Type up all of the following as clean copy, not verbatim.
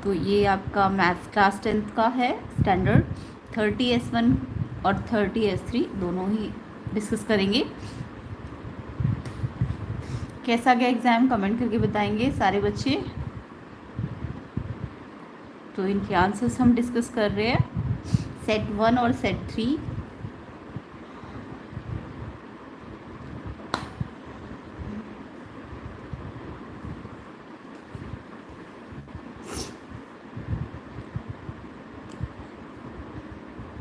तो ये आपका मैथ्स क्लास 10th का है स्टैंडर्ड। 30S1 और 30S3 दोनों ही डिस्कस करेंगे। कैसा गया एग्ज़ाम कमेंट करके बताएंगे सारे बच्चे। तो इनके आंसर्स हम डिस्कस कर रहे हैं, सेट 1 और सेट 3।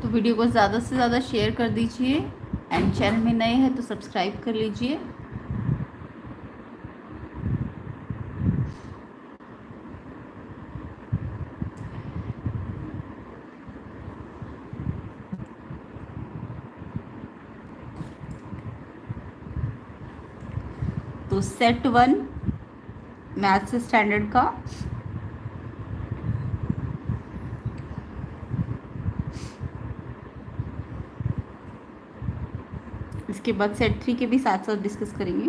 तो वीडियो को ज़्यादा से ज़्यादा शेयर कर दीजिए एंड चैनल में नए हैं तो सब्सक्राइब कर लीजिए। तो सेट 1 मैथ्स स्टैंडर्ड का इसके बाद सेट 3 के भी साथ साथ डिस्कस करेंगे।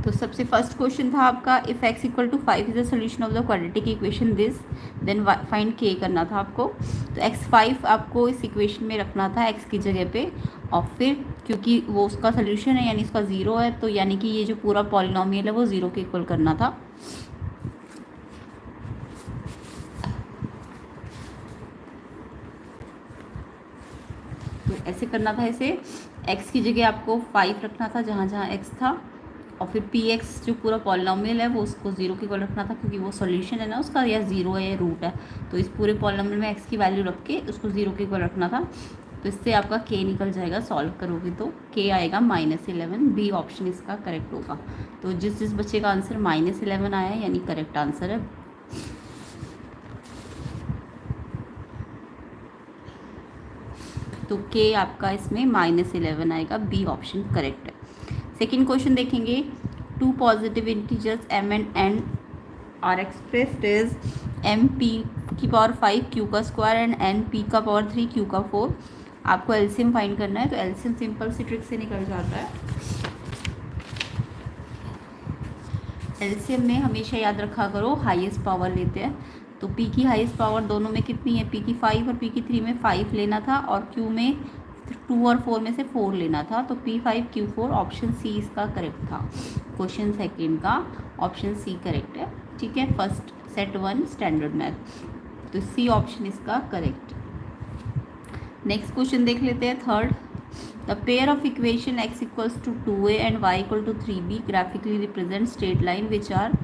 तो सबसे फर्स्ट क्वेश्चन था आपका, if x equal to 5 is the solution of the quadratic equation this, then find k करना था आपको। तो x5 आपको इस इक्वेशन में रखना था x की जगह पे, और फिर क्योंकि वो उसका सोल्यूशन है यानी इसका 0 है, तो यानी कि ये जो पूरा पॉलिनोमियल है वो 0 के इक्वल करना था। तो ऐसे करना था, इसे x की जगह आपको 5 रखना था जहाँ जहाँ x था, और फिर px जो पूरा पॉलिनोमियल है वो उसको 0 के इक्वल रखना था, क्योंकि वो सॉल्यूशन है ना उसका, या 0 है या रूट है। तो इस पूरे पॉलिनोमियल में x की वैल्यू रख के उसको 0 के इक्वल रखना था। तो इससे आपका k निकल जाएगा, सॉल्व करोगे तो k आएगा -11। बी ऑप्शन इसका करेक्ट होगा। तो जिस जिस बच्चे का आंसर -11 आया है यानी करेक्ट आंसर है। तो k आपका इसमें -11 आएगा, बी ऑप्शन करेक्ट है। सेकेंड क्वेश्चन देखेंगे, two positive integers m and n are expressed as m p की पावर 5 q का स्क्वायर एंड n p का पावर 3 q का 4। आपको एलसीएम फाइंड करना है। तो एलसीएम सिंपल सी ट्रिक से निकल जाता है। एलसीएम में हमेशा याद रखा करो हाईएस्ट पावर लेते हैं। तो p की हाईएस्ट पावर दोनों में कितनी है, p की 5 और p की 3 में 5 लेना था, और q में 2 और 4 में से 4 लेना था। तो p5 q4 ऑप्शन सी इसका करेक्ट था। क्वेश्चन सेकेंड का ऑप्शन सी करेक्ट है। ठीक है, फर्स्ट सेट 1 स्टैंडर्ड मैथ, तो सी ऑप्शन इसका करेक्ट। नेक्स्ट क्वेश्चन देख लेते हैं, third. The pair of equation x equals to 2a and y equal to 3b graphically represent straight line which are.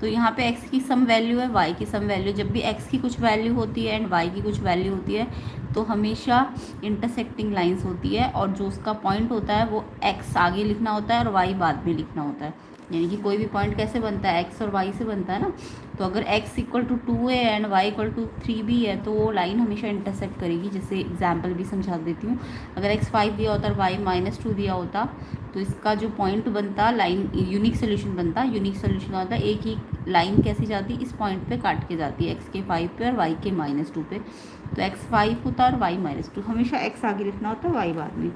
तो यहाँ पे x की सम वैल्यू है, y की सम वैल्यू। जब भी x की कुछ वैल्यू होती है एंड y की कुछ वैल्यू होती है तो हमेशा इंटरसेक्टिंग लाइंस होती है, और जो उसका पॉइंट होता है वो x आगे लिखना होता है और y बाद में लिखना होता है। यानी कि कोई भी पॉइंट कैसे बनता है, x और y से बनता है ना। तो अगर x equal to 2a and y equal to 3b है तो वो लाइन हमेशा इंटरसेक्ट करेगी। जैसे एग्जांपल भी समझा देती हूँ, अगर x 5 दिया होता और y -2 दिया होता तो इसका जो पॉइंट बनता, लाइन यूनिक सोल्यूशन बनता। यूनिक सोल्यूशन होता है एक ही लाइन कैसी जाती, इस पॉइंट पे काट के जाती है, x के 5 पे और y के -2 पे। तो x 5 होता और y -2, हमेशा x आगे लिखना होता है y बाद में।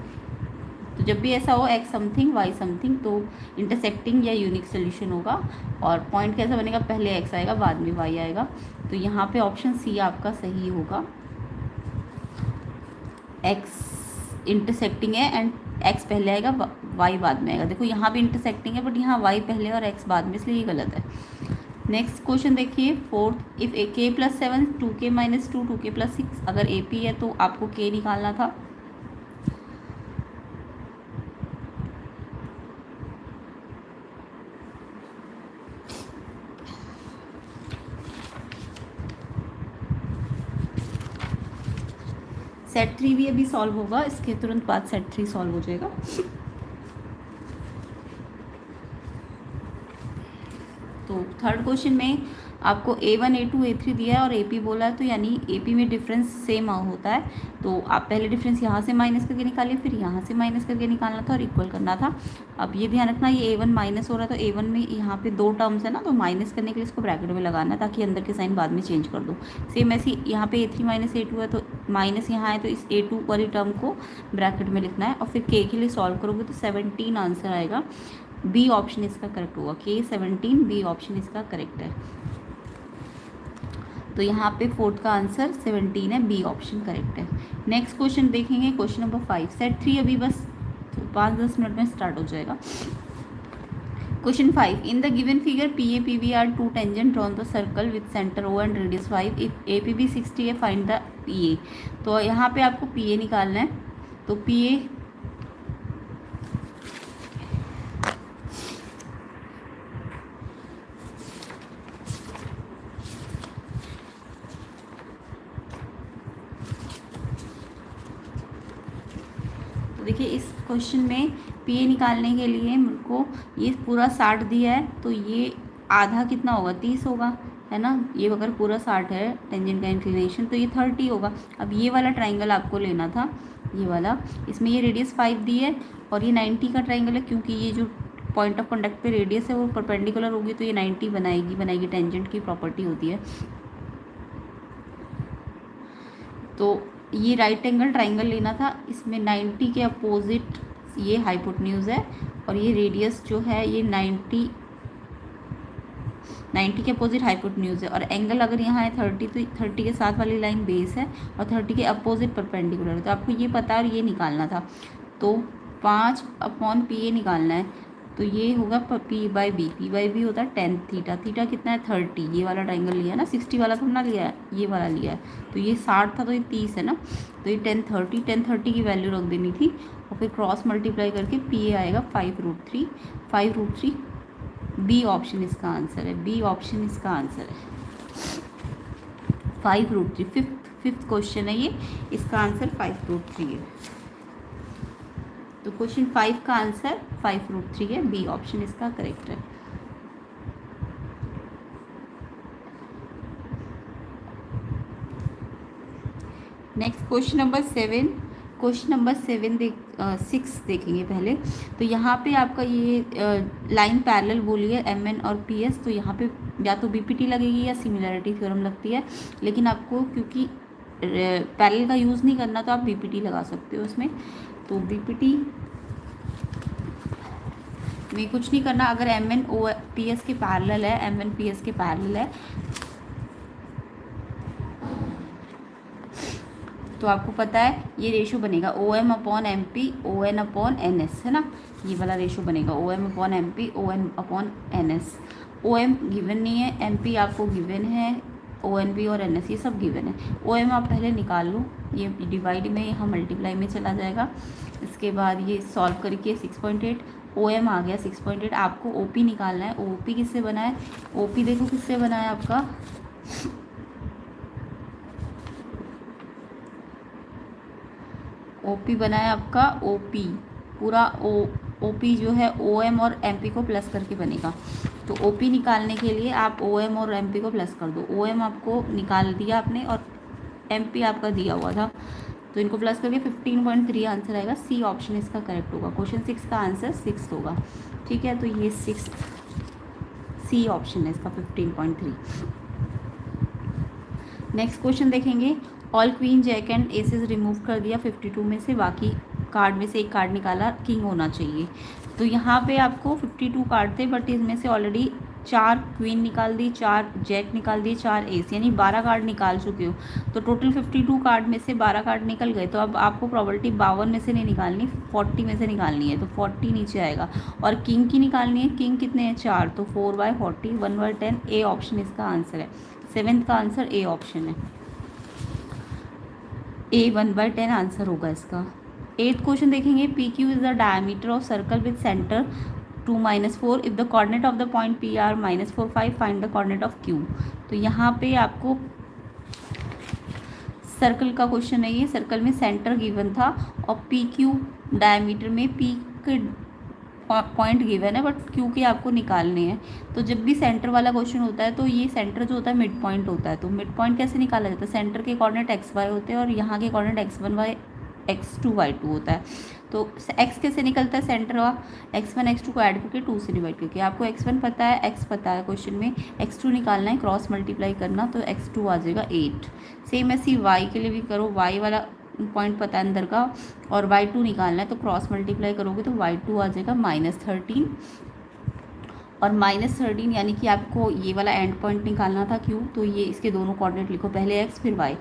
तो जब भी ऐसा हो x समथिंग y समथिंग तो इंटरसेक्टिंग या यूनिक सोल्यूशन होगा, और पॉइंट कैसा बनेगा, पहले x आएगा बाद में y आएगा। तो यहाँ पे ऑप्शन सी आपका सही होगा, x इंटरसेक्टिंग है एंड x पहले आएगा y बाद में आएगा। देखो यहाँ भी इंटरसेक्टिंग है बट यहाँ y पहले और x बाद में, इसलिए ये गलत है। नेक्स्ट क्वेश्चन देखिए, fourth. If k + 7 2k - 2 2k + 6, अगर AP है तो आपको k निकालना था। सेट 3 भी अभी सॉल्व होगा, इसके तुरंत बाद सेट 3 सॉल्व हो जाएगा। तो थर्ड क्वेश्चन में आपको A1 A2 A3 दिया है और AP बोला है, तो यानी AP में डिफरेंस सेम होता है। तो आप पहले डिफरेंस यहाँ से माइनस करके निकालिए, फिर यहाँ से माइनस करके निकालना था और इक्वल करना था। अब ये ध्यान रखना, ये A1 माइनस हो रहा है तो A1 में यहाँ पे 2 टर्म्स है ना, तो माइनस करने के लिए इसको ब्रैकेट में लगाना है ताकि अंदर के साइन बाद में चेंज कर दो। सेम ऐसे यहाँ पे A3 - A2 है तो माइनस यहाँ है तो इस A2 वाली टर्म को ब्रैकेट में लिखना है, और फिर k के लिए सॉल्व करोगे तो 17 आंसर आएगा। बी ऑप्शन इसका करेक्ट होगा, K17 बी ऑप्शन इसका करेक्ट है। तो यहाँ पे फोर्थ का आंसर 17 है, बी ऑप्शन करेक्ट है। नेक्स्ट क्वेश्चन देखेंगे, क्वेश्चन नंबर 5। सेट 3 अभी बस 5-10 मिनट में स्टार्ट हो जाएगा। Question 5. In the given figure, PA, PB are two tangent drawn the circle with center O and radius 5. If APB 60 है, find the PA. तो यहाँ पे आपको PA निकालना है। तो PA तो देखिए इस क्वेश्चन में PA निकालने के लिए मेरे को ये पूरा 60 दिया है, तो ये आधा कितना होगा, 30 होगा, है ना। ये अगर पूरा 60 है टेंजेंट का इंक्लिनेशन, तो ये 30 होगा। अब ये वाला ट्राइंगल आपको लेना था, ये वाला, इसमें ये रेडियस 5 दी है और ये 90 का ट्राइंगल है, क्योंकि ये जो पॉइंट ऑफ कॉन्टैक्ट पे रेडियस है वो परपेंडिकुलर होगी, तो ये 90 बनाएगी, टेंजेंट की प्रॉपर्टी होती है। तो ये राइट एंगल ट्राइंगल लेना था, इसमें 90 के अपोजिट ये हाइपोटेन्यूज है और ये रेडियस जो है ये 90 के अपोजिट हाइपोटेन्यूज है, और एंगल अगर यहाँ है 30, तो 30 के साथ वाली लाइन बेस है और 30 के अपोजिट परपेंडिकुलर है। तो आपको ये पता है और ये निकालना था, तो 5/PA निकालना है। तो ये होगा P/B होता है tan थीटा, थीटा कितना है 30, ये वाला ट्राइंगल लिया है ना, 60 वाला थोड़ा ना लिया है, ये वाला लिया है। तो ये 60 था तो ये 30 है ना, तो ये tan 30 की वैल्यू रख देनी थी और फिर क्रॉस मल्टीप्लाई करके PA आएगा 5√3। बी ऑप्शन इसका आंसर है, बी ऑप्शन इसका आंसर है 5√3। फिफ्थ क्वेश्चन है ये, इसका आंसर 5√3 है। तो क्वेश्चन 5 का आंसर 5√3 है, बी ऑप्शन इसका करेक्ट है। Next question number 7। Question number 6 देखेंगे पहले। तो यहाँ पे आपका ये लाइन पैरेलल बोली है MN और PS, तो यहाँ पे या तो BPT लगेगी या सिमिलैरिटी थ्योरम लगती है, लेकिन आपको क्योंकि पैरेलल का यूज़ नहीं करना तो आप BPT लगा सकते हो इसमें। तो BPT में कुछ नहीं करना, अगर MN PS के पैरेलल है, MN PS के पैरेलल है, तो आपको पता है ये रेशो बनेगा OM/MP ON/NS, है ना। ये वाला रेशो बनेगा OM/MP ON/NS। OM गिवन नहीं है, MP आपको गिवन है, ONP और NS ये सब गिवन है। OM आप पहले निकाल लो, ये डिवाइड में यहाँ मल्टीप्लाई में चला जाएगा। इसके बाद ये सॉल्व करके 6.8, OM आ गया 6.8। आपको OP निकालना है। OP किससे बना है, OP देखो किससे बना है आपका, OP बना है आपका OP, पूरा OP जो है OM और MP को प्लस करके बनेगा। तो OP निकालने के लिए आप OM और MP को प्लस कर दो। OM आपको निकाल दिया आपने और MP आपका दिया हुआ था, तो इनको प्लस करके 15.3 आंसर आएगा। सी ऑप्शन इसका करेक्ट होगा। क्वेश्चन 6 का आंसर 6 होगा, ठीक है। तो ये 6 सी ऑप्शन है इसका 15.3। नेक्स्ट क्वेश्चन देखेंगे। All queen jack and aces remove कर दिया 52 में से, बाकी कार्ड में से एक कार्ड निकाला, किंग होना चाहिए। तो यहाँ पे आपको 52 कार्ड थे, बट इसमें से ऑलरेडी 4 क्वीन निकाल दी, 4 जैक निकाल दिए, 4 एस, यानी 12 कार्ड निकाल चुके हो। तो टोटल 52 कार्ड में से 12 कार्ड निकल गए। तो अब आपको प्रॉपर्टी 52 में से नहीं निकालनी, 40 में से निकालनी है। तो 40 नीचे आएगा और किंग की निकालनी है। किंग कितने हैं 4, तो 4/40 1/10 ए ऑप्शन इसका आंसर है। 7th का आंसर ए ऑप्शन है, ए 1/10 आंसर होगा इसका। 8th क्वेश्चन देखेंगे। PQ is the diameter of circle with centre 2-4 if the coordinate of the point PR -4 5 find the coordinate of Q। तो यहाँ पे आपको सर्कल का क्वेश्चन है, ये सर्कल में सेंटर गिवन था और PQ डायमीटर में P के पॉइंट गिवन है, बट Q के आपको निकालने हैं। तो जब भी सेंटर वाला क्वेश्चन होता है तो ये सेंटर जो होता है मिड पॉइंट होता है। तो मिड पॉइंट कैसे निकाला जाता है, सेंटर के कोऑर्डिनेट XY होते हैं और यहाँ के कोऑर्डिनेट X1 X2 Y2 होता है। तो x कैसे निकलता है सेंटर का, x1 x2 को ऐड करके 2 से डिवाइड करके। आपको x1 पता है, x पता है, क्वेश्चन में x2 निकालना है, क्रॉस मल्टीप्लाई करना, तो x2 आ जाएगा 8। सेम ऐसी y के लिए भी करो, y वाला पॉइंट पता है अंदर का, और y2 निकालना है, तो क्रॉस मल्टीप्लाई करोगे तो y2 आ जाएगा -13, और -13 यानी कि आपको ये वाला एंड पॉइंट निकालना था क्यों, तो ये इसके दोनों कोऑर्डिनेट लिखो, पहले x फिर y।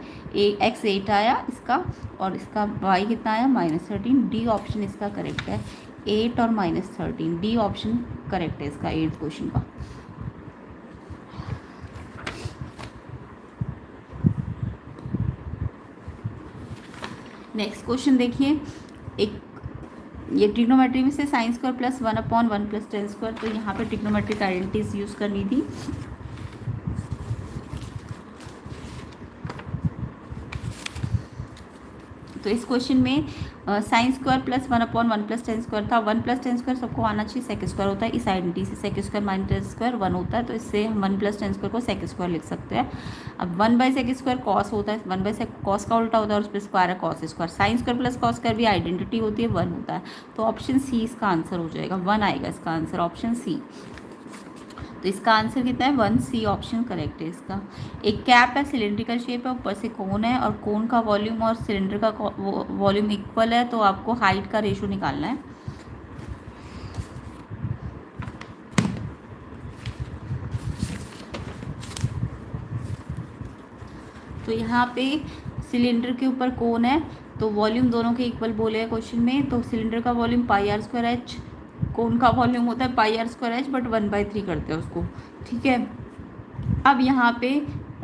x 8 आया इसका, और इसका y कितना आया -13। डी ऑप्शन इसका करेक्ट है, 8 और -13, डी ऑप्शन करेक्ट है इसका 8th क्वेश्चन का। नेक्स्ट क्वेश्चन देखिए, एक ये ट्रिग्नोमेट्री में से sine square plus 1/1 + tan square, तो यहाँ पे ट्रिग्नोमेट्रिक आइडेंटिटीज यूज़ करनी थी। तो इस क्वेश्चन में sine square plus 1/1 + tan square था। 1 + tan स्क्वायर सबको आना चाहिए, सेक स्क्वायर होता है, इस आइडेंटिटी से sec square minus tan square 1 होता है, तो इससे हम 1 + tan स्क्वायर को सेक स्क्वायर लिख सकते हैं। अब 1/sec स्क्वायर कॉस होता है, 1/sec कॉस का उल्टा होता है, और उस पर स्क्वायर है cos square. Sine square plus cos square भी आइडेंटिटी होती है, 1 होता है, तो ऑप्शन सी इसका आंसर हो जाएगा, 1 आएगा इसका आंसर, ऑप्शन सी। तो इसका आंसर कितना है 1, सी ऑप्शन करेक्ट है इसका। एक कैप है, सिलेंड्रिकल शेप है, ऊपर से कोन है, और कोन का वॉल्यूम और सिलेंडर का वॉल्यूम इक्वल है, तो आपको हाइट का रेशो निकालना है। तो यहाँ पे सिलेंडर के ऊपर कोन है, तो वॉल्यूम दोनों के इक्वल बोले हैं क्वेश्चन में, तो सिलेंडर का वॉल्यूम πr²h, कोन का वॉल्यूम होता है πr²h, बट 1/3 करते हैं उसको, ठीक है। अब यहाँ पे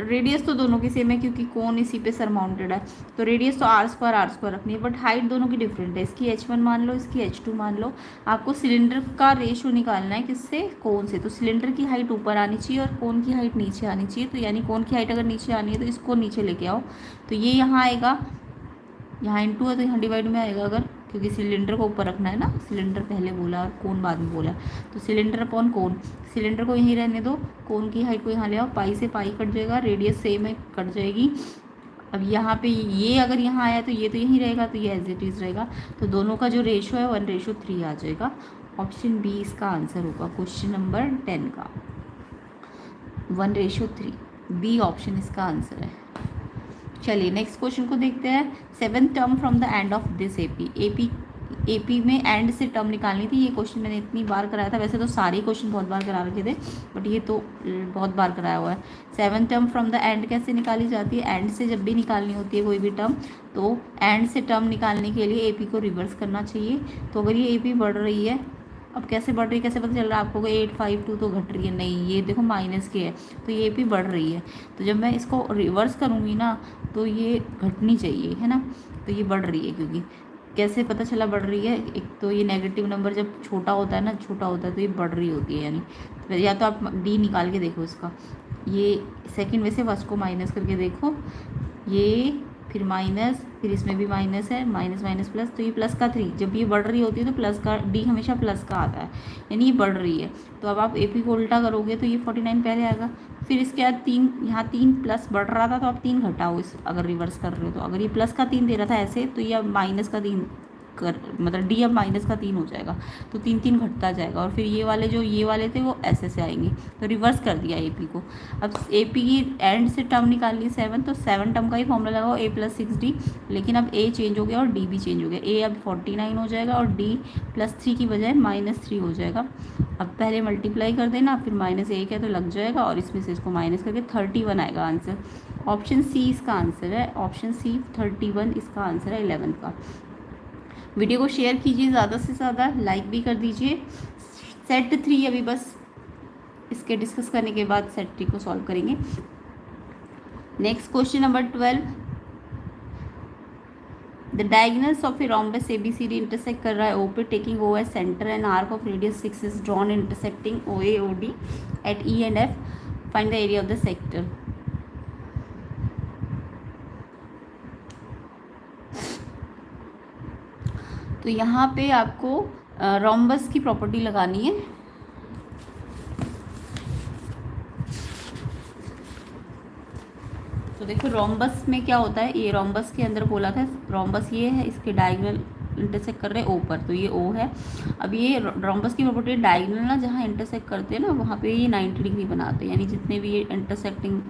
रेडियस तो दोनों की सेम है क्योंकि कोन इसी पे सरमाउंटेड है, तो रेडियस तो r² रखनी है, बट हाइट दोनों की डिफरेंट है, इसकी h1 मान लो, इसकी h2 मान लो। आपको सिलेंडर का रेशो निकालना है किससे, कोन से, तो सिलेंडर की हाइट ऊपर आनी चाहिए और कोन की हाइट नीचे आनी चाहिए, तो यानी कोन की हाइट अगर नीचे आनी है तो इसको नीचे लेके आओ, तो ये यहाँ आएगा, यहाँ × है तो यहाँ डिवाइड में आएगा, अगर क्योंकि सिलेंडर को ऊपर रखना है ना, सिलेंडर पहले बोला और कोन बाद में बोला, तो सिलेंडर अपॉन कोन, सिलेंडर को यहीं रहने दो, कोन की हाइट को यहाँ ले आओ, पाई से पाई कट जाएगा, रेडियस सेम है कट जाएगी। अब यहाँ पे ये अगर यहाँ आया तो ये तो यहीं रहेगा, तो ये एज इट इज़ रहेगा, तो दोनों का जो रेशो है 1:3 आ जाएगा, ऑप्शन बी इसका आंसर होगा क्वेश्चन नंबर 10 का, 1:3, बी ऑप्शन इसका आंसर है। चलिए नेक्स्ट क्वेश्चन को देखते हैं। 7th term from the end of this AP में एंड से टर्म निकालनी थी। ये क्वेश्चन मैंने इतनी बार कराया था, वैसे तो सारे क्वेश्चन बहुत बार करा रखे थे, बट ये तो बहुत बार कराया हुआ है। 7th term from the end कैसे निकाली जाती है, एंड से जब भी निकालनी होती है कोई भी टर्म, तो एंड से टर्म निकालने के लिए एपी को रिवर्स करना चाहिए। तो अगर ये एपी बढ़ रही है, अब कैसे बढ़ रही है, कैसे पता चल रहा है आपको, 852 तो घट रही है, नहीं ये देखो माइनस के है, तो ये भी बढ़ रही है, तो जब मैं इसको रिवर्स करूँगी ना तो ये घटनी चाहिए, है ना, तो ये बढ़ रही है, क्योंकि कैसे पता चला बढ़ रही है, एक तो ये नेगेटिव नंबर जब छोटा होता है ना, छोटा होता है तो ये बढ़ रही होती है, यानी या तो आप डी निकाल के देखो इसका, ये सेकंड में से फर्स्ट को माइनस करके देखो, ये फिर माइनस, फिर इसमें भी माइनस है, माइनस माइनस प्लस, तो ये प्लस का 3, जब ये बढ़ रही होती है तो प्लस का डी हमेशा प्लस का आता है, यानी ये बढ़ रही है। तो अब आप एपी को उल्टा करोगे तो ये 49 पहले आएगा, फिर इसके बाद 3, यहाँ 3 प्लस बढ़ रहा था तो आप 3 घटाओ, इस अगर रिवर्स कर रहे हो तो, अगर ये प्लस का 3 दे रहा था ऐसे, तो ये अब माइनस का 3 कर, मतलब डी अब माइनस का 3 हो जाएगा, तो 3 3 घटता जाएगा, और फिर ये वाले जो ये वाले थे वो ऐसे से आएंगे, तो रिवर्स कर दिया एपी को। अब एपी की एंड से टर्म निकाल ली 7, तो 7 टर्म का ही फॉर्मूला लगाओ, a + 6d, लेकिन अब a चेंज हो गया और d भी चेंज हो गया, a अब 49 हो जाएगा और d +3 की बजाय -3 हो जाएगा। अब पहले मल्टीप्लाई कर देना, फिर -1 है तो लग जाएगा, और इसमें से इसको माइनस करके 31 आएगा आंसर, ऑप्शन सी इसका आंसर है, ऑप्शन सी 31 इसका आंसर है 11 का। वीडियो को शेयर कीजिए ज़्यादा से ज़्यादा, लाइक भी कर दीजिए। सेट 3 अभी बस इसके डिस्कस करने के बाद सेट 3 को सॉल्व करेंगे। Next question number 12, the diagonals of a rhombus ABCD intersect कर रहा है ओ पे, taking O as centre and arc of radius 6 is drawn intersecting OA OD at E and F, find the area of the sector. तो यहाँ पे आपको rhombus की property लगानी है। तो देखो रोम्बस में क्या होता है, ये रोम्बस के अंदर बोला था, रोम्बस ये है, इसके डायगोनल इंटरसेक्ट कर रहे हैं ओ पर, तो ये ओ है। अब ये रोम्बस की प्रॉपर्टी डायगोनल ना जहाँ इंटरसेक्ट करते हैं ना वहाँ पे ये 90 डिग्री बनाते हैं, यानी जितने भी ये इंटरसेक्टिंग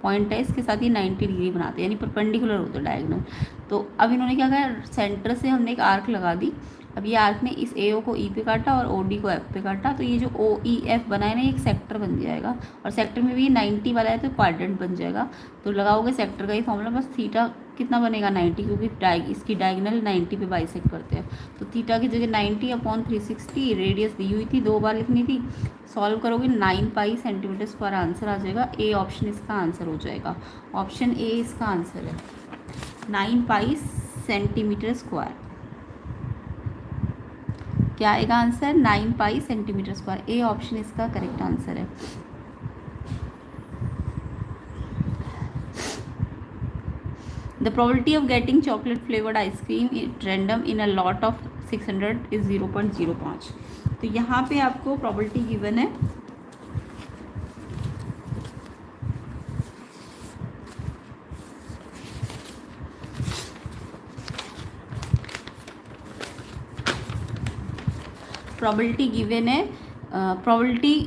पॉइंट है इसके साथ ये 90 डिग्री बनाते हैं, यानी परपेंडिकुलर होते हैं डायगोनल। तो अब इन्होंने क्या कहा, सेंटर से हमने एक आर्क लगा दी। अब ये आर्क ने इस ए ओ को ई पे काटा और ओ डी को एफ पे काटा, तो ये जो ओ ई एफ बना है ना एक सेक्टर बन जाएगा, और सेक्टर में भी 90 वाला है तो क्वाड्रेंट बन जाएगा। तो लगाओगे सेक्टर का ही फॉर्मूला, बस थीटा कितना बनेगा 90, क्योंकि इसकी डायगोनल 90 पे बाइसेक्ट करते हैं। तो थीटा की जगह 90/360 रेडियस दी हुई थी, 2 बार लिखनी थी। सॉल्व करोगे 9 पाई सेंटीमीटर स्क्वायर आंसर आ जाएगा। ए ऑप्शन इसका आंसर हो जाएगा, ऑप्शन ए इसका आंसर है 9 पाई सेंटीमीटर स्क्वायर। क्या आएगा answer, 9 pi centimetre square. A option इसका करेक्ट आंसर है। The probability of getting chocolate flavored ice cream at random in a lot of 600 is 0.05। तो यहाँ पे आपको probability given है, probability given है, probability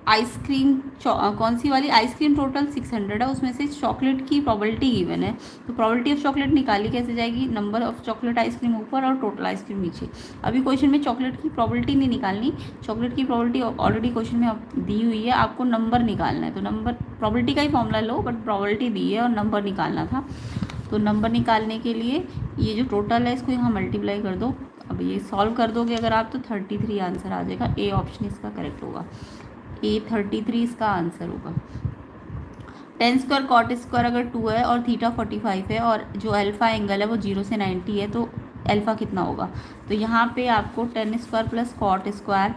आइसक्रीम कौन सी वाली, आइसक्रीम टोटल 600 है, उसमें से चॉकलेट की प्रोबेबिलिटी गिवन है। तो प्रोबेबिलिटी ऑफ चॉकलेट निकाली कैसे जाएगी, नंबर ऑफ चॉकलेट आइसक्रीम ऊपर और टोटल आइसक्रीम नीचे। अभी क्वेश्चन में चॉकलेट की प्रोबेबिलिटी नहीं निकालनी, चॉकलेट की प्रोबेबिलिटी ऑलरेडी क्वेश्चन में दी हुई है, आपको नंबर निकालना है। तो नंबर प्रोबेबिलिटी का ही फॉर्मूला लो, बट प्रोबेबिलिटी दी है और नंबर निकालना था। तो नंबर निकालने के लिए ये जो टोटल है इसको यहाँ मल्टीप्लाई कर दो। अब ये सॉल्व कर दोगे अगर आप तो 33 आंसर आ जाएगा। ए ऑप्शन इसका करेक्ट होगा, ए 33 इसका आंसर होगा। 10 स्क्वायर कॉट स्क्वायर अगर 2 है और थीटा 45 है और जो अल्फ़ा एंगल है वो 0 से 90 है, तो अल्फ़ा कितना होगा। तो यहाँ पे आपको 10 स्क्वायर प्लस कॉट स्क्वायर,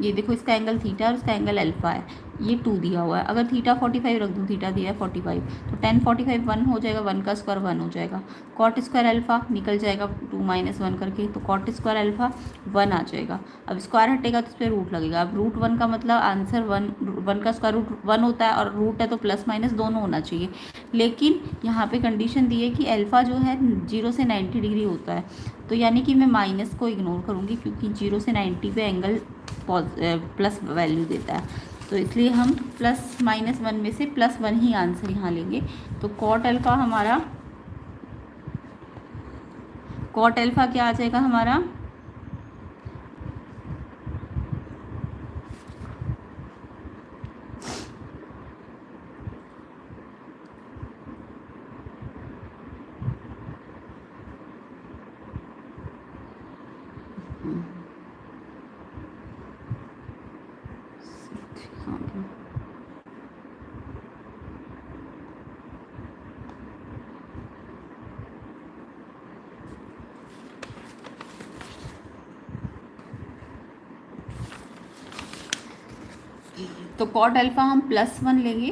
ये देखो इसका एंगल थीटा और इसका एंगल अल्फ़ा है, ये 2 दिया हुआ है। अगर थीटा 45 रख दूँ, थीटा दिया है 45, तो 10 45 1 हो जाएगा, 1 का स्क्वायर 1 हो जाएगा। कॉट स्क्वायर अल्फ़ा निकल जाएगा 2 - 1 करके, तो कॉट स्क्वायर अल्फ़ा 1 आ जाएगा। अब स्क्वायर हटेगा तो इस पर रूट लगेगा। अब रूट 1 का मतलब आंसर 1 का स्क्वायर रूट 1 होता है, और रूट है तो प्लस माइनस दोनों होना चाहिए। लेकिन यहाँ पे कंडीशन दी है कि अल्फ़ा जो है 0 से 90 डिग्री होता है, तो यानी कि मैं माइनस को इग्नोर करूँगी, क्योंकि 0 से 90 पे एंगल प्लस वैल्यू देता है। तो इसलिए हम +-1 में से +1 ही आंसर यहाँ लेंगे। तो कॉट अल्फ़ा हमारा, कॉट अल्फ़ा क्या आ जाएगा हमारा, तो कॉट अल्फ़ा हम +1 लेंगे,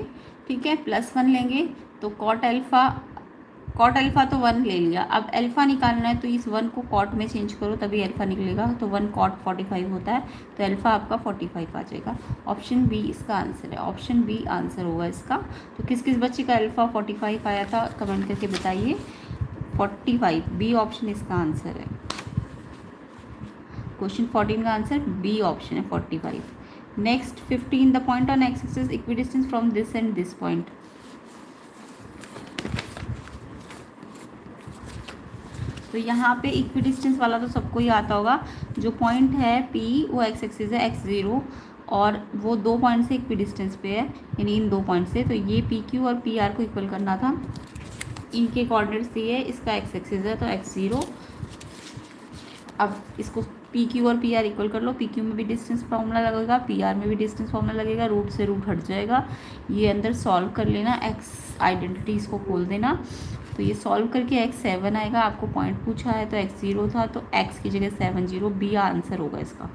ठीक है, +1 लेंगे। तो कॉट अल्फ़ा तो 1 ले लिया। अब अल्फ़ा निकालना है तो इस 1 को कॉट में चेंज करो तभी अल्फ़ा निकलेगा। तो 1 कॉट 45 होता है, तो अल्फ़ा आपका 45 आ जाएगा। ऑप्शन बी इसका आंसर है, ऑप्शन बी आंसर होगा इसका। तो किस किस बच्चे का अल्फ़ा 45 आया था कमेंट करके बताइए। 45, बी ऑप्शन इसका आंसर है। क्वेश्चन 14 का आंसर बी ऑप्शन है 45। Next 15, the point on x axis equidistance from this and this point. तो यहाँ पे इक्विडिस्टेंस वाला तो सबको ही आता होगा। जो पॉइंट है P वो एक्स एक्सिस है x0, और वो 2 पॉइंट से इक्विडिस्टेंस पे है, यानी इन 2 पॉइंट से। तो ये PQ और PR को इक्वल करना था, इनके कोऑर्डिनेट्स दिए, इसका एक्स एक्सिस है तो x0। अब इसको PQ और PR इक्वल कर लो। PQ में भी डिस्टेंस फार्मूला लगेगा, PR में भी डिस्टेंस फार्मूला लगेगा, रूट से रूट हट जाएगा। ये अंदर सॉल्व कर लेना, x आइडेंटिटीज़ को खोल देना। तो ये सॉल्व करके x 7 आएगा। आपको पॉइंट पूछा है तो x0 था, तो x की जगह 7 0, बी आंसर होगा इसका।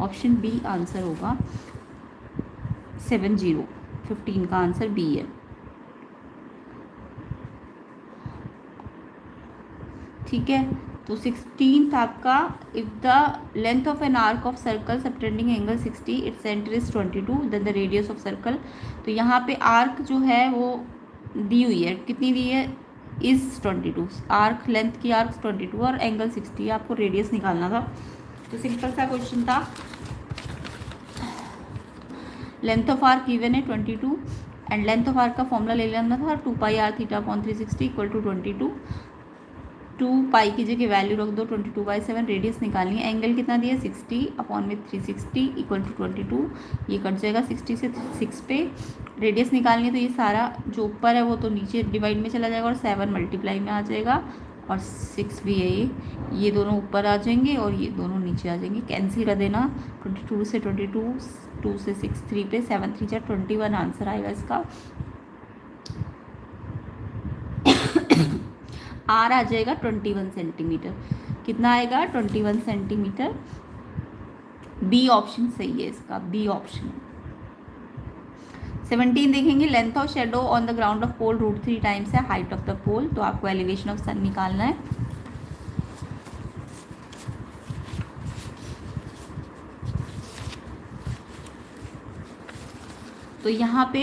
ऑप्शन बी आंसर होगा 7 0। 15 का आंसर बी है, ठीक है। तो 16th आपका, if the length of an arc of circle subtending angle 60, its centre is 22, then the radius of circle. तो यहाँ पे आर्क जो है वो दी हुई है, कितनी दी है इज 22, आर्क लेंथ की आर्क 22 और एंगल 60, आपको रेडियस निकालना था। तो सिंपल सा क्वेश्चन था, लेंथ ऑफ आर्क गिवन है 22 एंड लेंथ ऑफ आर्क का फॉर्मूला ले लेना था 2 pi r theta upon 360 equal to 22, 2 pi की जगह वैल्यू रख दो 22/7, रेडियस निकालनी है, एंगल कितना दिया 60 अपॉन में 360 इक्वल टू 22, ये कट जाएगा 60 से 6 पे, रेडियस निकालनी है तो ये सारा जो ऊपर है वो तो नीचे डिवाइड में चला जाएगा और 7 मल्टीप्लाई में आ जाएगा और 6 भी है ये दोनों ऊपर आ जाएंगे और ये दोनों नीचे आ जाएंगे, कैंसिल कर देना 22 से 22, 2 से 6 3 पे 7 3 जा 21 आंसर आएगा इसका। आर आ जाएगा 21 सेंटीमीटर, कितना आएगा 21 सेंटीमीटर, बी ऑप्शन सही है इसका, बी ऑप्शन। 17 देखेंगे, length of shadow on the ground of pole √3 times है हाइट ऑफ द पोल, तो आपको एलिवेशन ऑफ सन निकालना है। तो यहाँ पे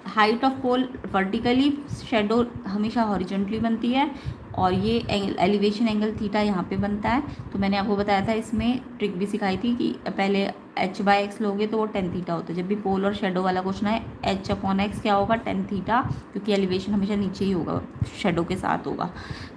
height of pole vertically, shadow हमेशा हॉरिजॉन्टली बनती है और ये एलिवेशन एंगल थीटा यहाँ पे बनता है। तो मैंने आपको बताया था, इसमें ट्रिक भी सिखाई थी कि पहले h/x लोगे तो वो tan थीटा होता है। जब भी पोल और शेडो वाला क्वेश्चन है h/x क्या होगा tan थीटा, क्योंकि एलिवेशन हमेशा नीचे ही होगा, शेडो के साथ होगा,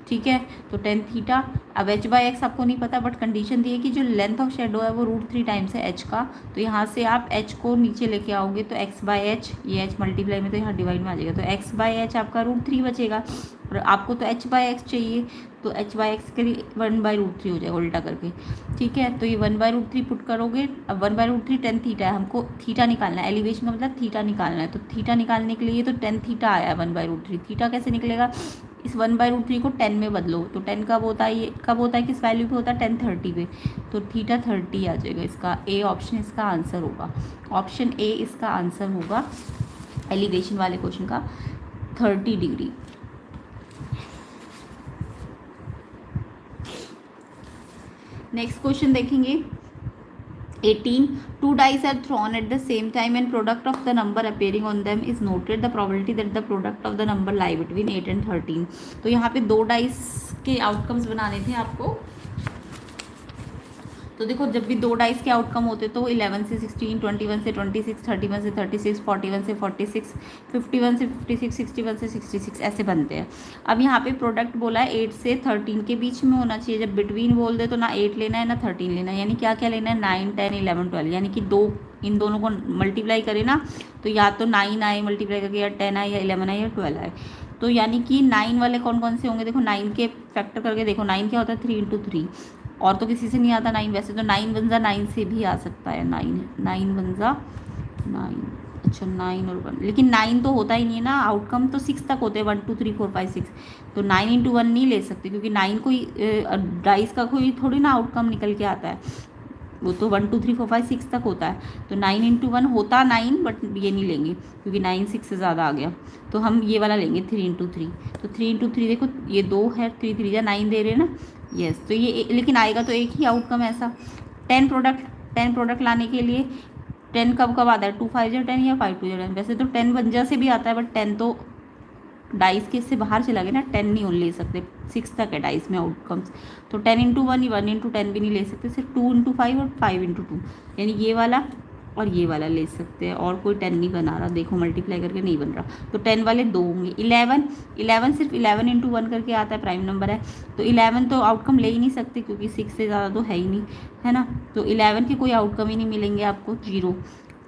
ठीक है। तो tan थीटा, अब h/x आपको नहीं पता बट कंडीशन दी है कि जो लेंथ ऑफ शेडो है वो √3 टाइम्स है h का, तो यहाँ से आप h को नीचे लेके आओगे तो x/h, ये h मल्टीप्लाई में तो यहाँ डिवाइड में आ जाएगा, तो x/h आपका √3 बचेगा और आपको तो h/x चाहिए, तो h/x के लिए 1/√3 हो जाएगा उल्टा करके, ठीक है। तो ये 1/√3 पुट करोगे, अब 1/√3 tan थीटा है, हमको थीटा निकालना है, एलिवेशन का मतलब थीटा निकालना है, तो थीटा निकालने के लिए तो tan थीटा आया है 1/√3, थीटा कैसे निकलेगा, इस 1/√3 को 10 में बदलो, तो 10 कब होता है, ये कब होता है, किस वैल्यू पे होता है, 10 30 पे, तो थीटा 30 आ जाएगा, इसका ए ऑप्शन इसका आंसर होगा, ऑप्शन ए इसका आंसर होगा एलिवेशन वाले क्वेश्चन का 30 डिग्री। नेक्स्ट क्वेश्चन देखेंगे 18, 2 dice are thrown at the same time and product of the number appearing on them is noted, the probability that the product of the number lie between 8 and 13। तो यहाँ पे 2 dice के outcomes बनाने थे आपको, तो देखो जब भी 2 डाइस के आउटकम होते तो 11 से 16, 21 से 26, 31 से 36, 41 से 46, 51 से 56, 61 से 66 ऐसे बनते हैं। अब यहाँ पे प्रोडक्ट बोला है 8 से 13 के बीच में होना चाहिए, जब बिटवीन बोल दे तो ना 8 लेना है ना 13 लेना है, यानी क्या क्या लेना है 9, 10, 11, 12, यानी कि इन दोनों को मल्टीप्लाई करें ना तो या तो 9 आए मल्टीप्लाई करके, या 10 आए, या 11 आए, या 12 आए, तो यानी कि 9 वाले कौन कौन से होंगे, देखो 9 के फैक्टर करके देखो, 9 क्या होता है 3 × 3, और तो किसी से नहीं आता 9, वैसे तो 9 × 9 से भी आ सकता है, 9 × 9, अच्छा 9 और 1, लेकिन 9 तो होता ही नहीं है ना, आउटकम तो 6 तक होते हैं, 1 2 3 4 5 6, तो 9 × 1 नहीं ले सकते क्योंकि 9 कोई डाइस का कोई थोड़ी ना आउटकम निकल के आता है, वो तो 1 2 3 4 5 6 तक होता है, तो 9 × 1 होता 9, बट ये नहीं लेंगे क्योंकि 9 6 से ज़्यादा आ गया, तो हम ये वाला लेंगे 3 × 3, तो 3 × 3 देखो ये 2 है, 3 3 या 9 दे रहे हैं ना, यस, तो ये लेकिन आएगा तो एक ही आउटकम ऐसा। 10 प्रोडक्ट लाने के लिए 10 कब कब आता है, 2 5 या 10 या 5 2 या 10, वैसे तो 10 वंजा से भी आता है, बट 10 तो डाइस के इससे बाहर चला गया ना, 10 नहीं ले सकते, 6 तक है डाइस में आउटकम्स, तो 10 × 1 1 × 10 भी नहीं ले सकते, सिर्फ 2 × 5 और 5 × 2, यानी ये वाला और ये वाला ले सकते हैं, और कोई 10 नहीं बना रहा, देखो मल्टीप्लाई करके नहीं बन रहा, तो 10 वाले 2 होंगे। 11 सिर्फ 11 × 1 करके आता है, प्राइम नंबर है, तो 11 तो आउटकम ले ही नहीं सकते क्योंकि 6 से ज़्यादा तो है ही नहीं, है ना, तो 11 के कोई आउटकम ही नहीं मिलेंगे आपको, 0।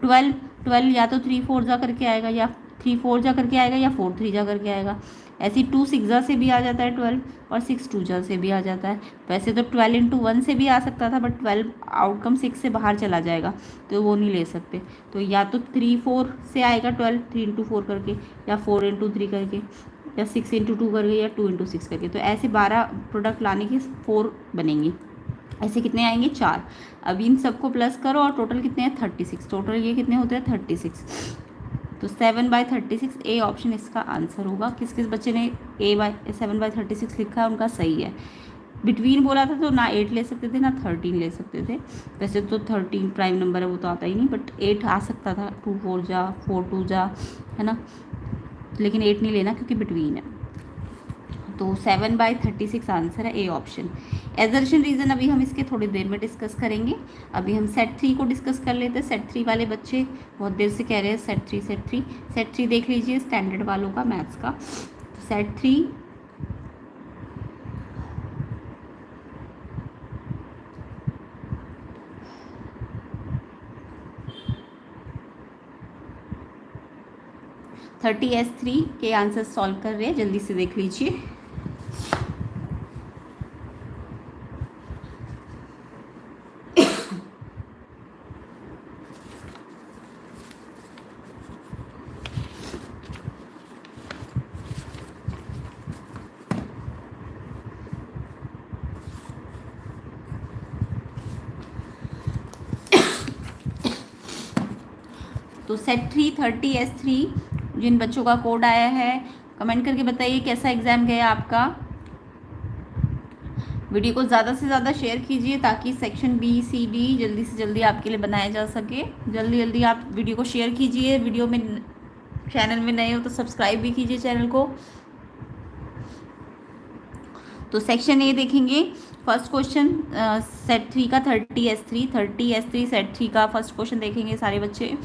12 या तो 3 4 जा करके आएगा, या 3 4 जा करके आएगा, या 4 3 जा करके आएगा, ऐसे 2 6 जा से भी आ जाता है 12, और 6 2 जा से भी आ जाता है, वैसे तो 12 × 1 से भी आ सकता था, बट 12 आउटकम 6 से बाहर चला जाएगा तो वो नहीं ले सकते, तो या तो 3 4 से आएगा 12, 3 × 4 करके, या 4 × 3 करके, या 6 × 2 करके, या 2 × 6 करके, तो ऐसे 12 प्रोडक्ट लाने के 4 बनेंगे, ऐसे कितने आएंगे 4। अब इन सबको प्लस करो और टोटल कितने हैं 36, टोटल ये कितने होते हैं 36, तो 7/36 ए ऑप्शन इसका आंसर होगा। किस किस बच्चे ने 7/36 लिखा है उनका सही है। बिटवीन बोला था तो ना 8 ले सकते थे ना 13 ले सकते थे, वैसे तो 13 प्राइम नंबर है वो तो आता ही नहीं, बट 8 आ सकता था, 2 4 जा 4 2 जा, है ना, लेकिन 8 नहीं लेना क्योंकि बिटवीन है। तो 7/36 आंसर है ए ऑप्शन। एजर्शन रीज़न अभी हम इसके थोड़ी देर में डिस्कस करेंगे। अभी हम सेट 3 को डिस्कस कर लेते हैं। सेट 3 वाले बच्चे बहुत देर से कह रहे हैं सेट 3 सेट 3। सेट 3 देख लीजिए स्टैंडर्ड वालों का मैथ्स का। सेट 3 30S3 के आंसर सॉल्व कर रहे हैं, जल्दी से देख लीजिए। तो सेट 3 30S3 जिन बच्चों का कोड आया है कमेंट करके बताइए कैसा एग्ज़ाम गया आपका। वीडियो को ज़्यादा से ज़्यादा शेयर कीजिए ताकि सेक्शन बी सी डी जल्दी से जल्दी आपके लिए बनाया जा सके। जल्दी जल्दी आप वीडियो को शेयर कीजिए। वीडियो में चैनल में नए हो तो सब्सक्राइब भी कीजिए चैनल को। तो सेक्शन ए देखेंगे। फर्स्ट क्वेश्चन सेट 3 का 30S3 सेट 3 का फर्स्ट क्वेश्चन देखेंगे सारे बच्चे।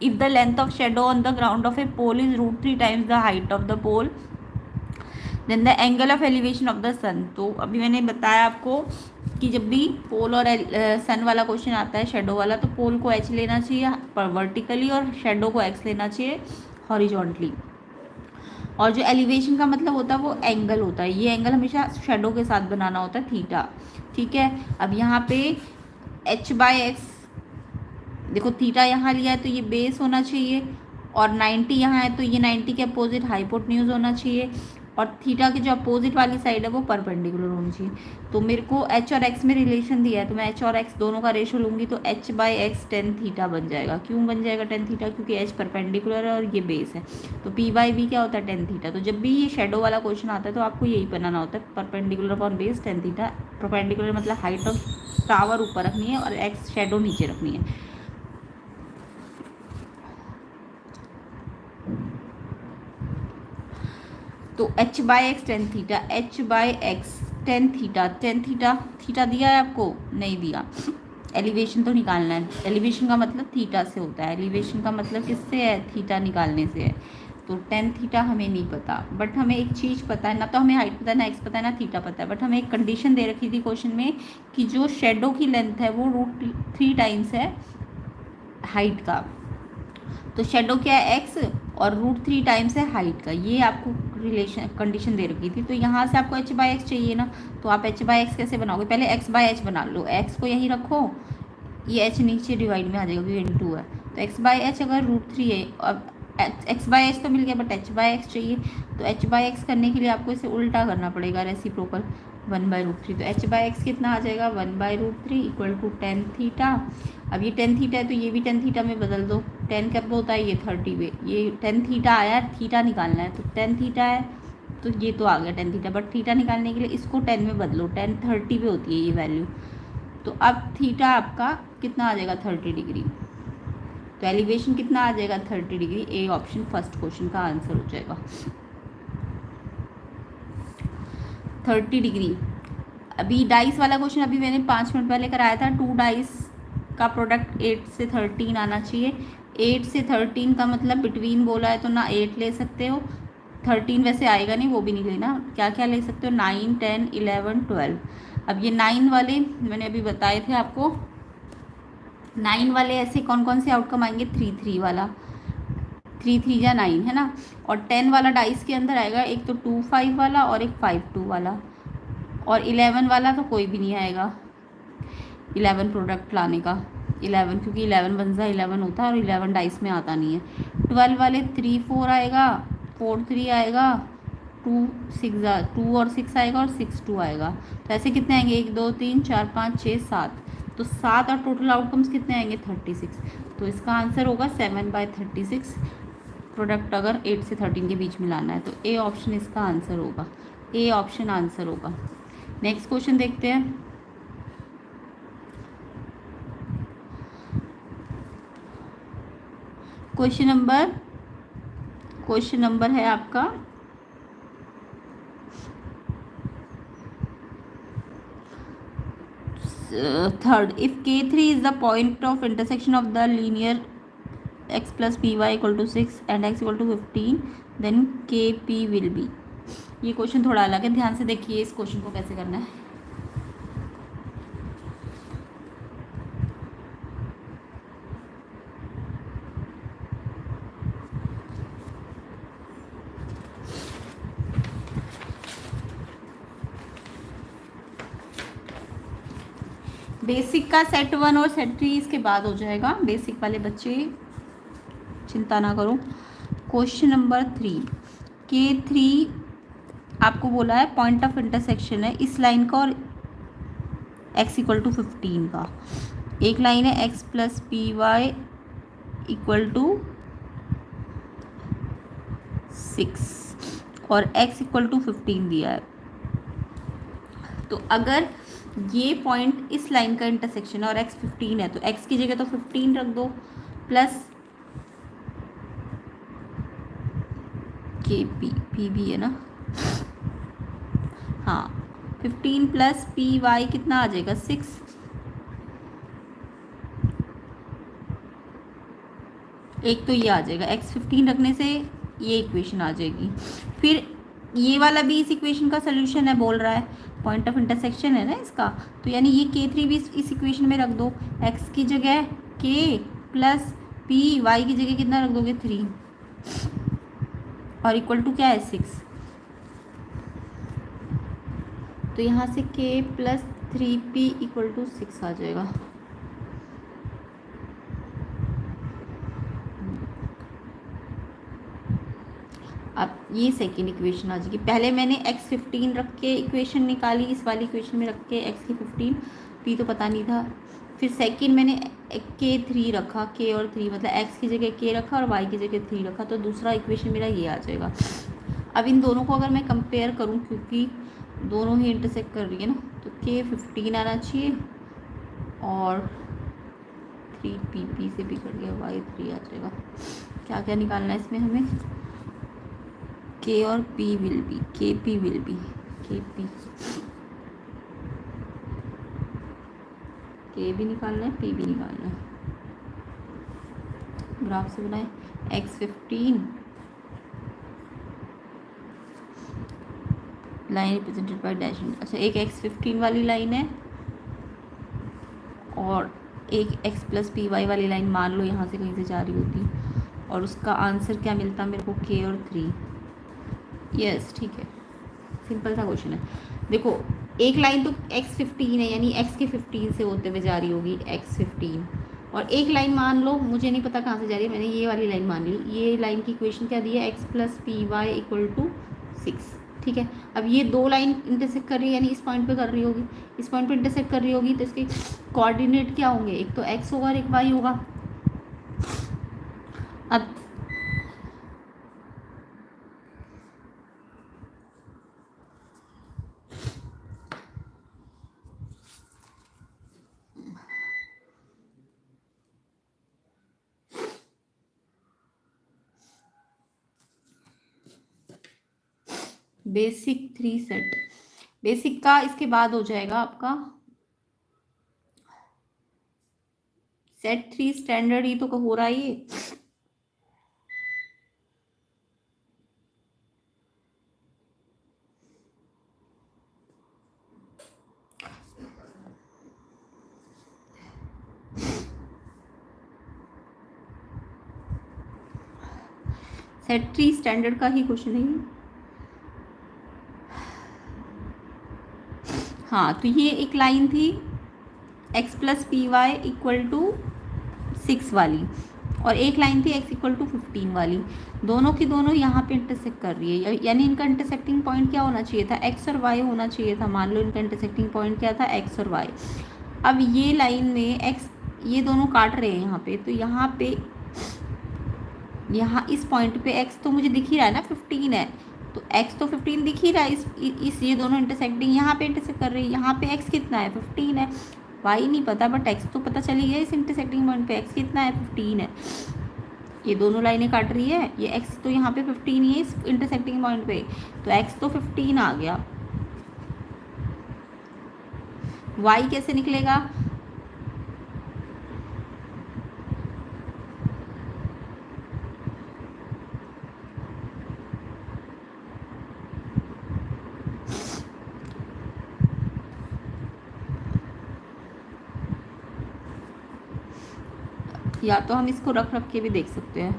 If the length of shadow on the ground of a pole is √3 times the height of the pole, then the angle of elevation of the sun। तो अभी मैंने बताया आपको कि जब भी पोल और सन वाला क्वेश्चन आता है शेडो वाला, तो पोल को एच लेना चाहिए वर्टिकली और शेडो को एक्स लेना चाहिए हॉरिजॉन्टली। और जो एलिवेशन का मतलब होता है वो एंगल होता है। ये एंगल हमेशा शेडो के साथ बनाना होता है थीटा, ठीक है। अब यहाँ पे h/x देखो, थीटा यहाँ लिया है तो ये बेस होना चाहिए और 90 यहाँ है तो ये 90 के अपोजिट हाइपोटेन्यूज होना चाहिए और थीटा की जो अपोजिट वाली साइड है वो परपेंडिकुलर होनी चाहिए। तो मेरे को h और x में रिलेशन दिया है तो मैं h और x दोनों का रेशो लूँगी तो h/x tan थीटा बन जाएगा। क्यों बन जाएगा tan थीटा? क्योंकि h परपेंडिकुलर है और ये बेस है। तो p/b क्या होता है? tan theta. तो जब भी ये शेडो वाला क्वेश्चन आता है तो आपको यही बनाना होता है, perpendicular upon base tan theta. Perpendicular मतलब हाइट ऑफ टावर ऊपर रखनी है और x शेडो नीचे रखनी है। तो h/x tan theta, h/x tan theta, tan theta दिया है आपको? नहीं दिया। एलिवेशन तो निकालना है। एलिवेशन का मतलब थीटा से होता है। एलिवेशन का मतलब किससे है? थीटा निकालने से है। तो tan थीटा हमें नहीं पता, बट हमें एक चीज़ पता है, ना तो हमें हाइट पता है, ना एक्स पता है, ना थीटा पता है, बट हमें एक कंडीशन दे रखी थी क्वेश्चन में कि जो शेडो की लेंथ है वो √3 टाइम्स है हाइट का। तो शेडो क्या है? एक्स और √3 टाइम्स है हाइट का। ये आपको रिलेशन कंडीशन दे रखी थी। तो यहाँ से आपको h/x चाहिए ना, तो आप h/x कैसे बनाओगे? पहले x/h बना लो। x को यहीं रखो, ये h नीचे डिवाइड में आ जाएगा क्योंकि n2 है। तो x/h अगर √3 है और x/h तो मिल गया बट h/x चाहिए। तो h/x करने के लिए आपको इसे उल्टा करना पड़ेगा, रेसिप्रोकल 1/√3। तो h/x कितना आ जाएगा? 1/√3 इक्वल टू tan थीटा। अब ये tan थीटा है तो ये भी tan थीटा में बदल दो। tan कब होता है? ये 30 पे। ये tan थीटा आया, थीटा निकालना है तो tan थीटा है तो ये तो आ गया tan थीटा, बट थीटा निकालने के लिए इसको 10 में बदलो। tan 30 पे होती है ये वैल्यू। तो अब थीटा आपका कितना आ जाएगा? 30 डिग्री। तो एलिवेशन कितना आ जाएगा? 30 degree. A option first question का आंसर हो जाएगा 30 डिग्री। अभी डाइस वाला क्वेश्चन अभी मैंने 5 मिनट पहले कराया था। 2 डाइस का प्रोडक्ट 8 से 13 आना चाहिए। 8 से 13 का मतलब बिटवीन बोला है तो ना 8 ले सकते हो, 13 वैसे आएगा नहीं, वो भी नहीं लेना। क्या क्या ले सकते हो? 9, 10, 11, 12। अब ये 9 वाले मैंने अभी बताए थे आपको। 9 वाले ऐसे कौन कौन से आउटकम आएंगे? 3, 3 वाला, 3, 3 या 9 है ना। और 10 वाला डाइस के अंदर आएगा एक तो 2, 5 वाला और एक 5, 2 वाला। और 11 वाला तो कोई भी नहीं आएगा 11 प्रोडक्ट लाने का। 11 क्योंकि 11 बनजा 11 होता है और 11 डाइस में आता नहीं है। 12 वाले 3, 4 आएगा, 4, 3 आएगा, 2, 6 2 और 6 आएगा और 6, 2 आएगा। तो ऐसे कितने आएंगे? 1, 2, 3, 4, 5, 6, 7। तो 7 और टोटल आउटकम्स कितने आएंगे? 36। तो इसका आंसर होगा 7/36 प्रोडक्ट अगर 8 से 13 के बीच में लाना है। तो ए ऑप्शन इसका आंसर होगा। ए ऑप्शन आंसर होगा। नेक्स्ट क्वेश्चन देखते हैं। क्वेश्चन क्वेश्चन नंबर है आपका third. If K3 is the point of intersection of the linear x plus py equal to 6 and x equal to 15 then KP will be. ये क्वेश्चन थोड़ा अलग है, ध्यान से देखिए इस क्वेश्चन को कैसे करना है। बेसिक का सेट 1 और सेट 3 इसके बाद हो जाएगा, बेसिक वाले बच्चे चिंता ना करो। क्वेश्चन नंबर 3, K3 आपको बोला है पॉइंट ऑफ इंटरसेक्शन है इस लाइन का और x इक्वल टू 15 का। एक लाइन है x plus p y equal to 6 और x इक्वल टू 15 दिया है। तो अगर ये पॉइंट इस लाइन का इंटरसेक्शन है और x 15 है तो x की जगह तो 15 रख दो प्लस p भी है ना, हाँ 15 प्लस पी वाई कितना आ जाएगा 6। एक तो ये आ जाएगा, x 15 रखने से ये इक्वेशन आ जाएगी। फिर ये वाला भी इस इक्वेशन का सोल्यूशन है, बोल रहा है पॉइंट ऑफ इंटरसेक्शन है ना इसका, तो यानी ये K3 भी इस इक्वेशन में रख दो। x की जगह k प्लस पी, y की जगह कितना रख दोगे 3 और इक्वल टू क्या है 6। तो यहाँ से k plus 3p equal to 6 आ जाएगा। अब ये सेकेंड इक्वेशन आ जाएगी। पहले मैंने x 15 रख के इक्वेशन निकाली, इस वाली इक्वेशन में रख के x की 15, p तो पता नहीं था। फिर सेकेंड मैंने K3 रखा, k और 3 मतलब x की जगह k रखा और y की जगह 3 रखा, तो दूसरा इक्वेशन मेरा ये आ जाएगा। अब इन दोनों को अगर मैं कंपेयर करूँ, क्योंकि दोनों ही इंटरसेक्ट कर रही है ना, तो k 15 आना चाहिए और 3p से भी कर गया y 3 आ जाएगा। क्या क्या निकालना है इसमें हमें, k और p will be, kp will B, kp k भी निकालना है p भी निकालना है। ग्राफ से बनाए x 15 line represented by dashing. अच्छा, एक x 15 वाली लाइन है और एक x प्लस पी वाई वाली लाइन मान लो यहाँ से कहीं से जा रही होती, और उसका आंसर क्या मिलता मेरे को k और 3। यस ठीक है, सिंपल सा क्वेश्चन है। देखो एक लाइन तो x 15 है, यानी x के 15 से होते हुए जा रही होगी x 15, और एक लाइन मान लो, मुझे नहीं पता कहाँ से जा रही है, मैंने ये वाली लाइन मान ली। ये लाइन की इक्वेशन क्या दी है, x plus p y equal to 6। ठीक है, अब ये दो लाइन इंटरसेक्ट कर रही है, यानी इस पॉइंट पे कर रही होगी, इस पॉइंट पे इंटरसेक्ट कर रही होगी, तो इसके कोऑर्डिनेट क्या होंगे, एक तो x होगा और एक y होगा। अब बेसिक 3 सेट, बेसिक का इसके बाद हो जाएगा आपका सेट 3 स्टैंडर्ड। ही तो हो रहा है ये, सेट 3 स्टैंडर्ड का ही क्वेश्चन है। हाँ, तो ये एक लाइन थी x plus p y equal to 6 वाली, और एक लाइन थी x इक्वल टू 15 वाली। दोनों की दोनों यहाँ पे इंटरसेक्ट कर रही है, यानी इनका इंटरसेक्टिंग पॉइंट क्या होना चाहिए था, x और y होना चाहिए था। मान लो इनका इंटरसेक्टिंग पॉइंट क्या था, x और y। अब ये लाइन में x, ये दोनों काट रहे हैं यहाँ पे, तो यहाँ पे यहाँ इस पॉइंट पे x तो मुझे दिख ही रहा है ना 15 है, तो x तो 15 दिख ही रहा है। इस ये दोनों इंटरसेक्टिंग यहाँ पे इंटरसेक्ट कर रही है, यहाँ पे x कितना है 15 है, y नहीं पता बट x तो पता चली गया इस इंटरसेक्टिंग पॉइंट पे x कितना है 15 है। ये दोनों लाइनें काट रही है, ये x तो यहाँ पे 15 ही है इस इंटरसेक्टिंग पॉइंट पे, तो x तो 15 आ गया। y कैसे निकलेगा? या तो हम इसको रख रख के भी देख सकते हैं,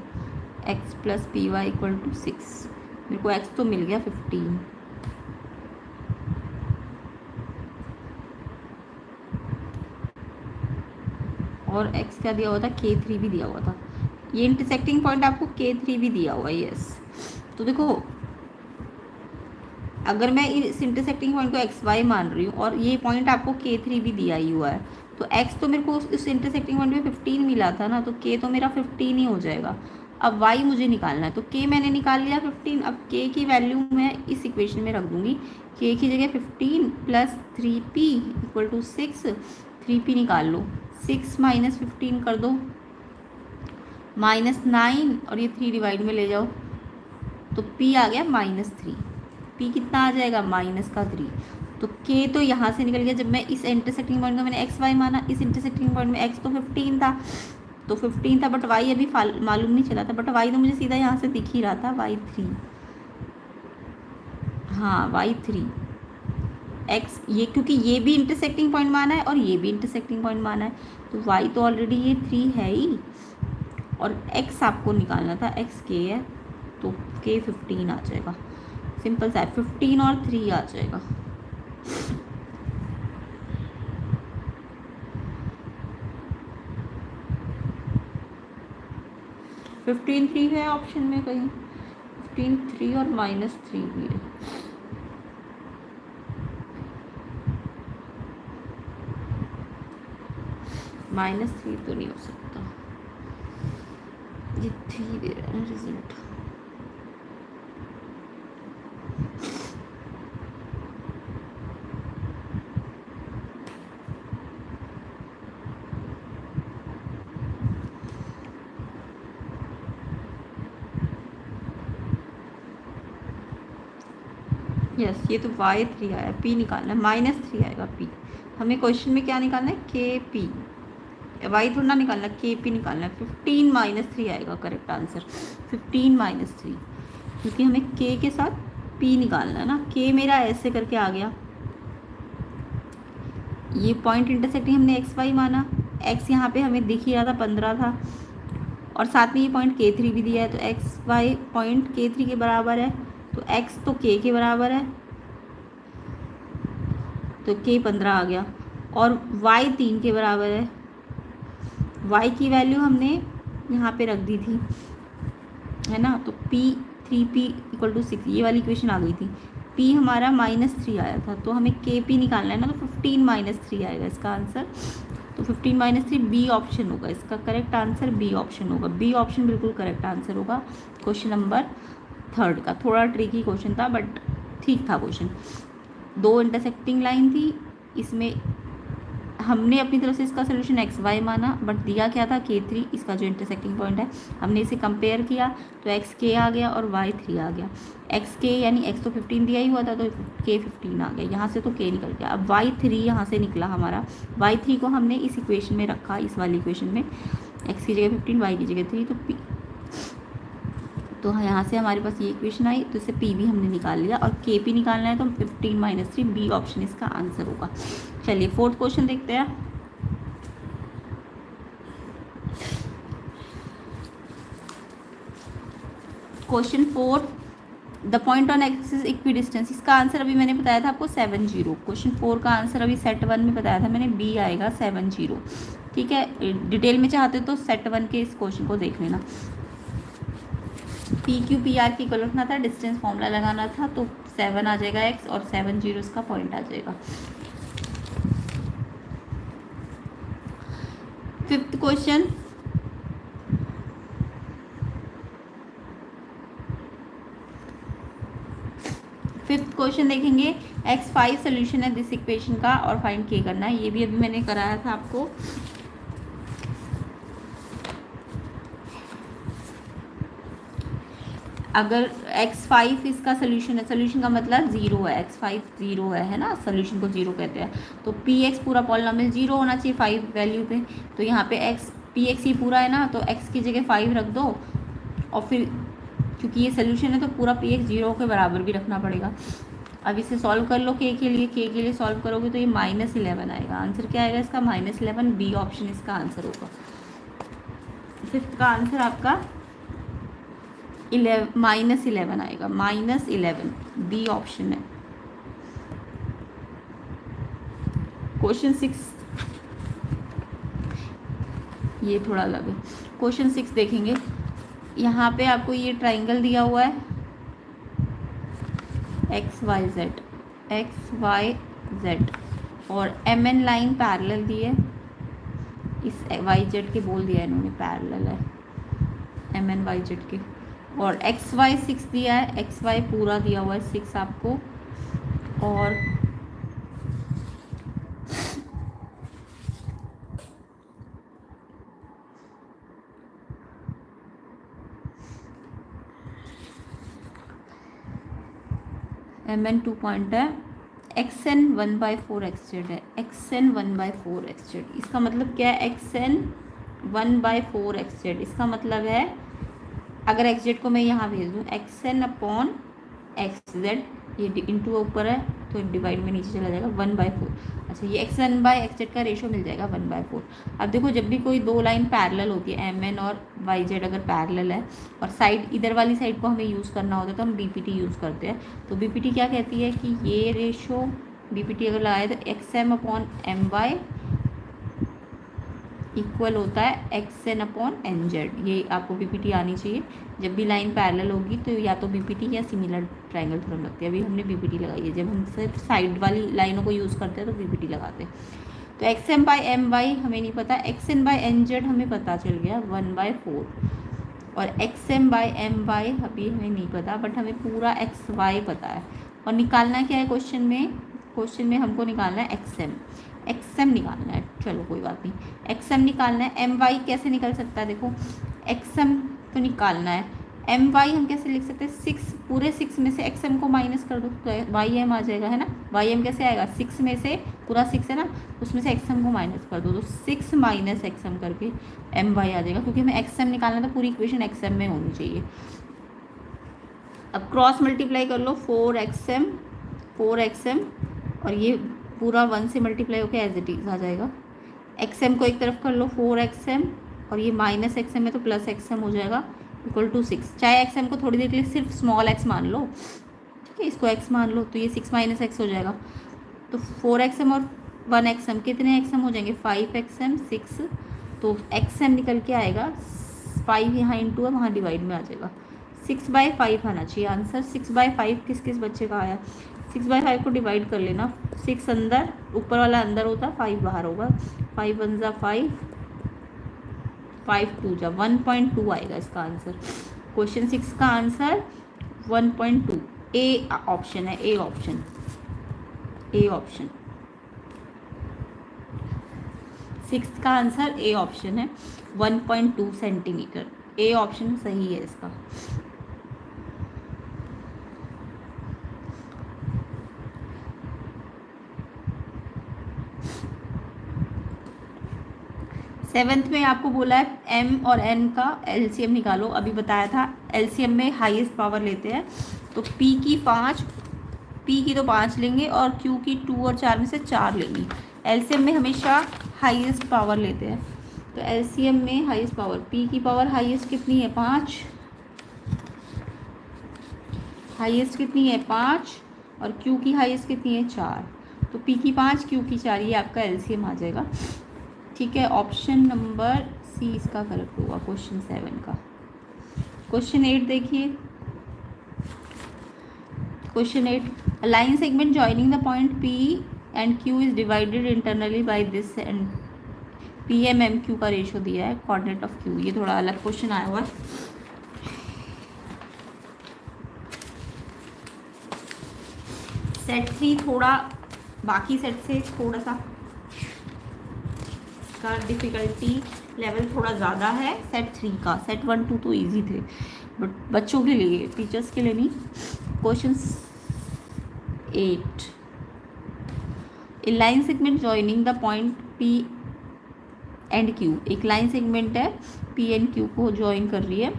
x plus p y equal to 6। मेरे को x तो मिल गया 15, और x क्या दिया हुआ था, k3 भी दिया हुआ था। ये इंटरसेक्टिंग पॉइंट आपको k3 भी दिया हुआ है, यस। तो देखो अगर मैं इस इंटरसेक्टिंग पॉइंट को एक्स वाई मान रही हूँ और ये पॉइंट आपको k3 भी दिया ही हुआ है, तो x तो मेरे को इस इंटरसेक्टिंग पॉइंट पे 15 मिला था ना, तो k तो मेरा 15 ही हो जाएगा। अब y मुझे निकालना है, तो k मैंने निकाल लिया 15। अब k की वैल्यू मैं इस इक्वेशन में रख दूंगी, k की जगह 15 plus 3p equal to 6। 3p निकाल लो, 6 माइनस 15 कर दो, -9, और ये 3 डिवाइड में ले जाओ, तो p आ गया -3। p कितना आ जाएगा, -3। तो k तो यहाँ से निकल गया। जब मैं इस इंटरसेक्टिंग पॉइंट को मैंने एक्स वाई माना, इस इंटरसेक्टिंग पॉइंट में x तो 15 था, बट y अभी मालूम नहीं चला था, बट y तो मुझे सीधा यहाँ से दिख ही रहा था, y3। हाँ y3 x, ये क्योंकि ये भी इंटरसेक्टिंग पॉइंट माना है और ये भी इंटरसेक्टिंग पॉइंट माना है, तो y तो ऑलरेडी ये 3 है ही, और x आपको निकालना था, x k है, तो k 15 आ जाएगा। सिंपल सा 15 और 3 आ जाएगा। -3 है ऑप्शन में कहीं, 15 3 और -3 भी है। -3 तो नहीं हो सकता, ये 3 दे रहा है रिजल्ट। यस ये तो y3 आया, p निकालना है, -3 आएगा p। हमें क्वेश्चन में क्या निकालना है, kp, y थोड़ा निकालना, kp निकालना है। 15 -3 आएगा करेक्ट आंसर, 15 -3, क्योंकि हमें k के साथ p निकालना है ना। k मेरा ऐसे करके आ गया, ये पॉइंट इंटरसेक्टिंग हमने एक्स वाई माना, x यहाँ पे हमें दिख ही रहा था 15 था, और साथ में ये पॉइंट k3 भी दिया है, तो एक्स वाई पॉइंट k3 के बराबर है, तो x तो k के बराबर है, तो k 15 आ गया, और y 3 के बराबर है। y की वैल्यू हमने यहाँ पे रख दी थी, है ना, तो p 3p इक्वल टू 6, ये वाली इक्वेशन आ गई थी। p हमारा -3 आया था, तो हमें kp निकालना है ना, तो 15 -3 आएगा इसका आंसर। तो 15 -3 बी ऑप्शन होगा, इसका करेक्ट आंसर बी ऑप्शन होगा। बी ऑप्शन बिल्कुल करेक्ट आंसर होगा क्वेश्चन नंबर 3 का। थोड़ा ट्रिकी क्वेश्चन था बट ठीक था क्वेश्चन। 2 इंटरसेक्टिंग लाइन थी, इसमें हमने अपनी तरफ से इसका सोल्यूशन एक्स वाई माना, बट दिया क्या था, k3, इसका जो इंटरसेक्टिंग पॉइंट है। हमने इसे कंपेयर किया तो एक्स के आ गया और वाई 3 आ गया। एक्स के यानी एक्स तो 15 दिया ही हुआ था, तो k 15 आ गया, यहाँ से तो k निकल गया। अब वाई 3 यहाँ से निकला हमारा, वाई 3 को हमने इस इक्वेशन में रखा, इस वाली इक्वेशन में, एक्स की जगह 15, वाई की जगह 3, तो यहाँ से हमारे पास ये इक्वेशन आई, तो इससे p भी हमने निकाल लिया, और kp निकालना है, तो 15 -3 बी ऑप्शन इसका आंसर होगा। चलिए 4th क्वेश्चन देखते हैं। Question 4, the point on axis equi distance, इसका आंसर अभी मैंने बताया था आपको 70। क्वेश्चन 4 का आंसर अभी सेट 1 में बताया था मैंने, बी आएगा 70। ठीक है, डिटेल में चाहते हो तो सेट 1 के इस क्वेश्चन को देख लेना। पी क्यू पी आर की इक्वल रखना था, डिस्टेंस फॉर्मूला लगाना था, तो 7 आ जाएगा x, और 70 इसका पॉइंट आ जाएगा। 5th क्वेश्चन, देखेंगे। x5 सोल्यूशन है दिस इक्वेशन का, और फाइंड k करना है। ये भी अभी मैंने कराया था आपको। अगर x5 इसका सोल्यूशन है, सोल्यूशन का मतलब जीरो है, x5 जीरो है ना, सोल्यूशन को जीरो कहते हैं, तो px पूरा पॉलिनॉमियल जीरो होना चाहिए 5 वैल्यू पे। तो यहाँ पे px ही पूरा है ना, तो x की जगह 5 रख दो, और फिर क्योंकि ये सोल्यूशन है तो पूरा px जीरो के बराबर भी रखना पड़ेगा। अब इसे सॉल्व कर लो k के लिए, k के लिए सॉल्व करोगे तो ये -11 आएगा। आंसर क्या आएगा इसका? -11, बी ऑप्शन इसका आंसर होगा। फिफ्थ का आंसर आपका -11 आएगा, -11 बी ऑप्शन है। क्वेश्चन 6 ये थोड़ा अलग है। क्वेश्चन 6 देखेंगे। यहाँ पे आपको ये ट्राइंगल दिया हुआ है एक्स वाई जेड और MN लाइन पैरेलल दी है, इस YZ के बोल दिया है इन्होंने, पैरेलल है MN YZ के, और XY 6 दिया है, XY पूरा दिया हुआ है 6 आपको, और MN 2 पॉइंट है, XN 1/4 XZ है, XN 1/4 XZ। इसका मतलब क्या है? XN 1/4 XZ, इसका मतलब है अगर XZ को मैं यहाँ भेज दूँ XN अपॉन XZ, ये इंटू ऊपर है तो डिवाइड में नीचे चला जाएगा 1/4। अच्छा, ये XN/XZ का रेशो मिल जाएगा 1/4। अब देखो, जब भी कोई दो लाइन पैरेलल होती है, MN और YZ अगर पैरेलल है और साइड इधर वाली साइड को हमें यूज़ करना होता है तो हम BPT यूज़ करते हैं। तो BPT क्या कहती है कि ये रेशो BPT अगर लगाए तो XM अपॉन MY इक्वल होता है XN अपॉन NZ। ये आपको BPT आनी चाहिए। जब भी लाइन पैरेलल होगी तो या तो BPT या सिमिलर ट्रायंगल थ्योरम लगती है। अभी हमने BPT लगाई है, जब हम सिर्फ साइड वाली लाइनों को यूज़ करते हैं तो BPT लगाते हैं। तो XM/MY हमें नहीं पता, XN/NZ हमें पता चल गया 1/4, और XM/MY अभी हमें नहीं पता, बट हमें पूरा XY पता है। और निकालना क्या है क्वेश्चन में हमको निकालना है XM निकालना है। चलो कोई बात नहीं, XM निकालना है। MY कैसे निकल सकता है? देखो, XM तो निकालना है, MY हम कैसे लिख सकते हैं? 6, पूरे 6 में से XM को माइनस कर दो तो YM आ जाएगा, है ना। YM कैसे आएगा? 6 में से पूरा 6 है ना, उसमें से XM को माइनस कर दो तो 6 माइनस XM करके MY आ जाएगा, क्योंकि हमें XM निकालना था, पूरी इक्वेशन XM में होनी चाहिए। अब क्रॉस मल्टीप्लाई कर लो, 4XM और ये पूरा 1 से मल्टीप्लाई होकर एज इट इज आ जाएगा। XM को एक तरफ कर लो 4XM, और ये माइनस XM है तो प्लस XM हो जाएगा, इक्वल टू 6। चाहे XM को थोड़ी देर के लिए सिर्फ स्मॉल x मान लो, ठीक है, इसको x मान लो, तो ये 6 माइनस x हो जाएगा। तो 4XM और 1XM कितने XM हो जाएंगे? 5XM 6, तो XM निकल के आएगा 5, यहाँ इंटू है वहाँ डिवाइड में आ जाएगा, 6/5 आना चाहिए आंसर। 6/5 किस किस बच्चे का आया? 6/5 को डिवाइड कर लेना, 6 अंदर, ऊपर वाला अंदर होता, 5 बाहर होगा, 5 1 जा 5, 5 2 जा 1.2 आएगा इसका आंसर। क्वेश्चन 6 का आंसर 1.2 ए ऑप्शन है, ए ऑप्शन। 6 का आंसर ए ऑप्शन है, 1.2 सेंटीमीटर, ए ऑप्शन सही है इसका। सेवेंथ में आपको बोला है M और N का LCM निकालो। अभी बताया था LCM में हाईएस्ट पावर लेते हैं, तो P की 5 लेंगे और Q की 2 और 4 में से 4 लेंगे। LCM में हमेशा हाईएस्ट पावर लेते हैं, तो LCM में हाईएस्ट पावर, P की पावर हाईएस्ट कितनी है? 5, हाईएस्ट कितनी है? 5, और Q की हाईएस्ट कितनी है? 4, तो P की 5 Q की 4, ये आपका LCM आ जाएगा, ठीक है। ऑप्शन नंबर सी इसका करेक्ट होगा क्वेश्चन 7 का। क्वेश्चन 8 देखिए, question 8, line segment joining the point P and Q is divided internally by this, and PM MQ का रेशो दिया है, कोऑर्डिनेट ऑफ Q। ये थोड़ा अलग क्वेश्चन आया हुआ है। सेट 3 थोड़ा बाकी सेट से थोड़ा सा का डिफ़िकल्टी लेवल थोड़ा ज़्यादा है सेट 3 का। सेट 1 2 तो इजी थे, बट बच्चों के लिए, टीचर्स के लिए नहीं। Question 8, A line segment joining the point P and Q. एक लाइन सेगमेंट है, पी एंड क्यू को ज्वाइन कर रही है।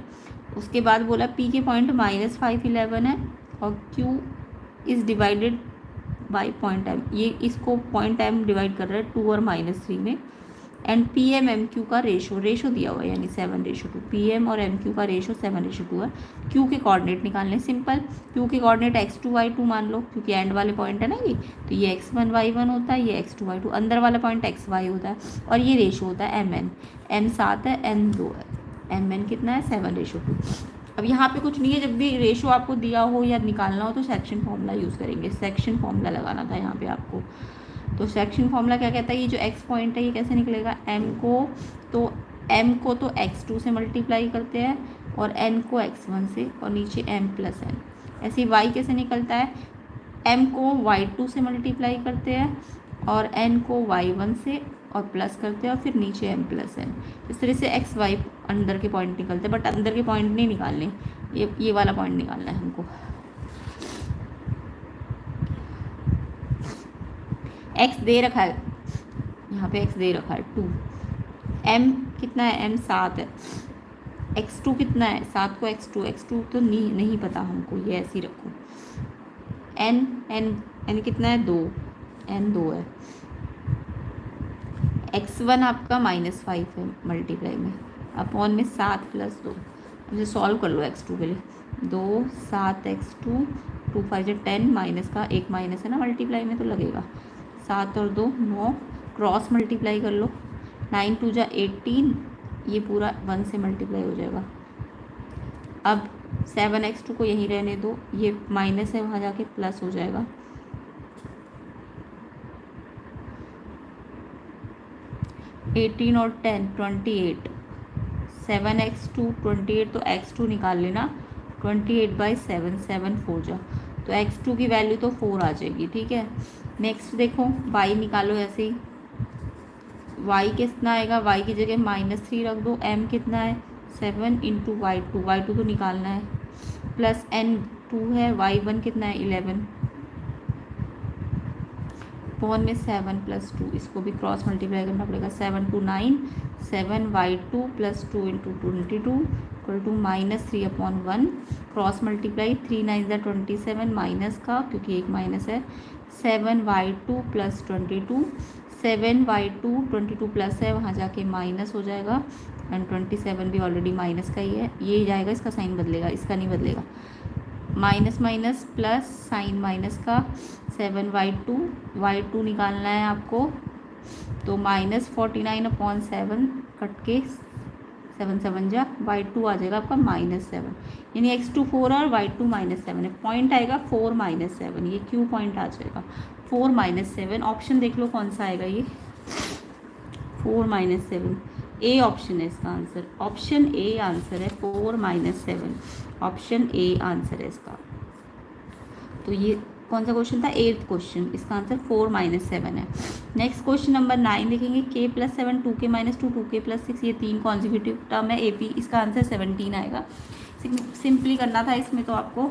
उसके बाद बोला पी के पॉइंट -5 11 है और Q is divided by point M. ये इसको पॉइंट एम डिवाइड कर रहा है 2 और -3 में। And P M M Q का रेशो दिया हुआ है, यानी 7:2। पी एम और एम क्यू का रेशो 7:2 है। क्यू के कोऑर्डिनेट निकालने, सिंपल। क्यू के कोऑर्डिनेट x2 y2 मान लो, क्योंकि एंड वाले पॉइंट है ना ये, तो ये x1 y1 होता है, ये x2 y2, अंदर वाला पॉइंट xy होता है, और ये रेशो होता है mn। m 7 है, n 2 है, mn कितना है 7:2। अब यहाँ पे कुछ नहीं है, जब भी रेशो आपको दिया हो या निकालना हो तो सेक्शन फॉर्मूला यूज़ करेंगे। सेक्शन फॉर्मूला लगाना था यहाँ पे आपको। तो सेक्शन फॉर्मूला क्या कहता है, ये जो x पॉइंट है ये कैसे निकलेगा, m को तो x2 से मल्टीप्लाई करते हैं और n को x1 से, और नीचे m + n। ऐसे ही y कैसे निकलता है, m को y2 से मल्टीप्लाई करते हैं और n को y1 से और प्लस करते हैं और फिर नीचे m + n। इस तरह से x y अंदर के पॉइंट निकलते हैं, बट अंदर के पॉइंट नहीं निकालने, ये वाला पॉइंट निकालना है हमको। x दे रखा है, यहाँ पे x दे रखा है 2। m कितना है, m 7 है। x2 कितना है, 7 को x2 तो नहीं पता हमको, ये ऐसे ही रखो। n कितना है, 2, n 2 है। x1 आपका -5 है मल्टीप्लाई में, अपॉन में 7 + 2। अब सॉल्व कर लो x2 के लिए। 2 7 x2, 2 5 10, माइनस का एक माइनस है ना मल्टीप्लाई में, तो लगेगा 7 और 2 9, क्रॉस मल्टीप्लाई कर लो। 9 2 जा 18, ये पूरा 1 से मल्टीप्लाई हो जाएगा। अब 7x2 को यहीं रहने दो, ये माइनस है वहाँ जाके प्लस हो जाएगा। 18 और 10 28, 7x2 28, तो x2 निकाल लेना। 28/7, 7 4 जा, तो x2 की वैल्यू तो 4 आ जाएगी। ठीक है, नेक्स्ट देखो y निकालो ऐसे ही। y कितना आएगा, y की जगह -3 रख दो। m कितना है 7 × y2 तो निकालना है, प्लस n 2 है, y1 कितना है 11, पॉन में 7 + 2, इसको भी क्रॉस मल्टीप्लाई करना पड़ेगा। 7 2 9, 7 y2 + 2 × 22 = -3/1, क्रॉस मल्टीप्लाई। 3 9 = 27, माइनस का क्योंकि एक माइनस है। 7y2 + 22, 7y2 22 प्लस है, वहाँ जाके माइनस हो जाएगा, एंड 27 भी ऑलरेडी माइनस का ही है, ये जाएगा, इसका साइन बदलेगा, इसका नहीं बदलेगा। Minus minus plus, sign minus का। 7y2 निकालना है आपको, तो -49/7 कट के 7 7 जा, y2 आ जाएगा आपका -7, यानी x2 4 और y2 -7 है। पॉइंट आएगा 4 -7, ये क्यू पॉइंट आ जाएगा 4 -7। ऑप्शन देख लो कौन सा आएगा, ये 4 -7, ए ऑप्शन है इसका आंसर। ऑप्शन ए आंसर है 4 -7, ऑप्शन ए आंसर है इसका। तो ये कौन सा क्वेश्चन था, 8th क्वेश्चन, इसका आंसर 4 -7 है। नेक्स्ट क्वेश्चन नंबर 9 देखेंगे। k + 7, 2k - 2, 2k + 6, ये 3 कॉन्जिक्यूटिव टर्म है। AP इसका आंसर 17 आएगा। सिंपली करना था इसमें तो आपको,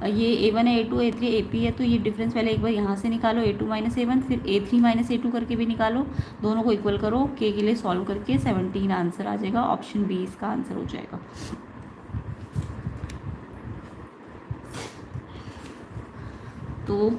ये A1 है, A2 A3 AP है, तो ये डिफरेंस पहले एक बार यहाँ से निकालो, A2 - A1, फिर A3 - A2 करके भी निकालो, दोनों को इक्वल करो, k के लिए सॉल्व करके 17 आंसर आ जाएगा। ऑप्शन बी इसका आंसर हो जाएगा। तो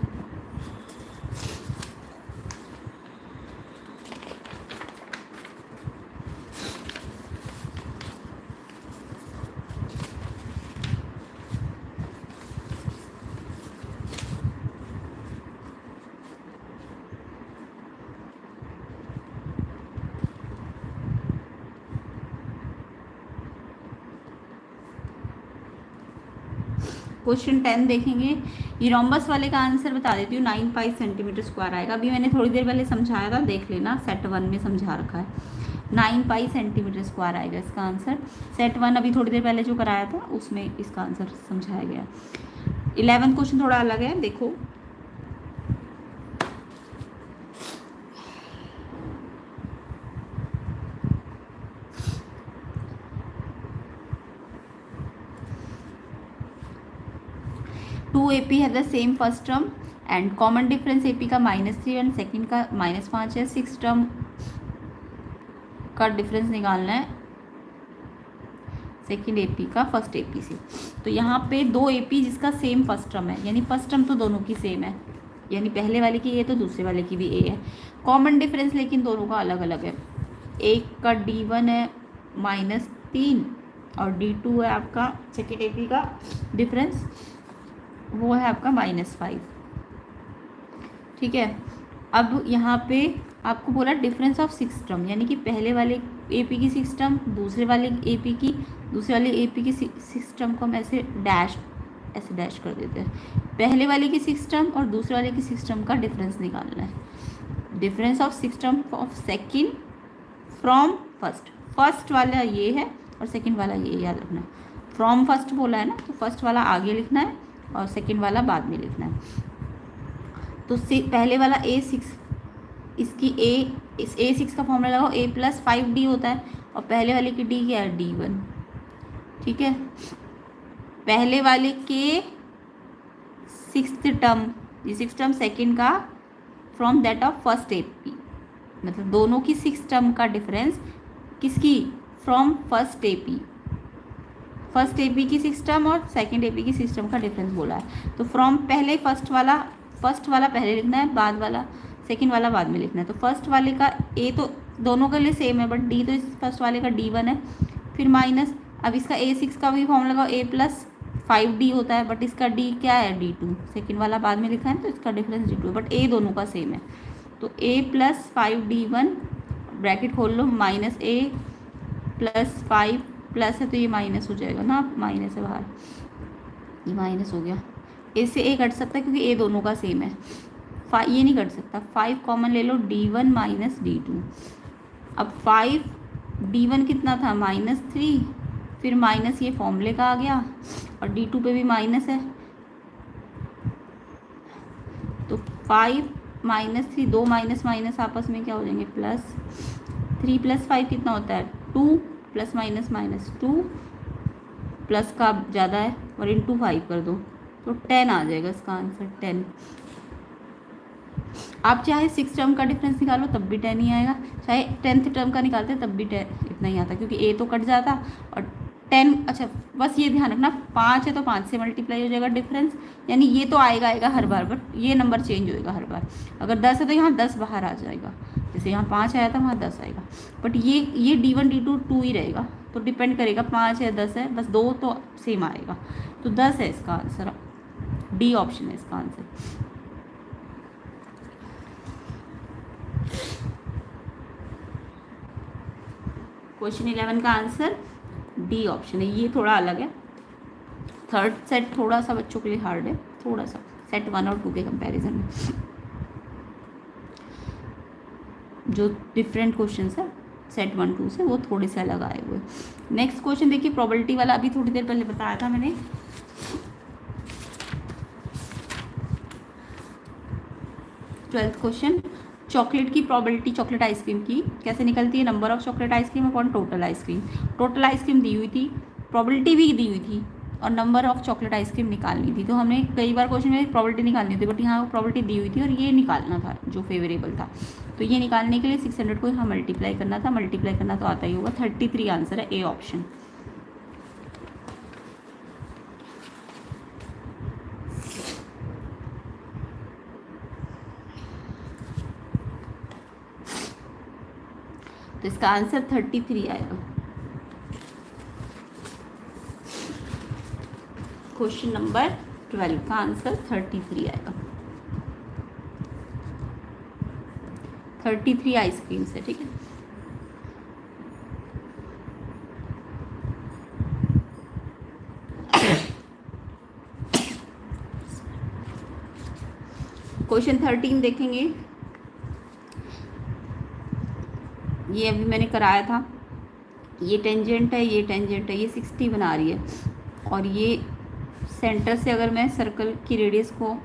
क्वेश्चन 10 देखेंगे। ये रोम्बस वाले का आंसर बता देती हूँ, 9 पाई cm² आएगा। अभी मैंने थोड़ी देर पहले समझाया था, देख लेना, सेट 1 में समझा रखा है। 9 पाई cm² आएगा इसका आंसर। सेट 1 अभी थोड़ी देर पहले जो कराया था उसमें इसका आंसर समझाया गया। 11th क्वेश्चन थोड़ा अलग है, देखो। टू ए पी है the same first term and common difference A P का -3 एंड सेकेंड का -5 है। 6 टर्म का डिफरेंस निकालना है सेकेंड ए पी का फर्स्ट ए पी से। तो यहाँ पे दो ए पी जिसका सेम फर्स्ट टर्म है, यानी फर्स्ट टर्म तो दोनों की सेम है, यानी पहले वाले की ए तो दूसरे वाले की भी ए है। कॉमन डिफरेंस लेकिन दोनों का अलग अलग है। एक का D1 है -3 और D2 है आपका सेकेंड ए पी का डिफरेंस, वो है आपका -5। ठीक है, अब यहाँ पे आपको बोला डिफरेंस ऑफ 6 टर्म, यानी कि पहले वाले ए पी की 6 टर्म दूसरे वाले ए पी की, दूसरे वाले ए पी की 6 टर्म को हम ऐसे डैश कर देते हैं। पहले वाले की 6 टर्म और दूसरे वाले की 6 टर्म का डिफरेंस निकालना है। Difference of 6 term of second from first, first वाला ये है और सेकेंड वाला ये, याद रखना। फ्रॉम फर्स्ट बोला है ना, तो फर्स्ट वाला आगे लिखना है और सेकेंड वाला बाद में लिखना है। तो पहले वाला A6, इसकी इस A6 का फॉर्मूला लगाओ, A + 5D होता है और पहले वाले की D क्या है D1। ठीक है, पहले वाले के 6th टर्म, ये 6 टर्म सेकेंड का from that of first A P, मतलब दोनों की 6 टर्म का डिफरेंस किसकी, from first A P, first A P की 6 टर्म और सेकेंड ए पी की 6 टर्म का डिफरेंस बोला है। तो फ्रॉम पहले फर्स्ट वाला पहले लिखना है, बाद वाला सेकेंड वाला बाद में लिखना है। तो फर्स्ट वाले का ए तो दोनों के लिए सेम है, बट डी तो इस फर्स्ट वाले का D1 है, फिर माइनस, अब इसका A6 का भी फॉर्मूला लगाओ, A + 5D होता है, बट इसका D क्या है D2, सेकेंड वाला बाद में लिखा है तो इसका डिफरेंस D2 है, बट A दोनों का सेम है। तो A + 5D1 ब्रैकेट खोल लो, -A + 5 प्लस है तो ये माइनस हो जाएगा ना, माइनस है बाहर, ये माइनस हो गया। इससे A कट सकता है क्योंकि A दोनों का सेम है, ये नहीं कट सकता। 5 कॉमन ले लो, D1 - D2। अब 5 D1 कितना था -3, फिर माइनस ये फॉर्मूले का आ गया और D2 पे भी माइनस है, तो 5 - 3, 2 माइनस माइनस आपस में क्या हो जाएंगे प्लस। 3 + 5 कितना होता है 2, प्लस माइनस -2, प्लस का ज़्यादा है और इंटू 5 कर दो तो 10 आ जाएगा इसका आंसर, 10। आप चाहे 6 टर्म का डिफरेंस निकालो तब भी 10 ही आएगा, चाहे 10th टर्म का निकालते तब भी 10 इतना ही आता, क्योंकि A तो कट जाता और 10। अच्छा बस ये ध्यान रखना, 5 है तो 5 से मल्टीप्लाई हो जाएगा डिफरेंस, यानी ये तो आएगा हर बार, बट ये नंबर चेंज होएगा हर बार। अगर 10 है तो यहाँ 10 बाहर आ जाएगा, जैसे यहाँ 5 आया था वहाँ 10 आएगा, बट ये D1 D2 2 ही रहेगा, तो डिपेंड करेगा 5 है 10 है, बस 2 तो सेम आएगा। तो 10 है इसका आंसर, डी ऑप्शन है इसका आंसर। क्वेश्चन 11 का आंसर डी ऑप्शन है, ये थोड़ा अलग है। थर्ड सेट थोड़ा सा बच्चों के लिए हार्ड है, थोड़ा सा सेट 1 और 2 के कंपैरिजन में जो डिफरेंट क्वेश्चन है सेट 1 2 से, वो थोड़े से अलग आए हुए। नेक्स्ट क्वेश्चन देखिए, प्रोबेबिलिटी वाला अभी थोड़ी देर पहले बताया था मैंने। 12th क्वेश्चन, चॉकलेट की प्रोबेबिलिटी, चॉकलेट आइसक्रीम की कैसे निकलती है, number of chocolate ice cream upon total ice cream. Total ice cream दी हुई थी, प्रोबेबिलिटी भी दी हुई थी और नंबर ऑफ चॉकलेट आइसक्रीम निकालनी थी। तो हमने कई बार क्वेश्चन में प्रोबेबिलिटी निकालनी थी, बट यहाँ प्रोबेबिलिटी दी हुई थी और ये निकालना था जो फेवरेबल था। तो ये निकालने के लिए 600 को यहाँ मल्टीप्लाई करना था, मल्टीप्लाई करना तो आता ही होगा। 33 आंसर है, ए ऑप्शन। तो इसका आंसर 33 आएगा। क्वेश्चन नंबर 12 का आंसर 33 आएगा। 33 आइसक्रीम्स है, ठीक है। क्वेश्चन 13 देखेंगे, ये अभी मैंने कराया था। ये टेंजेंट है, ये टेंजेंट है, ये 60 बना रही है और ये सेंटर से अगर मैं सर्कल की रेडियस को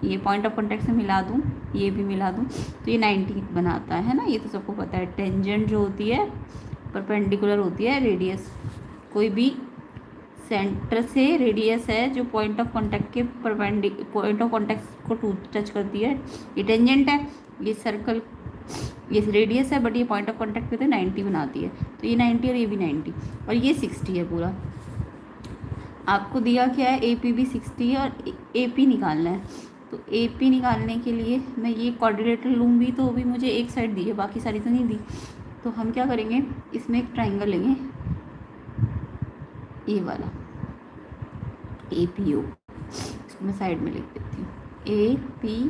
ये पॉइंट ऑफ कॉन्टैक्ट से मिला दूँ, ये भी मिला दूँ, तो ये 90 बनाता है ना। ये तो सबको पता है, टेंजेंट जो होती है परपेंडिकुलर होती है रेडियस, कोई भी सेंटर से रेडियस है जो पॉइंट ऑफ कांटेक्ट के पॉइंट ऑफ कांटेक्ट को टच करती है, ये टेंजेंट है, ये सर्कल, ये रेडियस है, बट ये पॉइंट ऑफ कांटेक्ट पे तो 90 बनाती है, तो ये 90 और ये भी 90 और ये 60 है पूरा। आपको दिया क्या है, ए पी भी 60 है और ए पी निकालना है। तो ए पी निकालने के लिए मैं ये कोऑर्डिनेटर लूँगी तो भी मुझे एक साइड दी है, बाकी सारी तो नहीं दी। तो हम क्या करेंगे, इसमें एक ट्राइंगल लेंगे, ए वाला, ए पी ओ, इसको मैं साइड में लिख देती हूँ, ए पी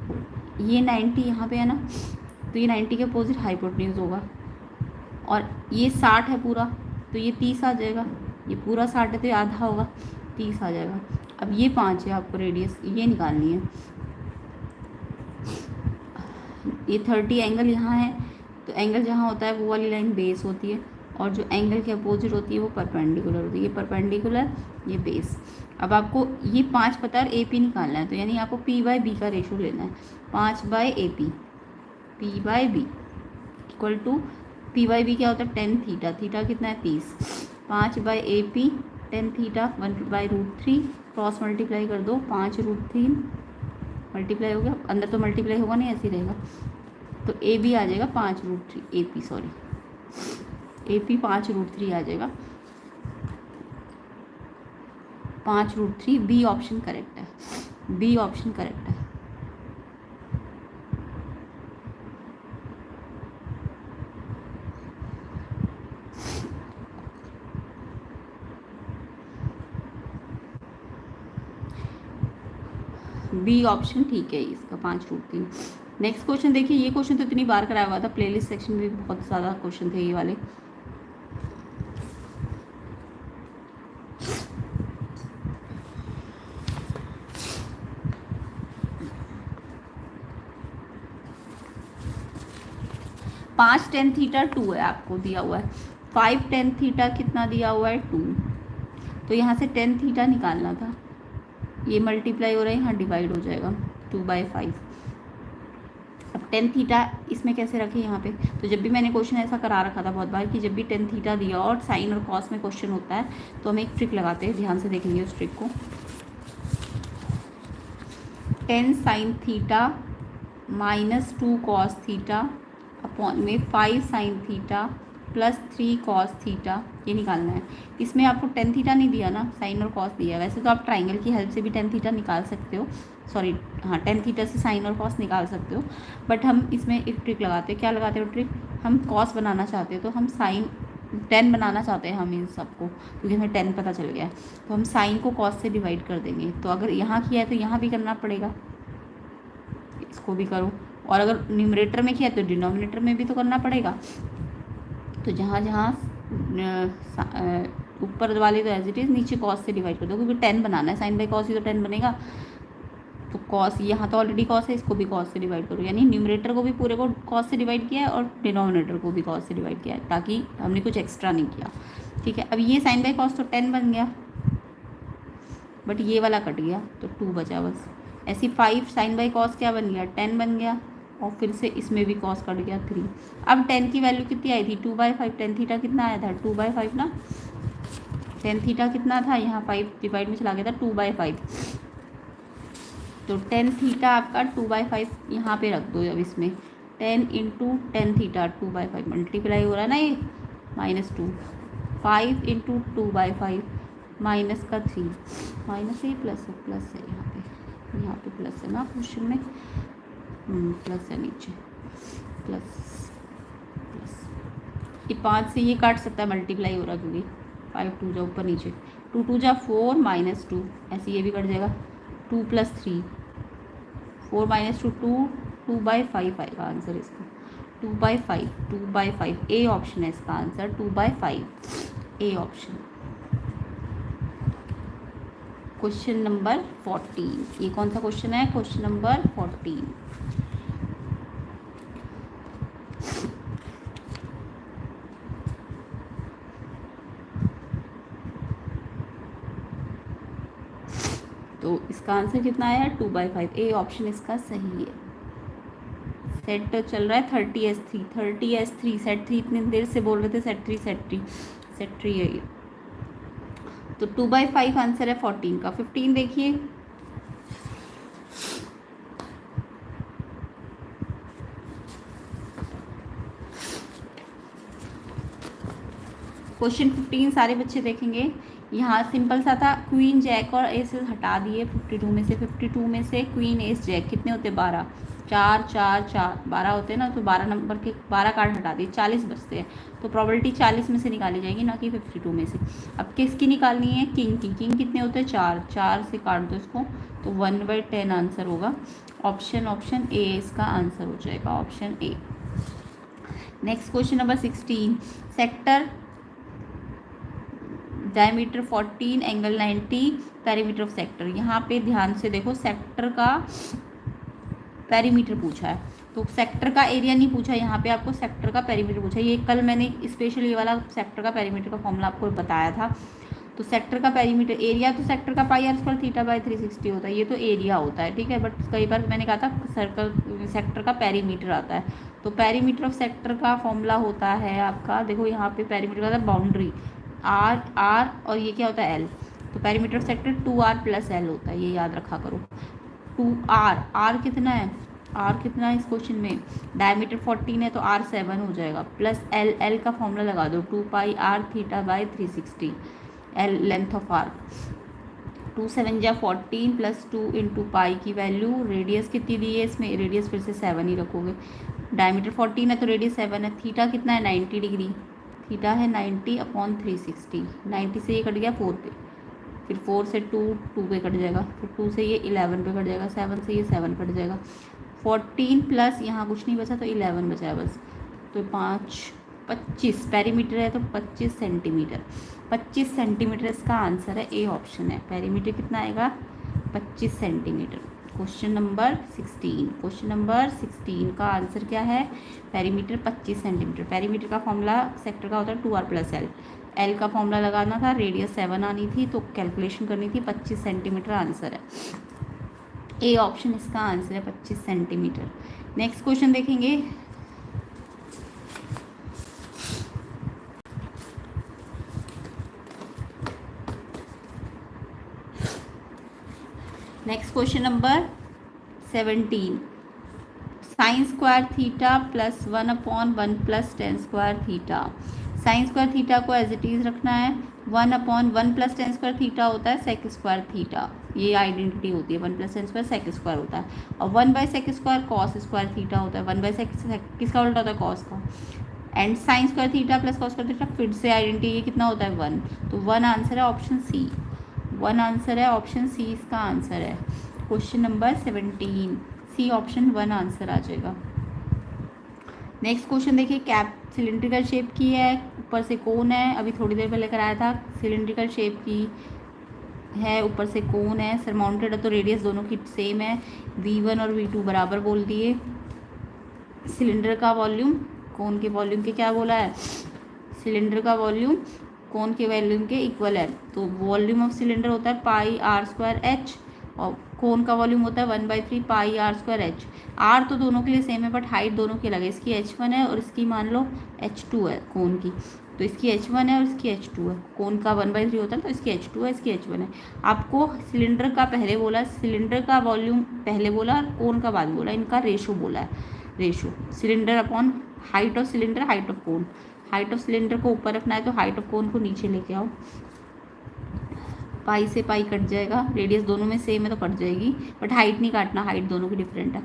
ओ। ये 90 यहाँ पे है ना, तो ये 90 के अपोजिट हाइपोटेन्यूज होगा, और ये 60 है पूरा, तो ये 30 आ जाएगा। ये पूरा 60 है तो ये आधा होगा, 30 आ जाएगा। अब ये 5 है, आपको रेडियस ये निकालनी है। ये 30 एंगल यहाँ है, तो एंगल जहाँ होता है वो वाली लाइन बेस होती है, और जो एंगल के अपोजिट होती है वो परपेंडिकुलर होती है। ये परपेंडिकुलर, ये बेस। अब आपको ये 5 पता है, ए पी निकालना है, तो यानी आपको पी बाई बी का रेशो लेना है, 5 by A P, P by B equal to, P by B क्या होता है, 10 थीटा, थीटा कितना है 30, 5 by A P 10 theta 1/√3, cross multiply कर दो, 5√3 मल्टीप्लाई हो गया, अंदर तो मल्टीप्लाई होगा नहीं, ऐसे ही रहेगा, तो ए बी आ जाएगा 5√3, A P sorry, A P 5√3 आ जाएगा, 5√3। बी ऑप्शन करेक्ट है, बी ऑप्शन करेक्ट है। बी ऑप्शन ठीक है इसका, 5√3। नेक्स्ट क्वेश्चन देखिए, ये क्वेश्चन तो इतनी बार कराया हुआ था, प्लेलिस्ट सेक्शन में भी बहुत ज़्यादा क्वेश्चन थे ये वाले। पाँच टेन थीटा 2 है आपको दिया हुआ है, 5 टेन थीटा कितना दिया हुआ है 2, तो यहाँ से 10 थीटा निकालना था, ये मल्टीप्लाई हो रहा है, यहाँ डिवाइड हो जाएगा 2/5। अब 10 थीटा इसमें कैसे रखें यहाँ पे, तो जब भी मैंने क्वेश्चन ऐसा करा रखा था बहुत बार कि जब भी 10 थीटा दिया और साइन और कॉस में क्वेश्चन होता है तो हम एक ट्रिक लगाते हैं, ध्यान से देखेंगे उस ट्रिक को। 10 sine theta -2 cos theta upon में 5 साइन थीटा +3 कॉस थीटा, ये निकालना है। इसमें आपको 10 थीटा नहीं दिया ना, साइन और कॉस दिया है। वैसे तो आप ट्राइंगल की हेल्प से भी 10 थीटा निकाल सकते हो, सॉरी हाँ 10 थीटा से साइन और कॉस निकाल सकते हो, बट हम इसमें एक ट्रिक लगाते हैं। क्या लगाते हो ट्रिक, हम कॉस बनाना चाहते हैं तो हम साइन 10 बनाना चाहते हैं हम इन सबको, क्योंकि हमें 10 पता चल गया है, तो हम साइन को कॉस से डिवाइड कर देंगे। तो अगर यहाँ किया है तो यहाँ भी करना पड़ेगा, इसको भी करो, और अगर न्यूमरेटर में किया तो डिनोमिनेटर में भी तो करना पड़ेगा। तो जहाँ जहाँ ऊपर वाले तो एज इट इज़, नीचे कॉस से डिवाइड कर दो, क्योंकि 10 बनाना है, साइन बाई कॉस ही तो 10 बनेगा। तो कॉस यहाँ तो ऑलरेडी कॉस है, इसको भी कॉस से डिवाइड करो, यानी न्यूमरेटर को भी पूरे को कॉस से डिवाइड किया है और डिनोमिनेटर को भी कॉस से डिवाइड किया है, ताकि हमने कुछ एक्स्ट्रा नहीं किया। ठीक है, अब ये साइन बाई कॉस तो 10 बन गया, बट ये वाला कट गया तो 2 बचा बस। ऐसी 5 साइन बाई कॉस क्या बन गया, 10 बन गया, और फिर से इसमें भी कॉस कट गया 3। अब 10 की वैल्यू कितनी आई थी, 2/5। 10 थीटा कितना आया था, 2/5 ना। 10 थीटा कितना था, यहाँ 5 डिवाइड में चला गया था, 2/5। तो 10 थीटा आपका 2/5 यहाँ पे रख दो। अब इसमें 10 × 10 थीटा 2/5 मल्टीप्लाई हो रहा है ना, ये -2, 5 × 2/5 माइनस का 3, माइनस है प्लस है यहाँ पे प्लस है ना क्वेश्चन में, प्लस है नीचे, प्लस ये 5 से ये काट सकता है, मल्टीप्लाई हो रहा है क्योंकि 5 2 जा ऊपर नीचे, 2 2 जा 4 -2, ऐसे ये भी कट जाएगा, 2 + 3 4 -2 2/5 आएगा आंसर इसका, 2/5 ए ऑप्शन है इसका answer, 2/5 A option. Question number 14, ये कौन सा क्वेश्चन है, क्वेश्चन नंबर 14। तो इसका आंसर कितना आया, 2/5 ए ऑप्शन इसका सही है। सेट चल रहा है 30s3 सेट 3 इतनी देर से बोल रहे थे, सेट 3 है ये। तो 2/5 आंसर है 14 का। 15 देखिए, क्वेश्चन 15 सारे बच्चे देखेंगे। यहाँ सिंपल सा था, क्वीन जैक और एस हटा दिए 52 में से। 52 में से क्वीन एस जैक कितने होते, 12, 4 4 4 12 होते हैं ना, तो 12 नंबर के 12 कार्ड हटा दिए, 40 बचते हैं। तो प्रोबेबिलिटी 40 में से निकाली जाएगी, ना कि 52 में से। अब किसकी निकालनी है, किंग की। किंग कितने होते हैं, 4, 4 से काट दो इसको, तो 1/10 आंसर होगा। ऑप्शन ए इसका आंसर हो जाएगा, option A. Next question number 16, sector diameter 14, angle 90, perimeter of sector. यहाँ पे ध्यान से देखो, सेक्टर का पेरीमीटर पूछा है, तो सेक्टर का एरिया नहीं पूछा, यहाँ पे आपको सेक्टर का पेरीमीटर पूछा है। ये कल मैंने स्पेशली ये वाला सेक्टर का पेरीमीटर का फॉर्मूला आपको बताया था। तो सेक्टर का पेरीमीटर, एरिया तो सेक्टर का πr² θ/360 होता है, ये तो एरिया होता है, ठीक है। बट कई बार मैंने कहा था सर्कल सेक्टर का पेरीमीटर आता है। तो पेरीमीटर ऑफ सेक्टर का फॉर्मूला होता है आपका, देखो यहाँ पे पेरीमीटर का होता है बाउंड्री आर और ये क्या होता है एल। तो perimeter of sector 2r + l होता है, ये याद रखा करो। 2r कितना है, r कितना है इस क्वेश्चन में, डायमीटर 14 है तो r 7 हो जाएगा, प्लस l का फॉर्मूला लगा दो, 2πr θ/360, l length of arc. 2 7 जा 14 प्लस 2 इंटू पाई की वैल्यू, रेडियस कितनी दी है इसमें, रेडियस फिर से 7 ही रखोगे। डायमीटर 14 है तो रेडियस 7 है। थीटा कितना है, 90 डिग्री। थीटा है 90/360, 90 से ये कट गया 4 पे, फिर 4 से 2 पे कट जाएगा, फिर 2 से ये 11 पे कट जाएगा, 7 से ये 7 कट जाएगा। 14 प्लस यहाँ कुछ नहीं बचा तो 11 बचा बस, तो 5 25 पेरीमीटर है तो 25 सेंटीमीटर। 25 सेंटीमीटर इसका आंसर है, ए ऑप्शन है। पेरीमीटर कितना आएगा, 25 centimetre. Question number 16, question number 16 का आंसर क्या है, पेरीमीटर 25 सेंटीमीटर। पेरीमीटर का फॉर्मूला सेक्टर का होता है 2r + l। एल का फॉर्मूला लगाना था, रेडियस 7 आनी थी, तो कैलकुलेशन करनी थी, 25 सेंटीमीटर आंसर है। ए ऑप्शन इसका आंसर है, 25 सेंटीमीटर। नेक्स्ट क्वेश्चन देखेंगे। Next question number 17, sin² theta + 1/1 + tan² theta. sin² theta को एज इट इज़ रखना है, 1/1 + tan² थीटा होता है sec² थीटा, ये आइडेंटिटी होती है, 1 + tan² sec² होता है, और 1/sec² cos² थीटा होता है, 1/sec किसका उल्टा होता है, cos का। And sin² theta + cos² theta फिर से आइडेंटिटी, ये कितना होता है 1, तो 1 आंसर है, ऑप्शन सी। 1 आंसर है, ऑप्शन सी इसका आंसर है। Question number 17, C option 1 answer आ जाएगा। नेक्स्ट क्वेश्चन देखिए, कैप सिलिंड्रिकल शेप की है, ऊपर से कोन है, अभी थोड़ी देर पहले कराया था, सिलिंड्रिकल शेप की है, ऊपर से कोन है, सरमाउंटेड है तो रेडियस दोनों की सेम है, v1 और v2 बराबर बोल दिए। सिलेंडर का वॉल्यूम कोन के वॉल्यूम के क्या बोला है, सिलेंडर का वॉल्यूम कोन के वॉल्यूम के इक्वल है, तो वॉल्यूम ऑफ सिलेंडर होता है πr²h और कोन का वॉल्यूम होता है 1/3 πr²h। आर तो दोनों के लिए सेम है बट हाइट दोनों की अलग है, इसकी h1 है और इसकी मान लो h2 है कोन की, तो इसकी h1 है और इसकी h2 है। कोन का 1/3 होता है तो इसकी h2 है, इसकी h1 है। आपको सिलेंडर का पहले बोला, सिलेंडर का वॉल्यूम पहले बोला और कोन का बाद बोला, इनका रेशो बोला है, ratio cylinder upon height of cylinder, height of cone. Height of cylinder को ऊपर रखना है तो हाइट ऑफ कोन को नीचे लेके आओ, पाई से पाई कट जाएगा, रेडियस दोनों में सेम है तो कट जाएगी, बट हाइट नहीं काटना, हाइट दोनों की डिफरेंट है।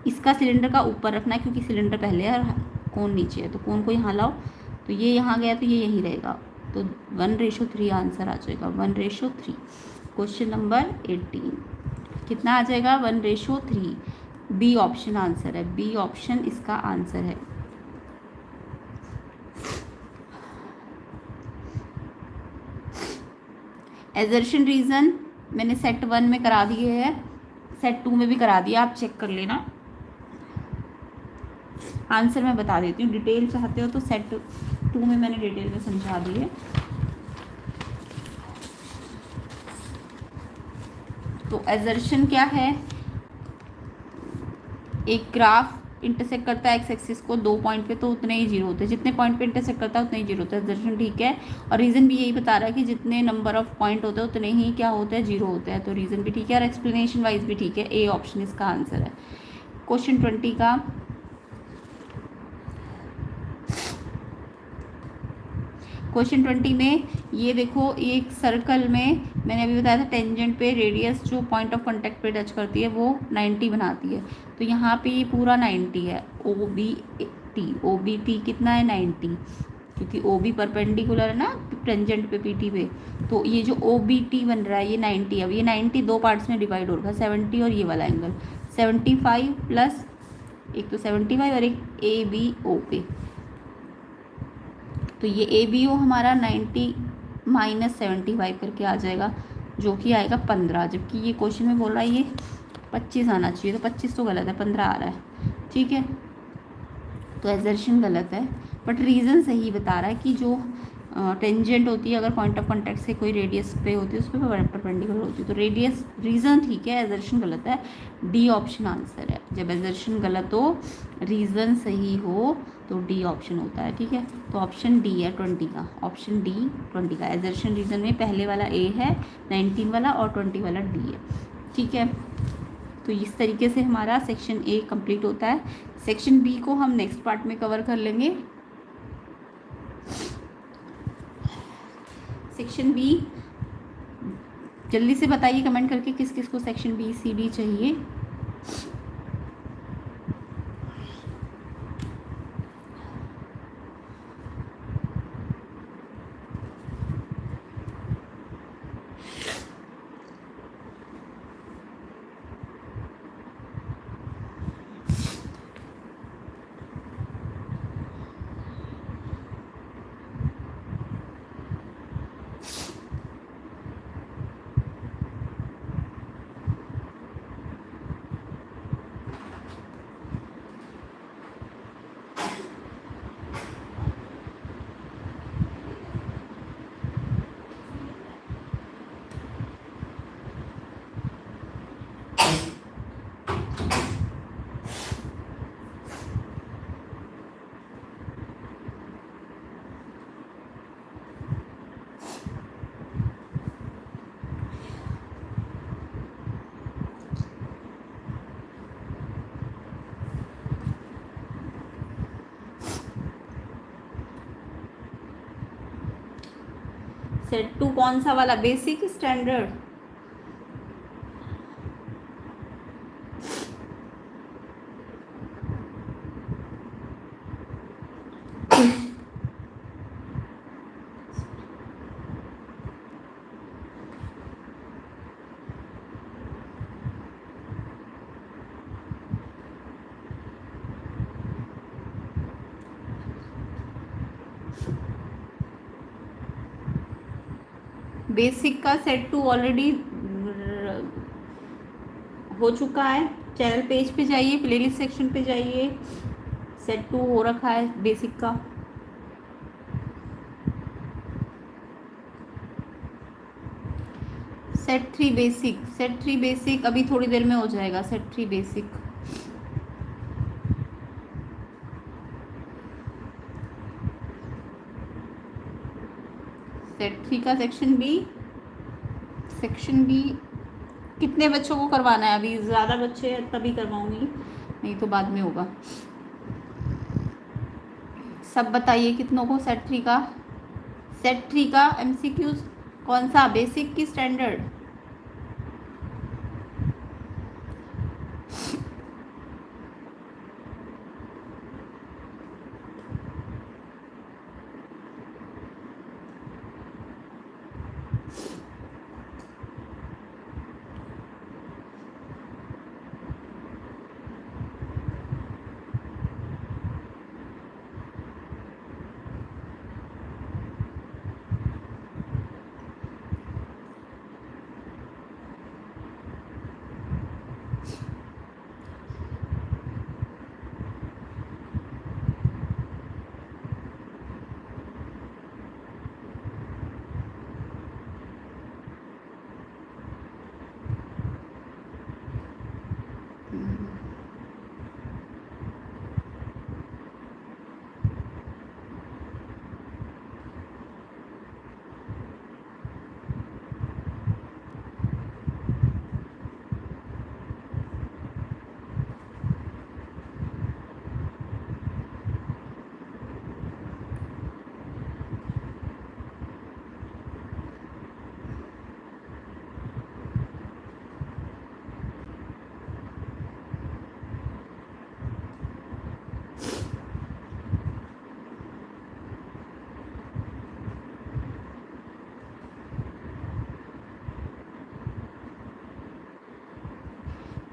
इसका सिलेंडर का ऊपर रखना है क्योंकि सिलेंडर पहले है और कोन नीचे है, तो कोन को यहाँ लाओ, तो ये यहाँ गया तो ये यहीं रहेगा, तो 1:3 आंसर आ जाएगा, 1:3। क्वेश्चन नंबर 18 कितना आ जाएगा, 1:3। बी ऑप्शन आंसर है, बी ऑप्शन इसका आंसर है। एजर्शन रीज़न मैंने सेट 1 में करा दिए है, सेट 2 में भी करा दिया, आप चेक कर लेना। आंसर मैं बता देती हूँ, डिटेल चाहते हो तो सेट 2 में मैंने डिटेल में समझा दी है। तो एजर्शन क्या है, एक ग्राफ इंटरसेक्ट करता है एक्स एक्सिस को 2 पॉइंट पे, तो उतने ही जीरो होते हैं, जितने पॉइंट पे इंटरसेक्ट करता है उतने ही जीरो होता है। दर्शन ठीक है, और रीज़न भी यही बता रहा है कि जितने नंबर ऑफ पॉइंट होते हैं उतने ही क्या होते हैं, जीरो होते हैं। तो रीज़न भी ठीक है और एक्सप्लेनेशन वाइज भी ठीक है। ए ऑप्शन इसका आंसर है। क्वेश्चन 20 का, क्वेश्चन 20 में ये देखो, एक सर्कल में मैंने अभी बताया था टेंजेंट पे रेडियस जो पॉइंट ऑफ कांटेक्ट पे टच करती है वो 90 बनाती है। तो यहाँ पे ये पूरा 90 है, ओ बी टी कितना है 90, क्योंकि ओ बी परपेंडिकुलर है ना टेंजेंट पे पी टी पे। तो ये जो ओ बी टी बन रहा है ये 90, अब ये 90 दो पार्ट्स में डिवाइड हो रहा है, 70 और ये वाला एंगल 75 प्लस एक तो 75 और एक ए बी ओ पे। तो ये ए बी ओ हमारा 90 माइनस 75 करके आ जाएगा, जो कि आएगा 15, जबकि ये क्वेश्चन में बोल रहा है ये 25 आना चाहिए, तो 25 तो गलत है, 15 आ रहा है। ठीक है, तो एजर्शन गलत है, बट रीज़न सही बता रहा है कि जो टेंजेंट होती है अगर पॉइंट ऑफ कॉन्टैक्ट से कोई रेडियस पे होती है उस पर परपेंडिकुलर होती है, तो रेडियस रीज़न ठीक है, एजर्शन गलत है। डी ऑप्शन आंसर है। जब एजर्शन गलत हो रीज़न सही हो तो डी ऑप्शन होता है। ठीक है, तो ऑप्शन डी है 20 का, ऑप्शन डी 20 का। एजर्शन रीज़न में पहले वाला ए है, 19 वाला, और 20 वाला डी है। ठीक है, तो इस तरीके से हमारा सेक्शन ए कंप्लीट होता है। सेक्शन बी को हम नेक्स्ट पार्ट में कवर कर लेंगे। सेक्शन बी जल्दी से बताइए कमेंट करके किस किस को सेक्शन बी सी डी चाहिए। सेट टू कौन सा वाला, बेसिक स्टैंडर्ड? बेसिक का सेट टू ऑलरेडी हो चुका है। चैनल पेज पे जाइए, प्लेलिस्ट सेक्शन पे जाइए, सेट टू हो रखा है बेसिक का। Set three basic, set three basic अभी थोड़ी देर में हो जाएगा। Set three basic set three का सेक्शन बी, सेक्शन बी कितने बच्चों को करवाना है? अभी ज़्यादा बच्चे हैं तभी करवाऊंगी, नहीं तो बाद में होगा। सब बताइए कितनों को सेट थ्री का, सेट थ्री का एमसीक्यूज कौन सा, बेसिक की स्टैंडर्ड?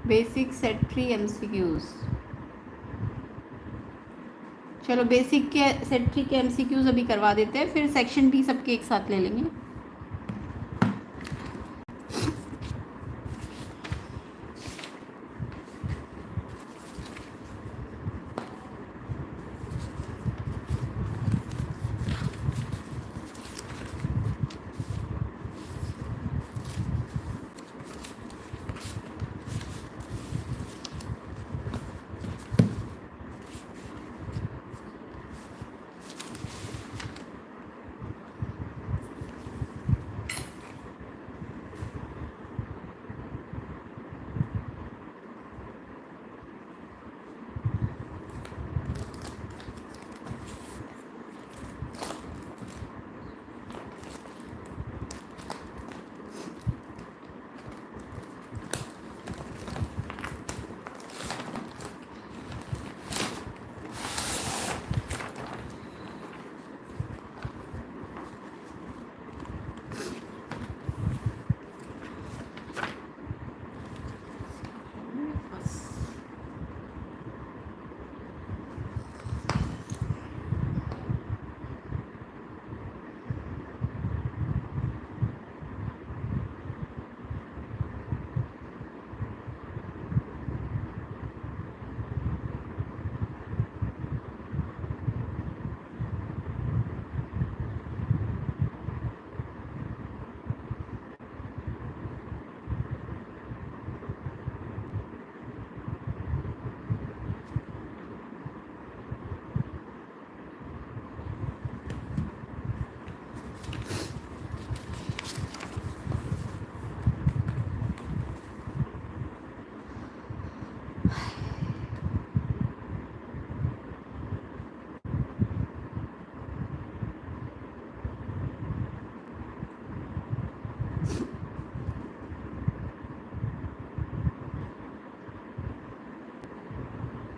Basic set 3 MCQs। चलो बेसिक के सेट 3 के MCQs अभी करवा देते हैं, फिर सेक्शन बी सबके एक साथ ले लेंगे।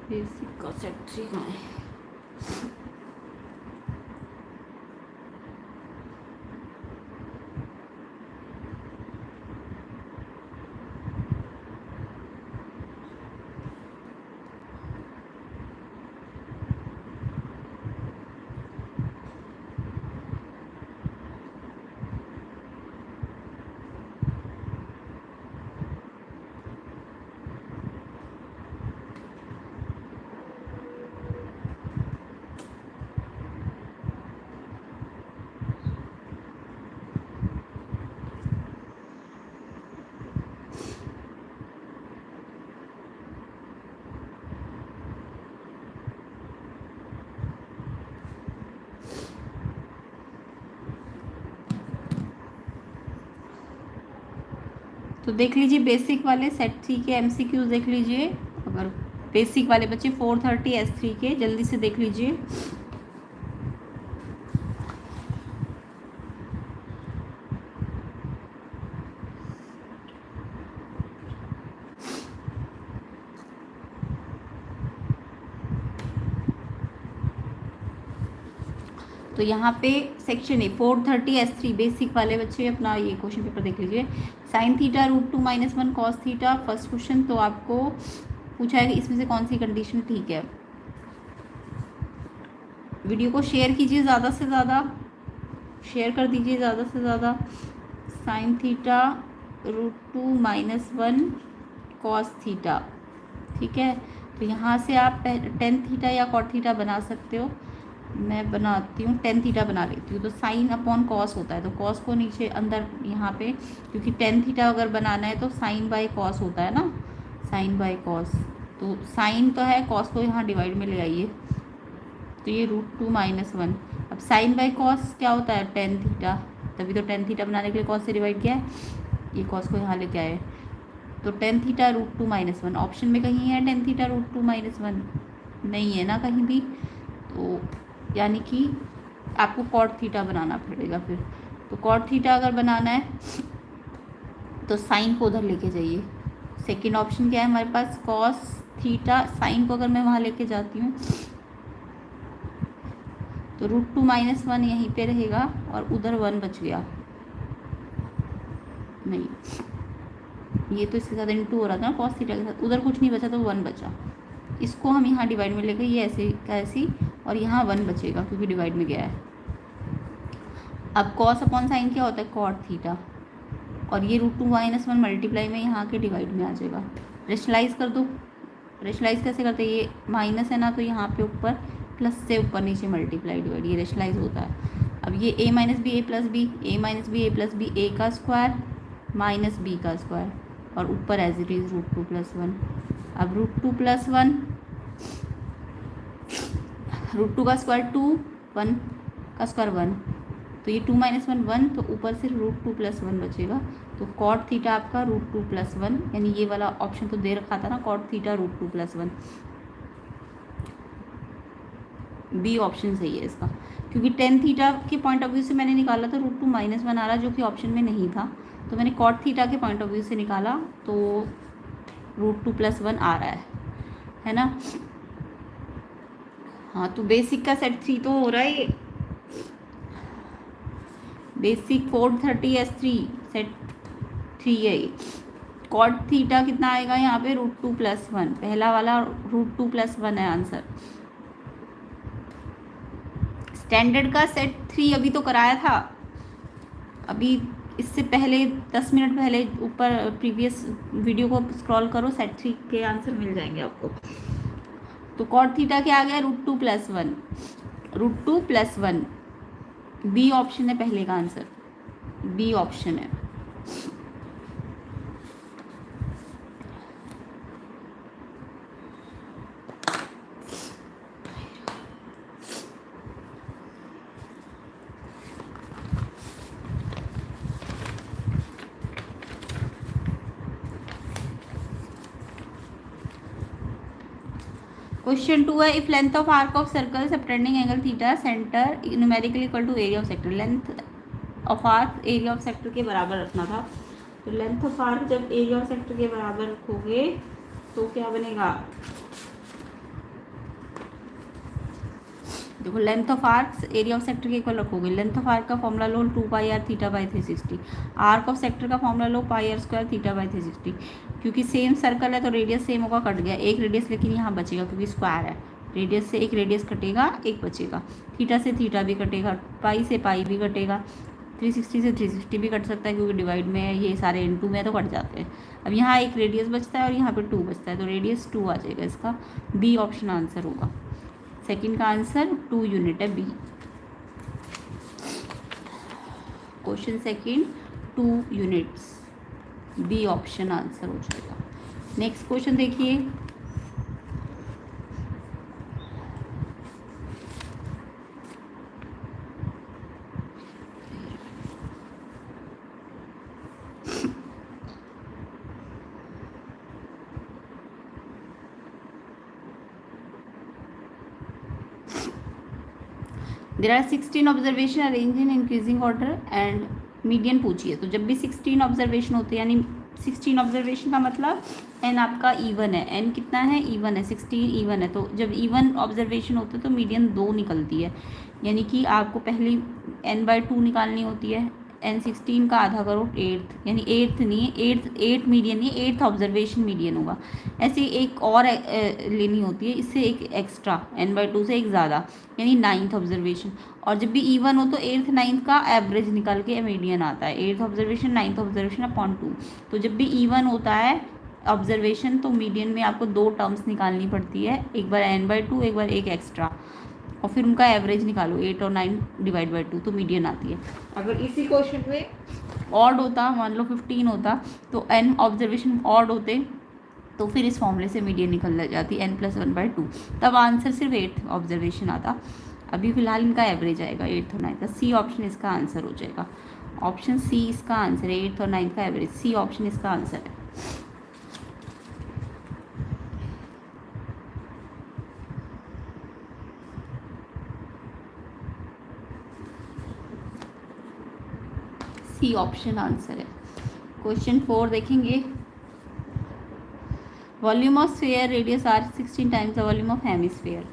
बेसिक का सेट 3 कहाँ है? तो देख लीजिए बेसिक वाले सेट 3 के MCQs देख लीजिए। अगर बेसिक वाले बच्चे 430 S3 के जल्दी से देख लीजिए। तो यहाँ पे सेक्शन ए 430 S3 बेसिक वाले बच्चे अपना ये क्वेश्चन पेपर देख लीजिए। Sine theta √2 - 1 cos theta first question. तो आपको पूछा है कि इसमें से कौन सी कंडीशन ठीक है। वीडियो को शेयर कीजिए ज़्यादा से ज़्यादा, शेयर कर दीजिए ज़्यादा से ज़्यादा। साइन थीटा √2 - 1 कॉस थीटा, ठीक है। तो यहाँ से आप टेन थीटा या कॉट थीटा बना सकते हो। मैं बनाती हूँ टेन थीटा बना लेती हूँ। तो साइन अपॉन कॉस होता है, तो कॉस को नीचे अंदर यहाँ पे, क्योंकि टेन थीटा अगर बनाना है तो साइन बाय कॉस होता है ना, साइन बाय कॉस। तो साइन तो है, कॉस को यहाँ डिवाइड में ले आइए, तो ये √2 - 1। अब साइन बाय कॉस क्या होता है, टेन थीटा, तभी तो टेन थीटा बनाने के लिए कॉस से डिवाइड किया है। ये कॉस को यहाँ लेके आए, तो टेन थीटा √2 - 1। ऑप्शन में कहीं है टेन थीटा √2 - 1? नहीं है ना कहीं भी। तो यानी कि आपको कॉट थीटा बनाना पड़ेगा फिर। तो कॉट थीटा अगर बनाना है तो साइन को उधर लेके जाइए। सेकंड ऑप्शन क्या है हमारे पास, कॉस थीटा। साइन को अगर मैं वहाँ लेके जाती हूँ तो √2 - 1 यहीं पे रहेगा और उधर 1 बच गया। नहीं, ये तो इसके साथ इंटू हो रहा था ना कॉस थीटा के साथ, उधर कुछ नहीं बचा तो 1 बचा। इसको हम यहाँ डिवाइड में लेकर ये ऐसे का ऐसी, और यहाँ 1 बचेगा क्योंकि डिवाइड में गया है। अब कॉस अपॉन साइन क्या होता है, कॉट थीटा, और ये √2 - 1 मल्टीप्लाई में यहाँ के डिवाइड में आ जाएगा। रेशनलाइज कर दो। रेशनलाइज कैसे करते हैं, ये माइनस है ना तो यहाँ पे ऊपर प्लस से ऊपर नीचे मल्टीप्लाई डिवाइड, ये रेशनलाइज होता है। अब ये a - b a + b, a - b a + b, a का स्क्वायर माइनस b का स्क्वायर, और ऊपर एज इट इज़ √2 + 1। अब √2 + 1, √2 का स्क्वायर 2, 1 का स्क्वायर 1, तो ये 2 - 1 1, तो ऊपर से √2 + 1 बचेगा। तो कॉट थीटा आपका √2 + 1, यानी ये वाला ऑप्शन तो दे रखा था ना, कॉट थीटा √2 + 1, बी ऑप्शन सही है इसका, क्योंकि टेन थीटा के पॉइंट ऑफ व्यू से मैंने निकाला तो √2 - 1 आ रहा, जो कि ऑप्शन में नहीं था, तो मैंने कॉट थीटा के पॉइंट ऑफ व्यू से निकाला तो √2 + 1 आ रहा है ना। हाँ, तो बेसिक का सेट 3 तो हो रहा है ये, बेसिक 430 सेट 3 है ये। कॉट थीटा कितना आएगा यहाँ पे, √2 + 1, पहला वाला √2 + 1 है आंसर। स्टैंडर्ड का सेट 3 अभी तो कराया था, अभी इससे पहले 10 मिनट पहले ऊपर प्रीवियस वीडियो को स्क्रॉल करो, सेट 3 के आंसर मिल जाएंगे आपको। तो कॉट थीटा क्या आ गया, √2 + 1, √2 + 1, बी ऑप्शन है पहले का आंसर, बी ऑप्शन है। क्वेश्चन 2 है, if length of arc of circle subtending angle theta centre numerically equal to area of sector, length of arc area of sector के बराबर रखना था। तो लेंथ ऑफ आर्क जब एरिया ऑफ सेक्टर के बराबर रखोगे तो क्या बनेगा, देखो length of arc area of sector के इक्वल रखोगे, लेंथ ऑफ आर्क का फॉर्मूला लो 2πr θ/360, आर्क ऑफ सेक्टर का फॉर्मूला लो πr² θ/360, क्योंकि सेम सर्कल है तो रेडियस सेम होगा, कट गया एक रेडियस, लेकिन यहाँ बचेगा क्योंकि स्क्वायर है, रेडियस से एक रेडियस कटेगा, एक बचेगा, थीटा से थीटा भी कटेगा, पाई से पाई भी कटेगा, 360 से 360 भी कट सकता है क्योंकि डिवाइड में है, ये सारे इनटू में तो कट जाते हैं। अब यहाँ एक रेडियस बचता है और यहाँ पे 2 बचता है, तो रेडियस 2 आ जाएगा, इसका बी ऑप्शन आंसर होगा। सेकंड का आंसर 2 यूनिट है, B. Question second 2 units, B option answer हो जाएगा। नेक्स्ट क्वेश्चन देखिए, there are 16 observation arrange in increasing order and median पूछिए। तो जब भी 16 ऑब्जर्वेशन होते हैं, यानी 16 ऑब्जर्वेशन का मतलब एन आपका इवन है, एन कितना है, इवन है, 16 इवन है, तो जब इवन ऑब्जर्वेशन होते हैं तो मीडियन 2 निकलती है, यानी कि आपको पहली n/2 निकालनी होती है, n16 का आधा करो 8th, यानी 8th नहीं है, 8 मीडियन नहीं, 8th ऑब्जर्वेशन मीडियन होगा। ऐसे एक और लेनी होती है, इससे एक एक्स्ट्रा n/2 से एक ज़्यादा, यानी 9th ऑब्जर्वेशन, और जब भी इवन हो तो 8th 9th का एवरेज निकाल के मीडियन आता है, 8th observation 9th observation upon 2। तो जब भी इवन होता है ऑब्जर्वेशन तो मीडियन में आपको 2 टर्म्स निकालनी पड़ती है, एक बार n/2, एक बार एक एक्स्ट्रा, और फिर उनका एवरेज निकालो, 8 और 9 डिवाइड बाई 2 तो मीडियन आती है। अगर इसी क्वेश्चन में ऑड होता, मान लो 15 होता, तो n ऑब्जर्वेशन ऑड होते तो फिर इस फॉर्मूले से मीडियन निकल जाती n + 1/2, तब आंसर सिर्फ 8 ऑब्जर्वेशन आता। अभी फिलहाल इनका एवरेज आएगा 8th और 9th का, सी ऑप्शन इसका आंसर हो जाएगा। ऑप्शन सी इसका आंसर है, 8th और 9th का एवरेज, सी ऑप्शन इसका आंसर है। सी ऑप्शन आंसर है। क्वेश्चन 4 देखेंगे, volume of sphere radius r 16 times the volume of hemisphere.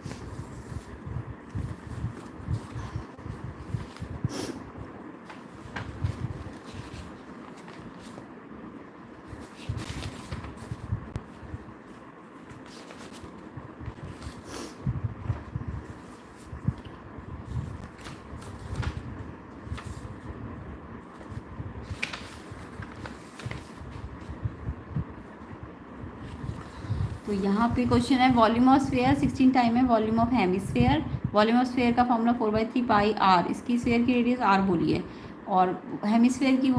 तो यहाँ पे क्वेश्चन है वॉल्यूम ऑफ स्फीयर 16 टाइम है volume of hemisphere. Volume of sphere का फॉर्मूला 4/3 πr, इसकी स्फीयर की रेडियस r बोली है, और हेमिस्फीयर की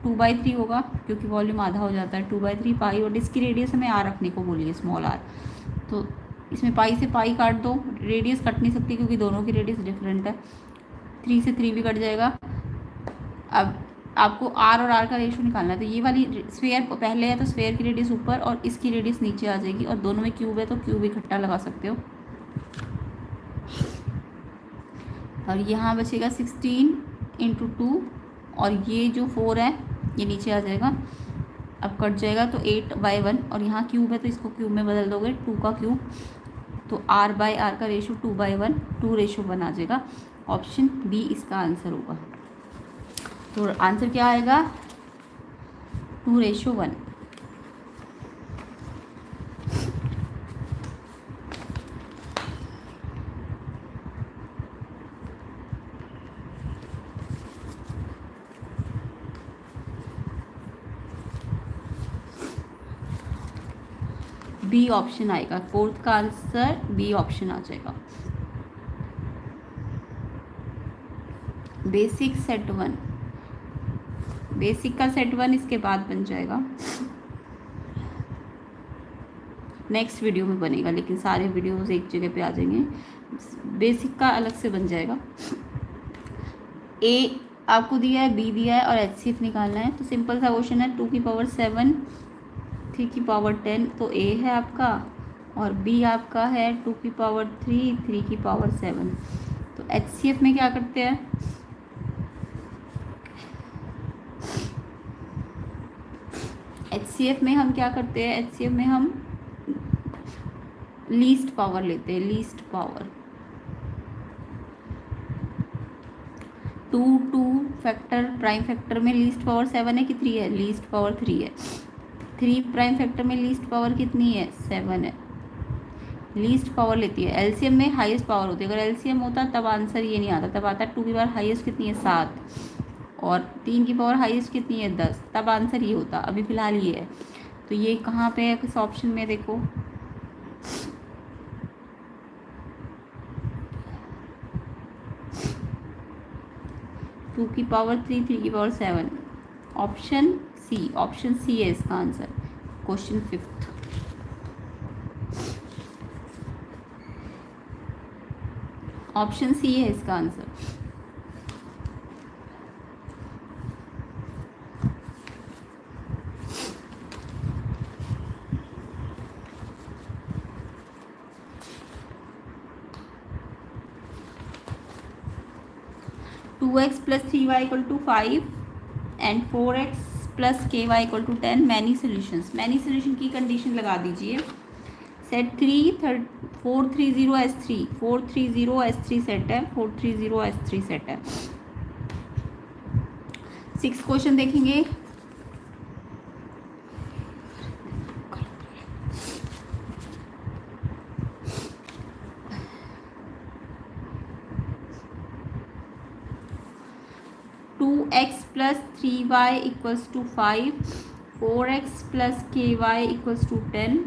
2/3 होगा क्योंकि वॉल्यूम आधा हो जाता है, 2/3 π, और इसकी रेडियस हमें r रखने को बोली है, स्मॉल r। तो इसमें पाई से पाई काट दो, रेडियस कट नहीं सकती क्योंकि दोनों की रेडियस डिफरेंट है, 3 से 3 भी कट जाएगा। अब आपको आर और आर का रेशियो निकालना है, तो ये वाली स्फीयर पहले है तो स्फीयर की रेडियस ऊपर और इसकी रेडियस नीचे आ जाएगी, और दोनों में क्यूब है तो क्यूब इकट्ठा लगा सकते हो। और यहाँ बचेगा 16 × 2, और ये जो 4 है ये नीचे आ जाएगा, अब कट जाएगा तो 8/1, और यहाँ क्यूब है तो इसको क्यूब में बदल दोगे, 2 का क्यूब, तो r/r का रेशियो 2/1, 2:1 आ जाएगा। ऑप्शन बी इसका आंसर होगा। तो आंसर क्या आएगा? 2:1। बी ऑप्शन आएगा, फोर्थ का आंसर बी ऑप्शन आ जाएगा। बेसिक सेट 1, बेसिक का सेट 1 इसके बाद बन जाएगा, नेक्स्ट वीडियो में बनेगा, लेकिन सारे वीडियोस एक जगह पे आ जाएंगे। बेसिक का अलग से बन जाएगा। ए आपको दिया है, बी दिया है, और HCF निकालना है। तो सिंपल सा क्वेश्चन है, 2 की पावर 7, 3 की पावर 10, तो ए है आपका, और बी आपका है 2 की पावर 3, 3 की पावर 7। तो HCF में क्या करते हैं, HCF में हम क्या करते हैं, HCF में हम लीस्ट पावर लेते हैं, least power. 2 factor prime factor में लीस्ट पावर 7 है कि 3 है, लीस्ट पावर 3 है। 3 प्राइम फैक्टर में लीस्ट पावर कितनी है, 7 है। लीस्ट पावर लेती है, एलसीएम में हाईएस्ट पावर होती है। अगर एलसीएम होता तब आंसर ये नहीं आता, तब आता 2 की पावर हाईएस्ट कितनी है, 7, और 3 की पावर हाईएस्ट कितनी है, 10, तब आंसर ये होता। अभी फिलहाल ये है, तो ये कहाँ पे है, किस ऑप्शन में, देखो 2 की पावर 3, 3 की power 7, option C, option C है इसका answer. Question 5th, option C है इसका answer. Two x plus 3y = 5 and 4x plus ky = 10। Many solutions, many solution की कंडीशन लगा दीजिए। सेट 430S3, 430S3 सेट है, 430S3 सेट है। 6 क्वेश्चन देखेंगे। x plus 3y = 5, 4x plus ky = 10।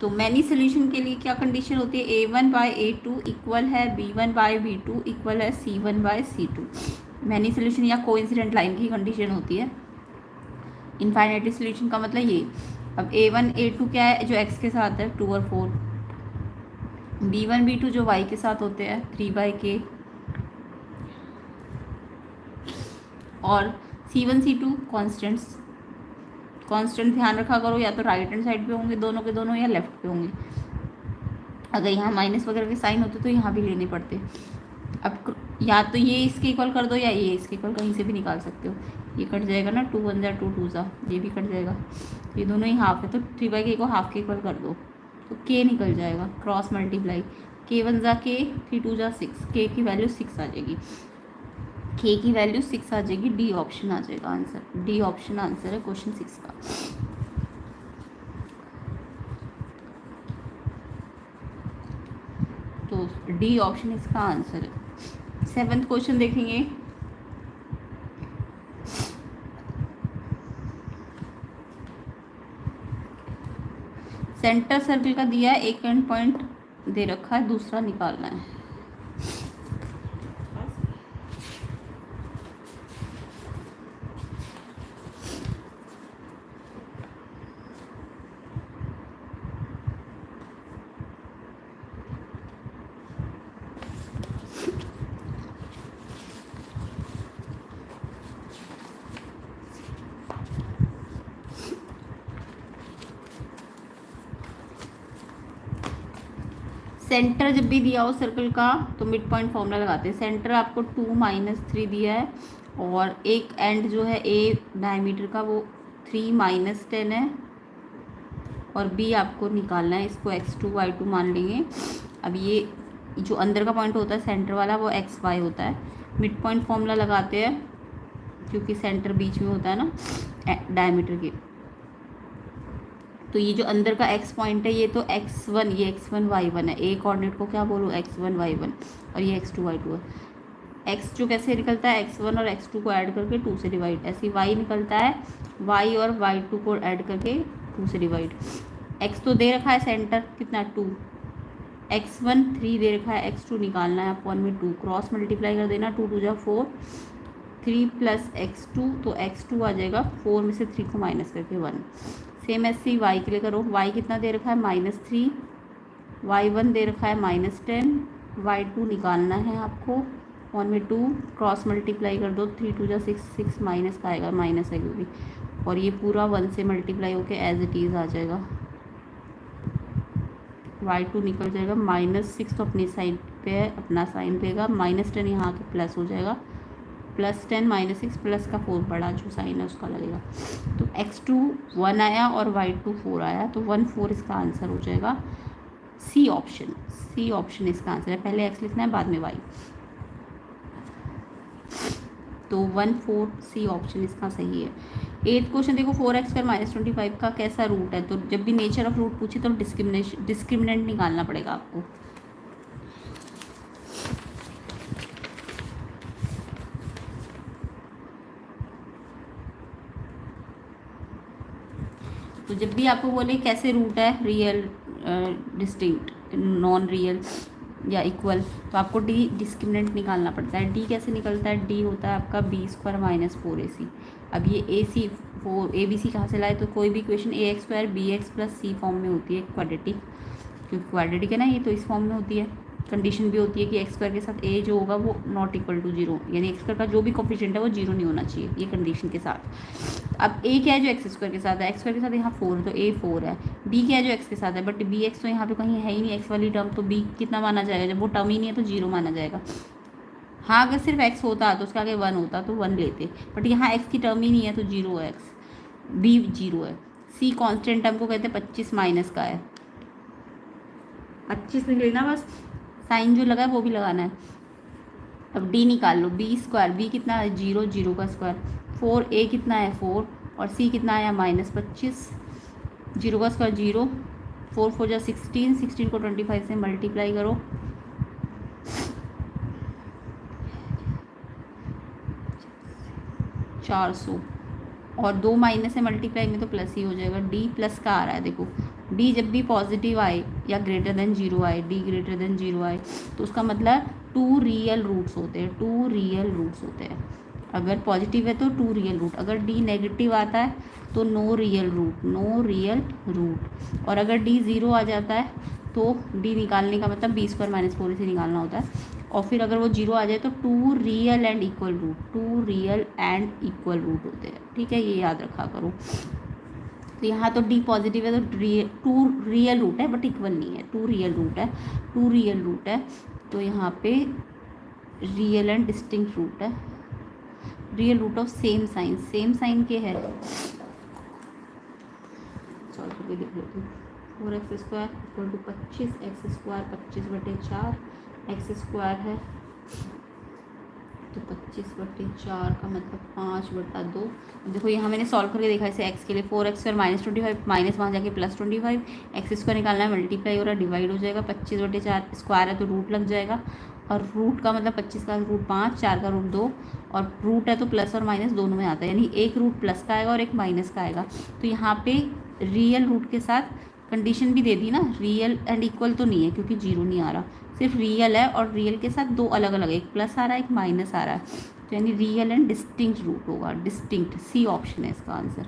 तो many solution के लिए क्या कंडीशन होती है, A1/A2 इक्वल है B1/B2 इक्वल है C1/C2। मैनी सोल्यूशन या कोइंसिडेंट लाइन की कंडीशन होती है। इनफाइनाइट सोल्यूशन का मतलब ये। अब A1 A2 क्या है, जो x के साथ है 2 और 4, B1 B2 जो y के साथ होते हैं 3/k, और C1 C2 कॉन्स्टेंट्स। कांस्टेंट ध्यान रखा करो, या तो राइट हैंड साइड पे होंगे दोनों के दोनों, या लेफ्ट पे होंगे। अगर यहाँ माइनस वगैरह के साइन होते तो यहाँ भी लेने पड़ते। अब या तो ये इसके इक्वल कर दो या ये इसके इक्वल, कहीं से भी निकाल सकते हो। ये कट जाएगा ना, 2 1 जा 2 2 जा, ये भी कट जाएगा। ये दोनों ही हाफ है तो 3/k को हाफ के इक्वल कर दो तो k निकल जाएगा, क्रॉस मल्टीप्लाई। k 1 जा k, 3 2 जा 6, k की वैल्यू 6 आ जाएगी, k की वैल्यू 6 आ जाएगी। डी ऑप्शन आ जाएगा आंसर, डी ऑप्शन आंसर है क्वेश्चन 6 का। तो डी ऑप्शन इसका आंसर है। 7th क्वेश्चन देखेंगे। सेंटर सर्कल का दिया है, एक एंड पॉइंट दे रखा है, दूसरा निकालना है। सेंटर जब भी दिया हो सर्कल का तो मिड पॉइंट फॉर्मूला लगाते हैं। सेंटर आपको 2 -3 दिया है और एक एंड जो है ए डायमीटर का वो 3 -10 है और बी आपको निकालना है। इसको x2 y2 मान लेंगे। अब ये जो अंदर का पॉइंट होता है सेंटर वाला वो xy होता है। मिड पॉइंट फॉर्मूला लगाते हैं क्योंकि सेंटर बीच में होता है ना डायमीटर के। तो ये जो अंदर का x पॉइंट है ये तो x1, ये x1 y1 है। ए कोऑर्डिनेट को क्या बोलूँ, x1 y1 और ये x2 y2 है। x जो कैसे निकलता है, x1 और x2 को ऐड करके 2 से डिवाइड, ऐसे y निकलता है y और y2 को ऐड करके 2 से डिवाइड। x तो दे रखा है सेंटर कितना 2, x1 3 दे रखा है, x2 निकालना है अपॉन में 2, क्रॉस मल्टीप्लाई कर देना, 2 2 जा 4, 3 + x2 तो x2 आ जाएगा, 4 में से 3 को माइनस करके 1। सेम ऐसे ही y के लिए करो। y कितना दे रखा है -3, y1 दे रखा है -10, y2 निकालना है आपको, 1 में 2 क्रॉस मल्टीप्लाई कर दो, 3 2 जा 6, 6 माइनस का आएगा, माइनस है क्योंकि, और ये पूरा 1 से मल्टीप्लाई होके एज इट इज़ आ जाएगा। y2 निकल जाएगा -6 तो अपनी साइड पे है, अपना साइन देगा, -10 यहाँ के प्लस हो जाएगा, +10 -6 प्लस का 4 बड़ा जो साइन है उसका लगेगा। तो x2 1 आया और y2 4 आया तो 1 4 इसका आंसर हो जाएगा। सी ऑप्शन, सी ऑप्शन इसका आंसर है। पहले x लिखना है बाद में y, तो 1 4 सी ऑप्शन इसका सही है। 8th क्वेश्चन देखो, 4x² -25 का कैसा रूट है। तो जब भी नेचर ऑफ रूट पूछे तो डिस्क्रिमिनेंट निकालना पड़ेगा आपको। तो जब भी आपको बोले कैसे रूट है, रियल, डिस्टिंक्ट, नॉन रियल या इक्वल, तो आपको डी डिस्क्रिमिनेंट निकालना पड़ता है। डी कैसे निकलता है, डी होता है आपका b² - 4ac। अब ये ac 4 abc कहाँ से लाए, तो कोई भी equation ax² bx + c form में होती है क्वाड्रेटिक, क्योंकि क्वाड्रेटिक है ना ये, तो इस फॉर्म में होती है। कंडीशन भी होती है कि x² के साथ a जो होगा वो नॉट इक्वल टू 0, यानी x² का जो भी कोफिशिएंट है वो 0 नहीं होना चाहिए, ये कंडीशन के साथ। अब a क्या है जो x² के साथ है, x² के साथ यहाँ 4 तो a 4 है। b क्या है जो x के साथ है, बट bx तो यहाँ पे कहीं है ही नहीं, x वाली टर्म, तो b कितना माना जाएगा, जब वो टर्म ही नहीं है तो 0 माना जाएगा। हाँ अगर सिर्फ x होता तो उसके आगे 1 होता तो 1 लेते, बट यहाँ x की टर्म ही नहीं है तो 0 है, x b 0 है। c कांस्टेंट टर्म को कहते हैं 25 माइनस का है, 25 लिख लेना बस, साइन जो लगा है वो भी लगाना है। अब d निकाल लो, b² b कितना है 0, 0 का स्क्वायर, 4 a कितना है 4 और c कितना आया -25, 0 का स्क्वायर 0, 4 4 जा 16, 16 को 25 से मल्टीप्लाई करो, 400, और 2 माइनस से मल्टीप्लाई में तो प्लस ही हो जाएगा। d प्लस का आ रहा है, देखो d जब भी पॉजिटिव आए या ग्रेटर देन 0 आए, d ग्रेटर देन 0 आए तो उसका मतलब 2 रियल रूट्स होते हैं, 2 रियल रूट्स होते हैं। अगर पॉजिटिव है तो 2 रियल रूट, अगर d नेगेटिव आता है तो no real root, no real root. और अगर d 0 आ जाता है तो d निकालने का मतलब b² - 4ac निकालना होता है। और फिर अगर वो 0 आ जाए तो 2 real and equal root, 2 real and equal root होते हैं, ठीक है, ये याद रखा करो। तो यहाँ तो d पॉजिटिव है तो 2 रियल रूट है बट इक्वल नहीं है, 2 रियल रूट है, 2 रियल रूट है, तो यहाँ पे रियल एंड डिस्टिंक्ट रूट है, real root of same sign के है। सॉल्व करके देख लेती हूँ। 4x² equal to 25, x² 25/4, x² है तो 25/4 का मतलब 5/2। अब देखो यहाँ मैंने सॉल्व करके देखा इसे x के लिए, 4x² -25 माइनस वहाँ जाके +25, x² निकालना है, मल्टीप्लाई हो रहा है, डिवाइड हो जाएगा, 25/4 स्क्वायर है तो रूट लग जाएगा, और रूट का मतलब 25 का रूट 5, 4 का रूट 2, और रूट है तो प्लस और माइनस दोनों में आता है, यानी एक रूट प्लस का आएगा और एक माइनस का आएगा। तो यहाँ पे रियल रूट के साथ कंडीशन भी दे दी ना, रियल एंड इक्वल तो नहीं है क्योंकि जीरो नहीं आ रहा, सिर्फ रियल है, और रियल के साथ दो अलग अलग, एक प्लस आ रहा है एक माइनस आ रहा है, तो यानी रियल एंड डिस्टिंक्ट रूट होगा, डिस्टिंक्ट, सी ऑप्शन है इसका आंसर।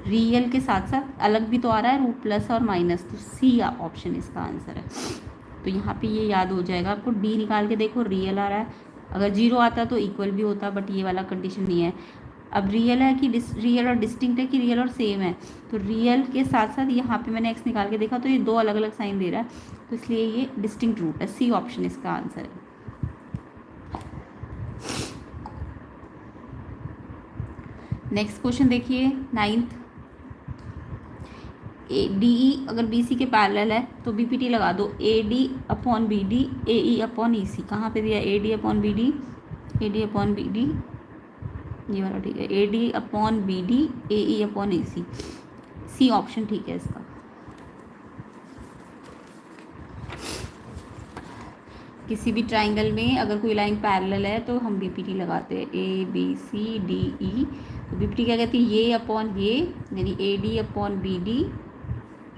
रियल के साथ साथ अलग भी तो आ रहा है रूट प्लस और माइनस, तो सी ऑप्शन इसका आंसर है। तो यहाँ पे ये याद हो जाएगा आपको। डी निकाल के देखो, रियल आ रहा है, अगर जीरो आता तो इक्वल भी होता, बट ये वाला कंडीशन नहीं है। अब रियल है कि रियल और डिस्टिंक्ट है कि रियल और सेम है, तो रियल के साथ साथ यहाँ पे मैंने एक्स निकाल के देखा तो ये दो अलग अलग साइन दे रहा है, तो इसलिए ये डिस्टिंक्ट रूट है, सी ऑप्शन इसका आंसर है। नेक्स्ट क्वेश्चन देखिए 9th। ए डी ई अगर बी सी के पैरेलल है तो बी पी टी लगा दो, A D upon B D, A E upon E C. कहाँ पे दिया, A D upon B D, A D upon B D, ये वाला ठीक है, A D upon B D, A E upon A C, C option ठीक है इसका। किसी भी ट्राइंगल में अगर कोई लाइन पैरेलल है तो हम बीपीटी लगाते हैं, A B C D E, तो बीपीटी क्या कहती है, ये अपॉन ये, यानी A D upon B D,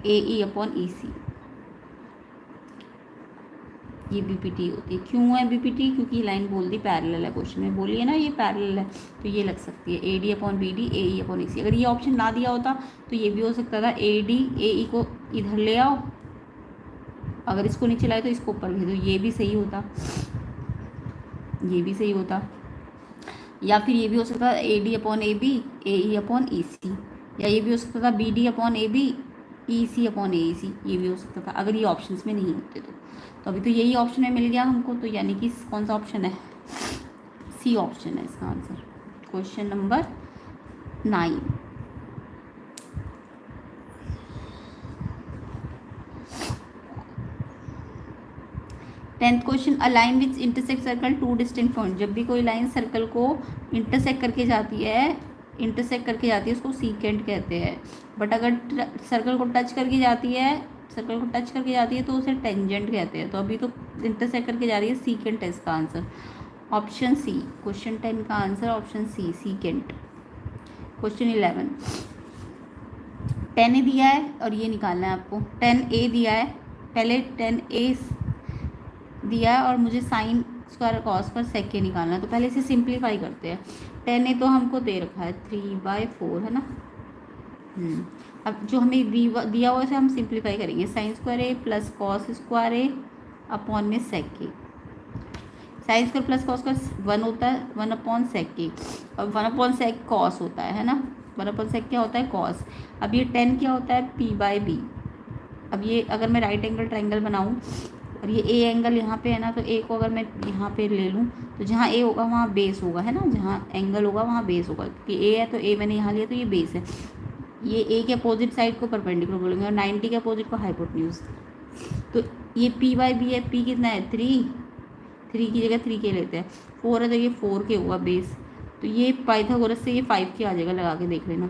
A E upon E C, ये बीपीटी होती है। क्यों है बीपीटी, क्योंकि लाइन बोल दी पैरेलल है, क्वेश्चन में बोली है ना ये पैरेलल है, तो ये लग सकती है, A D upon B D, A E upon E C. अगर ये ऑप्शन ना दिया होता तो ये भी हो सकता था, ए डी ए ई को इधर ले आओ, अगर इसको नीचे लाए तो इसको ऊपर भेज दो, ये भी सही होता, ये भी सही होता। या फिर ये भी हो सकता था A D upon A B, A E upon E C, या ये भी हो सकता था B D upon A B, E C upon A C, ये भी हो सकता था अगर ये ऑप्शंस में नहीं होते तो अभी तो यही ऑप्शन में मिल गया हमको, तो यानी कि कौन सा ऑप्शन है, सी ऑप्शन है इसका answer. Question number 9। Tenth question, a line which intersect circle two distinct point. जब भी कोई लाइन सर्कल को इंटरसेक्ट करके जाती है, उसको सीकेंट कहते हैं, बट अगर सर्कल को टच करके जाती है तो उसे टेंजेंट कहते हैं। तो अभी तो इंटरसेक्ट करके जा रही है, सीकेंट है इसका आंसर, ऑप्शन सी। क्वेश्चन 10 का answer option C, secant. Question 11, 10A दिया है और ये निकालना है आपको। 10A दिया है, पहले 10A दिया है और मुझे sine square cos square sec के निकालना है, तो पहले इसे सिंप्लीफाई करते हैं। 10A तो हमको दे रखा है 3/4 है ना। अब जो हमें दिया हुआ है हम सिंप्लीफाई करेंगे, साइन स्क्वायर ए प्लस कॉस स्क्वायर ए अपॉन में सेक के। Sine square plus cos square 1 होता है, 1 अपॉन सेक के, और 1 अपॉन सेक कॉस होता है ना, 1 अपॉन सेक क्या होता है, कॉस। अब ये 10 क्या होता है, p/b। अब ये अगर मैं राइट एंगल ट्राइंगल बनाऊँ और ये ए एंगल यहाँ पे है ना, तो ए को अगर मैं यहाँ पे ले लूँ तो जहाँ ए होगा वहाँ बेस होगा, है ना, जहाँ एंगल होगा वहाँ बेस होगा, क्योंकि ए है तो ए मैंने यहाँ लिया तो ये बेस है। ये ए के अपोजिट साइड को परपेंडिकुलर बोलेंगे और 90 के अपोजिट को हाइपोटेन्यूज। तो ये p/b है, p कितना है 3 की जगह 3 के लेते हैं, 4 है तो ये 4 के हुआ बेस, तो ये पाइथागोरस से ये 5 के आ जाएगा, लगा के देख लेना।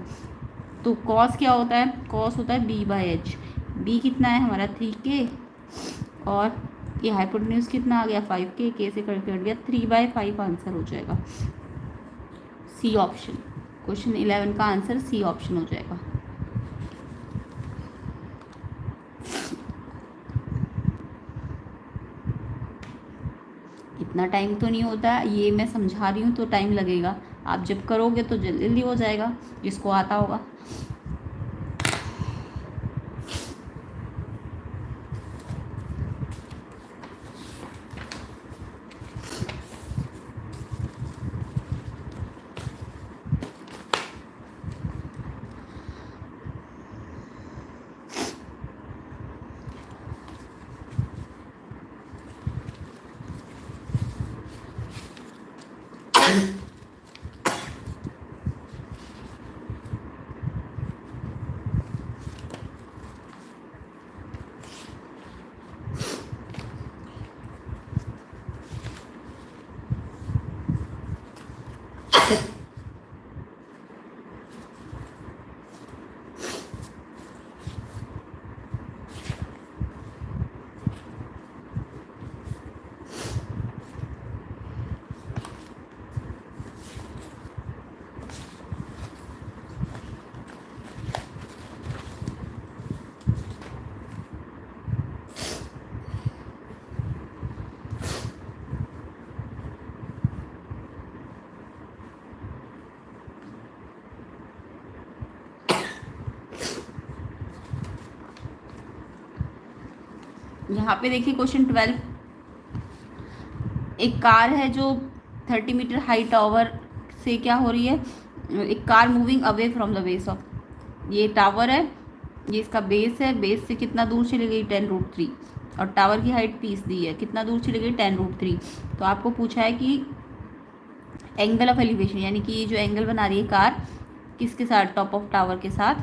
तो कॉस क्या होता है, कॉस होता है b/h। b कितना है हमारा 3k, और ये हाइपोटेन्यूज कितना आ गया 5k, k से कट गया 3/5 आंसर हो जाएगा, सी ऑप्शन। क्वेश्चन 11 का आंसर सी ऑप्शन हो जाएगा। इतना टाइम तो नहीं होता, ये मैं समझा रही हूँ तो टाइम लगेगा, आप जब करोगे तो जल्दी जल्दी हो जाएगा, जिसको आता होगा। यहाँ पे देखिए क्वेश्चन 12, एक कार है जो 30 मीटर हाई टावर से क्या हो रही है, एक car moving away from the base of, ये टावर है, ये इसका बेस है, बेस से कितना दूर चली गई 10√3, और टावर की हाइट 30 दी है, कितना दूर चली गई 10√3। तो आपको पूछा है कि एंगल ऑफ एलिवेशन, यानी कि ये जो एंगल बना रही है कार किसके साथ, टॉप ऑफ टावर के साथ,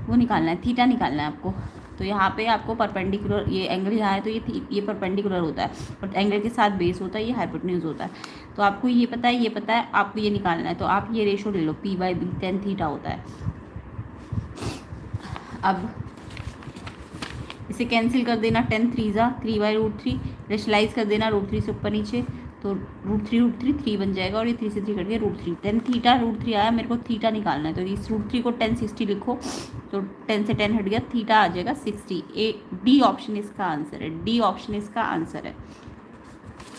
वो निकालना है, थीटा निकालना है आपको। तो यहाँ पे आपको परपेंडिकुलर, ये एंगल यहाँ है तो ये परपेंडिकुलर होता है, और एंगल के साथ बेस होता है, ये हाइपोटेन्यूज होता है। तो आपको ये पता है, ये पता है, आपको ये निकालना है। तो आप ये रेशो ले लो, P/B tan थीटा होता है। अब इसे कैंसिल कर देना, 10×3 = 3/√3, रेशलाइज कर देना √3 से ऊपर नीचे, तो √3 3 बन जाएगा, और ये 3 से 3 कट गया √3, tan थीटा √3 आया, मेरे को थीटा निकालना है। तो इस √3 को 1060 लिखो, तो 10 से 10 हट गया, थीटा आ जाएगा 60। डी ऑप्शन इसका आंसर है, डी ऑप्शन इसका आंसर है।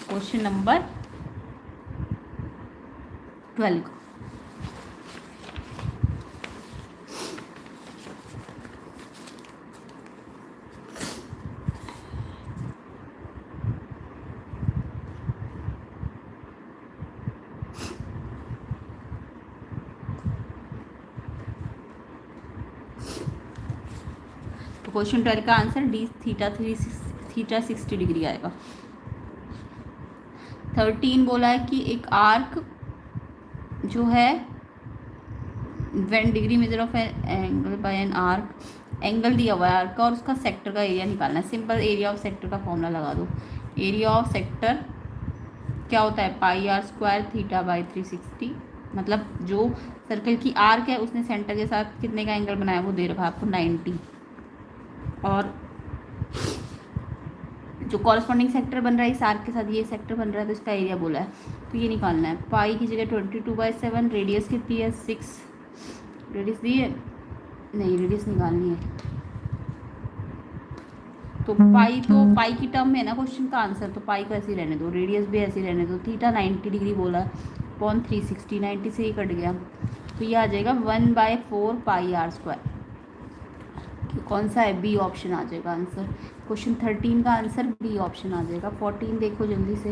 Question number 12। तो क्वेश्चन 12 का आंसर डी, थीटा 60 डिग्री आएगा। 13 बोला है कि एक आर्क जो है, when degree measure of angle by an arc, angle दिया हुआ है आर्क का और उसका सेक्टर का एरिया निकालना है। सिंपल एरिया ऑफ सेक्टर का फॉर्मूला लगा दो। एरिया ऑफ सेक्टर क्या होता है, πr² θ/360, मतलब जो सर्कल की आर्क है उसने सेंटर के साथ कितने का एंगल बनाया वो दे रखा है आपको 90, और जो कॉरस्पॉन्डिंग सेक्टर बन रहा है इस आर्क के साथ, ये सेक्टर बन रहा है, तो इसका एरिया बोला है। तो ये निकालना है, पाई की जगह 22/7, रेडियस कितनी है 6, रेडियस दी है, नहीं रेडियस निकालनी है, तो पाई की टर्म में ना क्वेश्चन का आंसर, तो पाई को ऐसे ही रहने दो, रेडियस भी ऐसे ही रहने दो। थीटा 90 डिग्री बोला, अपॉन 360, 90 से ही कट गया, तो ये आ जाएगा 1/4 πr²। कौन सा है, बी ऑप्शन आ जाएगा आंसर। क्वेश्चन 13 का आंसर बी ऑप्शन आ जाएगा। 14 देखो जल्दी से,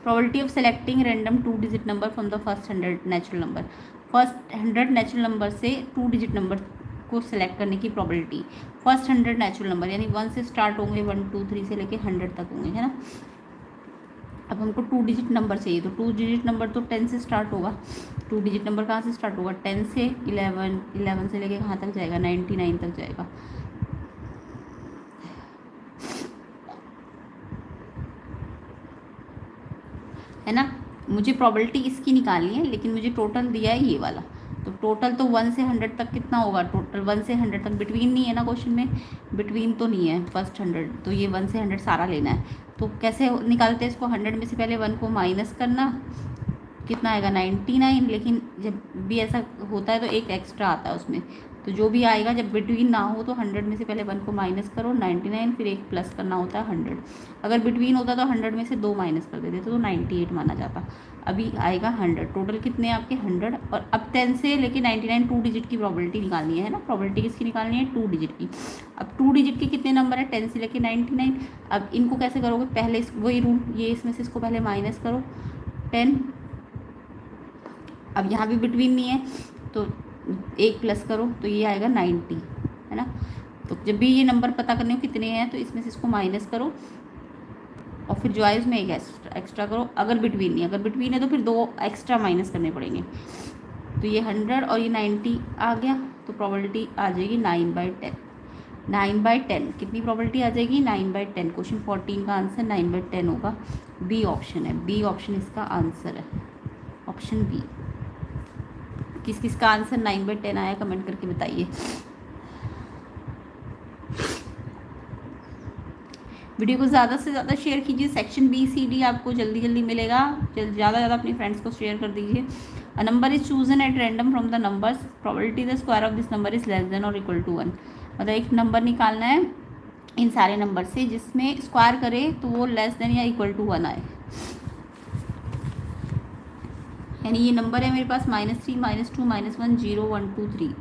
probability of selecting random 2 digit number from the first 100 natural number. First 100 natural number से 2 डिजिट नंबर को सिलेक्ट करने की प्रोबेबिलिटी। फर्स्ट 100 नेचुरल नंबर यानी 1 से स्टार्ट होंगे, 1 2 3 से लेके 100 तक होंगे, है ना। अब हमको 2 डिजिट नंबर चाहिए, तो 2 डिजिट नंबर तो 10 से स्टार्ट होगा। 2 डिजिट नंबर कहाँ से स्टार्ट होगा, 10 से 11, 11 से लेके कहाँ तक जाएगा, 99 तक जाएगा। है ना, मुझे प्रोबेबिलिटी इसकी निकालनी है, लेकिन मुझे टोटल दिया है ये वाला। तो टोटल तो 1 से 100 तक कितना होगा, टोटल 1 से 100 तक, बिटवीन नहीं है ना क्वेश्चन में, बिटवीन तो नहीं है फर्स्ट 100, तो ये 1 से 100 सारा लेना है। तो कैसे निकालते हैं इसको, 100 में से पहले 1 को माइनस करना, कितना आएगा 99, लेकिन जब भी ऐसा होता है तो एक एक्स्ट्रा आता है उसमें, तो जो भी आएगा जब बिटवीन ना हो तो 100 में से पहले 1 को माइनस करो 99, फिर एक प्लस करना होता है 100। अगर बिटवीन होता तो 100 में से 2 माइनस कर देते तो 98 माना जाता। अभी आएगा 100, टोटल कितने आपके 100, और अब 10 से लेके 99 2 डिजिट की प्रोबेबिलिटी निकालनी है ना। प्रोबेबिलिटी किसकी निकालनी है, 2 डिजिट की। अब 2 डिजिट के कितने नंबर है, 10 से लेके 99। अब इनको कैसे करोगे, पहले वही रूल, ये इसमें से इसको पहले माइनस करो 10, अब यहाँ भी बिटवीन नहीं है तो एक प्लस करो, तो ये आएगा 90, है ना। तो जब भी ये नंबर पता करने को कितने हैं तो इसमें से इसको माइनस करो, और फिर जो आए उसमें एक एक्स्ट्रा करो। अगर बिटवीन नहीं, अगर बिटवीन है तो फिर 2 एक्स्ट्रा माइनस करने पड़ेंगे। तो ये 100 और ये 90 आ गया, तो प्रोबेबिलिटी आ जाएगी 9/10। 9/10 कितनी प्रोबेबिलिटी आ जाएगी, 9/10। क्वेश्चन 14 का आंसर 9/10 होगा, बी ऑप्शन है, बी ऑप्शन इसका आंसर है, ऑप्शन बी। किस किस का आंसर 9/10 आया कमेंट करके बताइए। वीडियो को ज़्यादा से ज़्यादा शेयर कीजिए, सेक्शन बी सी डी आपको जल्दी जल्दी मिलेगा, ज़्यादा ज़्यादा अपने फ्रेंड्स को शेयर कर दीजिए। A number is chosen at random from the numbers, probability the square of this number is less than और इक्वल टू 1। मतलब एक नंबर निकालना है इन सारे नंबर से जिसमें स्क्वायर करे तो वो लेस देन या इक्वल टू 1 आए। यानी ये नंबर है मेरे पास -3 -2 -1 0 1 2 3,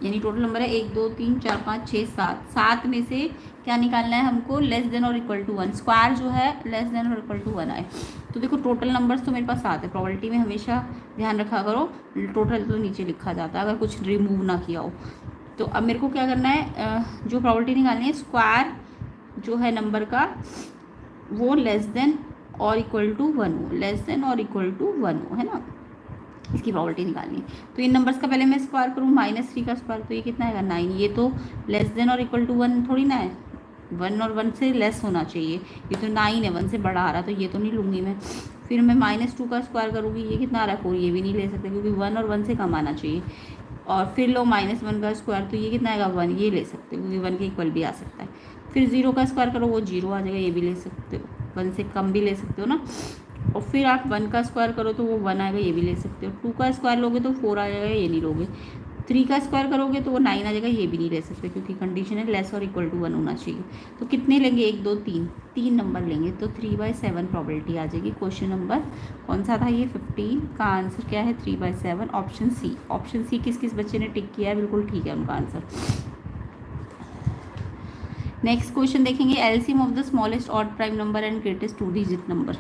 यानी टोटल नंबर है 1 2 3 4 5 6 7, 7 में से क्या निकालना है हमको, लेस देन और इक्वल टू 1, स्क्वायर जो है लेस देन और इक्वल टू 1 आए। तो देखो टोटल नंबर्स तो मेरे पास 7 है, प्रोबेबिलिटी में हमेशा ध्यान रखा करो टोटल तो नीचे लिखा जाता है अगर कुछ रिमूव ना किया हो। तो अब मेरे को क्या करना है, जो प्रोबेबिलिटी निकालनी है, स्क्वायर जो है नंबर का वो लेस देन और इक्वल टू 1 हो, लेस देन और इक्वल टू 1 हो, है ना, इसकी प्रोबेबिलिटी निकालनी है। तो इन नंबर्स का पहले मैं स्क्वायर करूँ, -3 का स्क्वायर तो ये कितना आएगा 9, ये तो लेस देन और इक्वल टू 1 थोड़ी ना है, 1 और 1 से लेस होना चाहिए, ये तो 9 है 1 से बड़ा आ रहा, तो ये तो नहीं लूँगी मैं। फिर मैं -2 का स्क्वायर करूँगी, ये कितना आ रहा है 4, ये भी नहीं ले सकते क्योंकि 1 और 1 से कम आना चाहिए। और फिर लो -1 का स्क्वायर, तो ये कितना आएगा 1, ये ले सकते हो क्योंकि 1 के इक्वल भी आ सकता है। फिर 0 का स्क्वायर करो, वो 0 आ जाएगा, ये भी ले सकते हो, 1 से कम भी ले सकते हो ना। और फिर आप 1 का स्क्वायर करो तो वो 1 आएगा, ये भी ले सकते हो। 2 का स्क्वायर लोगे तो 4 आ जाएगा, ये नहीं लोगे। 3 का स्क्वायर करोगे तो वो 9 आ जाएगा, ये भी नहीं ले सकते क्योंकि कंडीशन है लेस और इक्वल टू 1 होना चाहिए। तो कितने लेंगे, 1 2 3, 3 नंबर लेंगे, तो 3/7 प्रोबेबिलिटी आ जाएगी। क्वेश्चन नंबर कौन सा था ये, 15 का आंसर क्या है 3/7, ऑप्शन सी। ऑप्शन सी किस किस बच्चे ने टिक किया है, बिल्कुल ठीक है उनका आंसर। नेक्स्ट क्वेश्चन देखेंगे, LCM of the smallest odd prime number and greatest 2 digit number.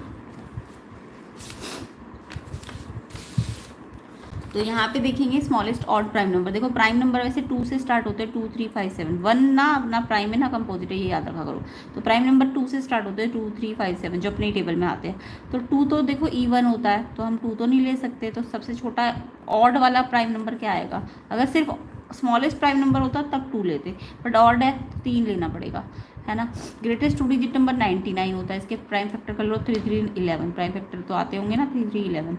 तो यहाँ पे देखेंगे स्मॉलेस्ट ऑड प्राइम नंबर। देखो प्राइम नंबर वैसे 2 से स्टार्ट होते हैं, 2 3 5 7, 1 ना प्राइम है ना कंपोजिट है, ये याद रखा करो। तो प्राइम नंबर 2 से स्टार्ट होते हैं, 2 3 5 7 जो अपने टेबल में आते हैं। तो 2 तो देखो इवन होता है, तो हम 2 तो नहीं ले सकते, तो सबसे छोटा ऑड वाला प्राइम नंबर क्या आएगा। अगर सिर्फ स्मॉलेस्ट प्राइम नंबर होता तब 2 लेते, बट ऑड है तो 3 लेना पड़ेगा, है ना। ग्रेटेस्ट 2 डिजिट नंबर 99 होता है, इसके प्राइम फैक्टर कर लो 3 3 11, प्राइम फैक्टर तो आते होंगे ना 3 3 11।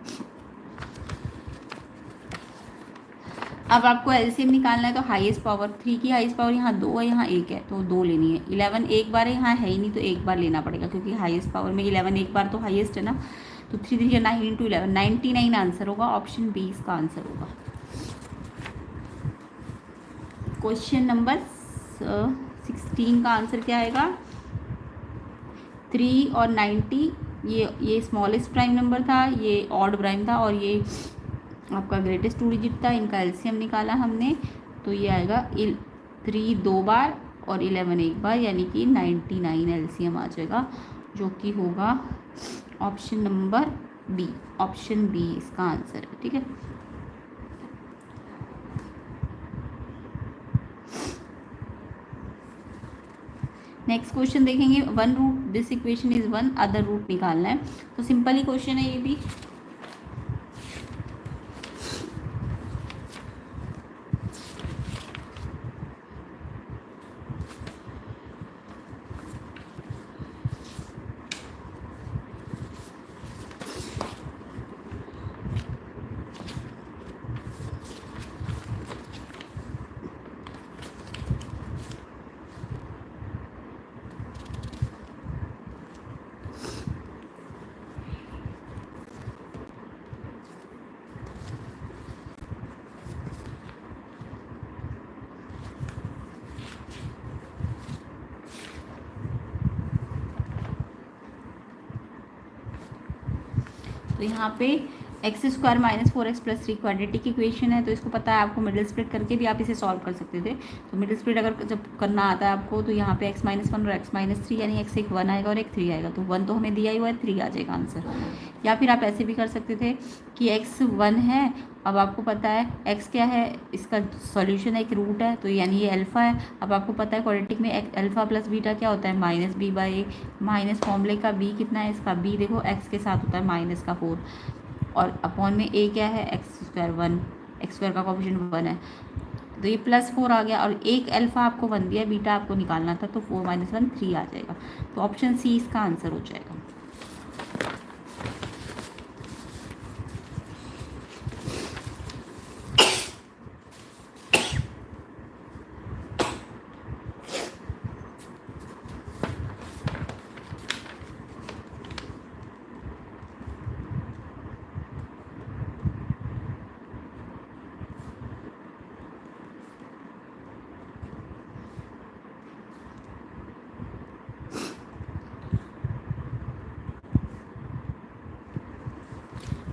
अब आपको एलसीएम निकालना है, तो हाईएस्ट पावर 3 की हाईएस्ट पावर यहाँ 2 है, यहाँ 1 है, तो 2 लेनी है। 11 एक बार है, यहाँ है ही नहीं, तो एक बार लेना पड़ेगा क्योंकि हाईएस्ट पावर में 11 एक बार तो हाईएस्ट है ना। तो 3 3 9 × 11, 99 आंसर होगा, ऑप्शन बी इसका आंसर होगा। क्वेश्चन नंबर 16 का आंसर क्या आएगा, 3 और 90, ये स्मॉलेस्ट प्राइम नंबर था, ये ऑड प्राइम था, और ये आपका ग्रेटेस्ट 2 डिजिट था। इनका एलसीएम निकाला हमने, तो ये आएगा 3 2 बार और 11 एक बार, यानी कि 99 एलसीएम आ जाएगा, जो कि होगा option number B. Option B इसका आंसर है, ठीक है। नेक्स्ट क्वेश्चन देखेंगे, 1 root this equation is 1, other root निकालना है। तो सिंपल ही क्वेश्चन है ये भी। तो यहाँ पे x² - 4x + 3 क्वाड्रेटिक इक्वेशन है, तो इसको पता है आपको, मिडिल स्प्लिट करके भी आप इसे सॉल्व कर सकते थे। तो मिडिल स्प्लिट अगर जब करना आता है आपको, तो यहाँ पे x - 1 और x - 3, यानी x एक 1 आएगा और एक 3 आएगा, तो 1 तो हमें दिया ही हुआ है, 3 आ जाएगा आंसर। या फिर आप ऐसे भी कर सकते थे कि x 1 है, अब आपको पता है x क्या है, इसका सॉल्यूशन है, एक रूट है, तो यानी ये अल्फ़ा है। अब आपको पता है क्वाड्रेटिक में अल्फ़ा + बीटा क्या होता है, -b/a, माइनस फॉर्मूले का b कितना है, इसका b देखो x के साथ होता है -4, और अपॉन में a क्या है, x² 1, x² का कोएफिशिएंट 1 है, तो ये +4 आ गया, और एक अल्फ़ा आपको 1 दिया, बीटा आपको निकालना था, तो 4 - 1 3 आ जाएगा, तो ऑप्शन सी इसका आंसर हो जाएगा।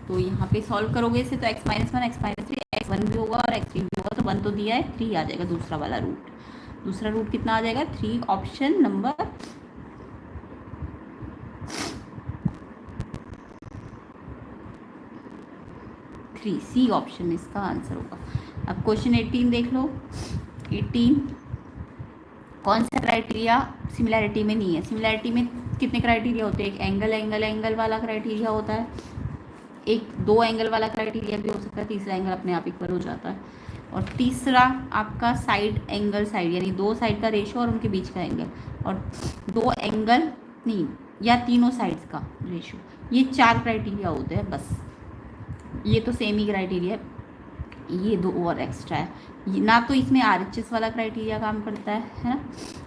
तो यहाँ पे सॉल्व करोगे इसे, तो x - 1 x - 3 x1 भी होगा और x3 भी होगा, तो 1 तो दिया है, 3 आ जाएगा दूसरा वाला रूट। दूसरा रूट कितना आ जाएगा? 3, ऑप्शन नंबर 3, सी ऑप्शन इसका आंसर होगा। अब क्वेश्चन 18 देख लो। 18 कौन सा क्राइटेरिया सिमिलैरिटी में नहीं है? सिमिलैरिटी में कितने क्राइटेरिया होते हैं? एक एंगल एंगल एंगल वाला क्राइटेरिया होता है, एक 2 एंगल वाला क्राइटेरिया भी हो सकता है, तीसरा एंगल अपने आप इक्वल हो जाता है, और तीसरा आपका साइड एंगल साइड, यानी 2 साइड का रेशो और उनके बीच का एंगल, और 2 एंगल नहीं या तीनों साइड्स का रेशो। ये 4 क्राइटेरिया होते हैं बस। ये तो सेम ही क्राइटेरिया है, ये 2 और एक्स्ट्रा है ना। तो इसमें RHS वाला क्राइटेरिया काम करता है ना?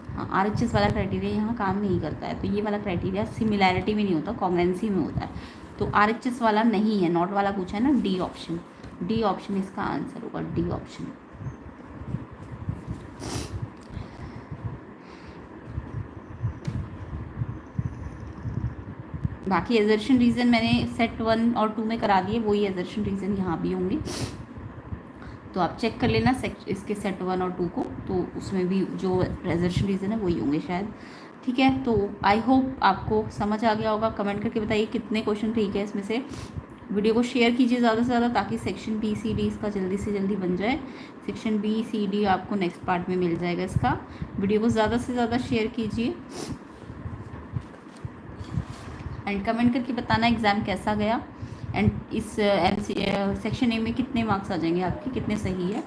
हाँ, RHS वाला क्राइटेरिया यहाँ काम नहीं करता है। तो ये वाला क्राइटेरिया सिमिलैरिटी में नहीं होता, कॉन्ग्रुएंसी में होता है। तो RHS वाला नहीं है, नॉट वाला पूछा है ना, डी ऑप्शन। डी ऑप्शन इसका आंसर होगा, डी ऑप्शन। बाकी एजर्शन रीजन मैंने सेट 1 और 2 में करा दिए, वही एजर्शन रीजन यहाँ भी होंगे, तो आप चेक कर लेना इसके सेट 1 और 2 को, तो उसमें भी जो एजर्शन रीजन है वही होंगे शायद। ठीक है, तो आई होप आपको समझ आ गया होगा। कमेंट करके बताइए कितने क्वेश्चन ठीक है इसमें से। वीडियो को शेयर कीजिए ज़्यादा से ज़्यादा, ताकि सेक्शन बी सी डी इसका जल्दी से जल्दी बन जाए। सेक्शन बी सी डी आपको नेक्स्ट पार्ट में मिल जाएगा इसका। वीडियो को ज़्यादा से ज़्यादा शेयर कीजिए एंड कमेंट करके बताना एग्ज़ाम कैसा गया, एंड इस सेक्शन ए में कितने मार्क्स आ जाएंगे आपके, कितने सही है।